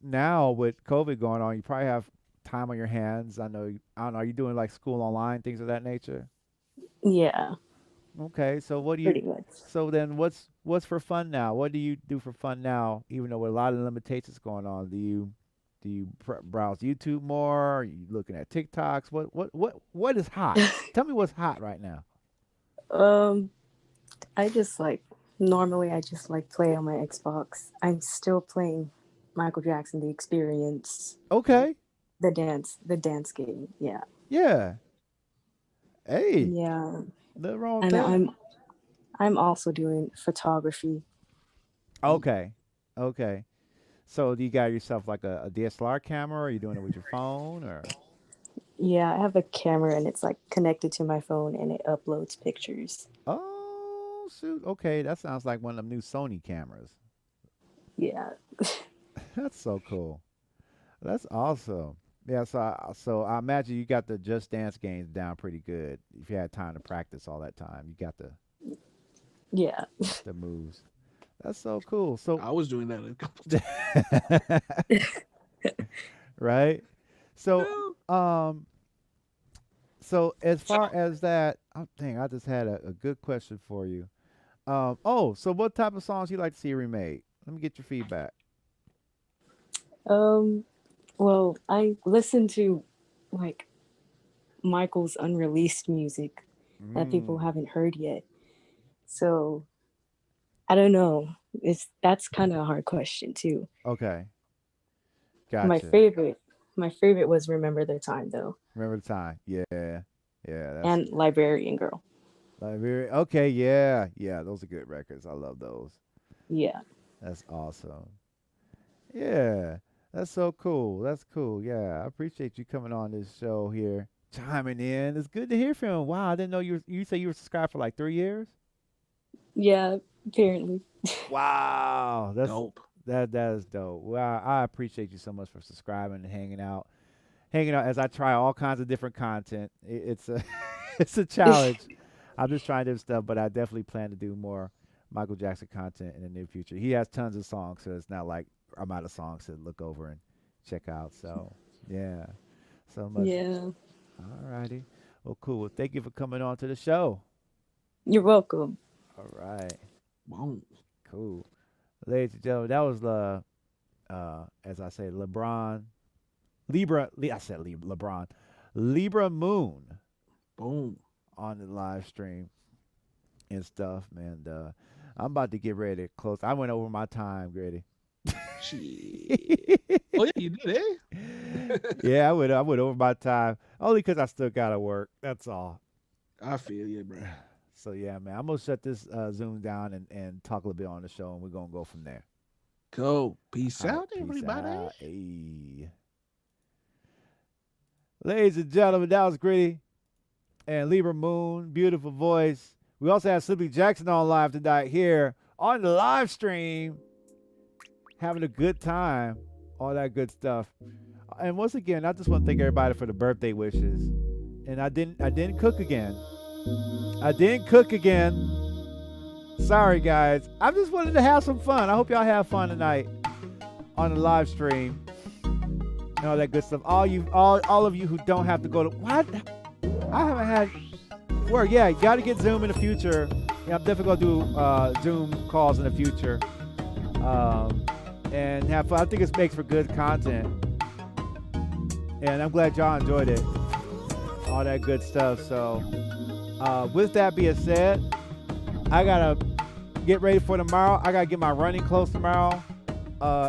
now with COVID going on, you probably have time on your hands. I don't know. Are you doing like school online, things of that nature? Yeah, Okay. So what do pretty you? much. So then, what's for fun now? What do you do for fun now? Even though with a lot of limitations going on, do you browse YouTube more? Are you looking at TikToks? What is hot? Tell me what's hot right now. I just like normally I just like play on my Xbox. I'm still playing Michael Jackson, The Experience, Okay. the dance game. Yeah. Yeah. Hey, Yeah. nothing wrong with And that. I'm also doing photography. Okay. Okay. So do you got yourself like a DSLR camera? Or are you doing it with your phone or? Yeah, I have a camera and it's like connected to my phone and it uploads pictures. Oh, shoot. Okay. That sounds like one of them new Sony cameras. Yeah. That's so cool. That's awesome. Yeah, so I imagine you got the Just Dance games down pretty good. If you had time to practice all that time, you got Yeah. the moves. That's so cool. So I was doing that a couple times. right? So so as far as that, oh dang, I just had a good question for you. So what type of songs you like to see remade? Let me get your feedback. Well, I listen to like Michael's unreleased music that people Mm, haven't heard yet. So I don't know. That's kind of a hard question too. okay, My gotcha. favorite, my favorite was Remember the Time though, Remember the time? Yeah, yeah. That's and Librarian Girl. like very okay. Yeah. Those are good records. I love those. Yeah. That's awesome. Yeah, that's so cool. That's cool. Yeah, I appreciate you coming on this show here, chiming in. It's good to hear from you. Wow, I didn't know you say you were subscribed for like 3 years. Yeah, apparently. Wow, Dope. that is dope. Well, I appreciate you so much for subscribing and hanging out as I try all kinds of different content. It's a it's a challenge. I'm just trying different stuff, but I definitely plan to do more Michael Jackson content in the near future. He has tons of songs, so it's not like I'm out of songs to look over and check out. So yeah, so much. Yeah. All righty. Well, cool. Well, thank you for coming on to the show. You're welcome. All right. Boom. Cool. Ladies and gentlemen, that was the as I say, LeBron. Libra Moon Boom. on the live stream and stuff, man. I'm about to get ready to close. I went over my time, Grady. Shit. Oh yeah, you did, eh? Yeah, I went over my time only because I still gotta work. That's all. I feel you, bro. So yeah, man, I'm gonna shut this Zoom down and talk a little bit on the show, and we're gonna go from there. Cool. Peace All right, out, peace everybody. out. Hey. Ladies and gentlemen, that was Gritty and Libra Moon, beautiful voice. We also have Slippy Jackson on live tonight here on the live stream, having a good time, all that good stuff. And once again, I just want to thank everybody for the birthday wishes. And I didn't cook again. I didn't cook again. Sorry, guys. I just wanted to have some fun. I hope y'all have fun tonight on the live stream and all that good stuff. All of you who don't have to go to what? I haven't had work. Yeah, you got to get Zoom in the future. Yeah, I'm definitely gonna do Zoom calls in the future and have fun. I think it makes for good content, and I'm glad y'all enjoyed it. All that good stuff. So, with that being said, I gotta get ready for tomorrow. I gotta get my running clothes tomorrow.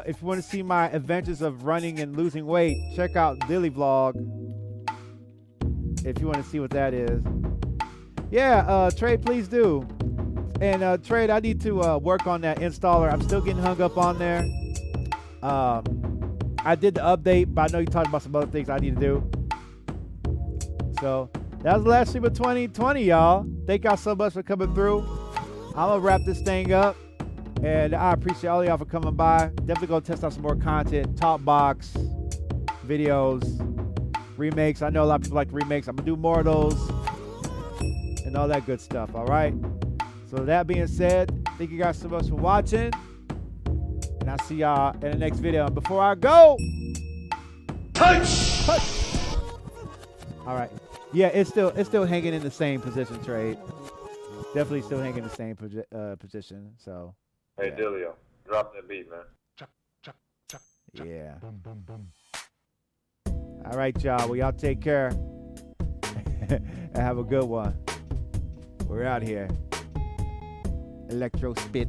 If you want to see my adventures of running and losing weight, check out Dillio vlog. If you want to see what that is. Yeah, Trade, please do. And Trade, I need to work on that installer. I'm still getting hung up on there. I did the update, but I know you talked about some other things I need to do. So that was the last stream of 2020, y'all. Thank y'all so much for coming through. I'm gonna wrap this thing up, and I appreciate all of y'all for coming by. Definitely gonna test out some more content, talk box, videos, remakes. I know a lot of people like remakes. I'm gonna do more of those and all that good stuff. All right. So that being said, thank you guys so much for watching, and I'll see y'all in the next video. And before I go, touch. All right. Yeah, it's still hanging in the same position, Trade. Definitely still hanging in the same position. So. Hey, yeah. Dillio, drop that beat, man. Yeah. All right, y'all. Well, y'all take care and have a good one. We're out here. Electro spit.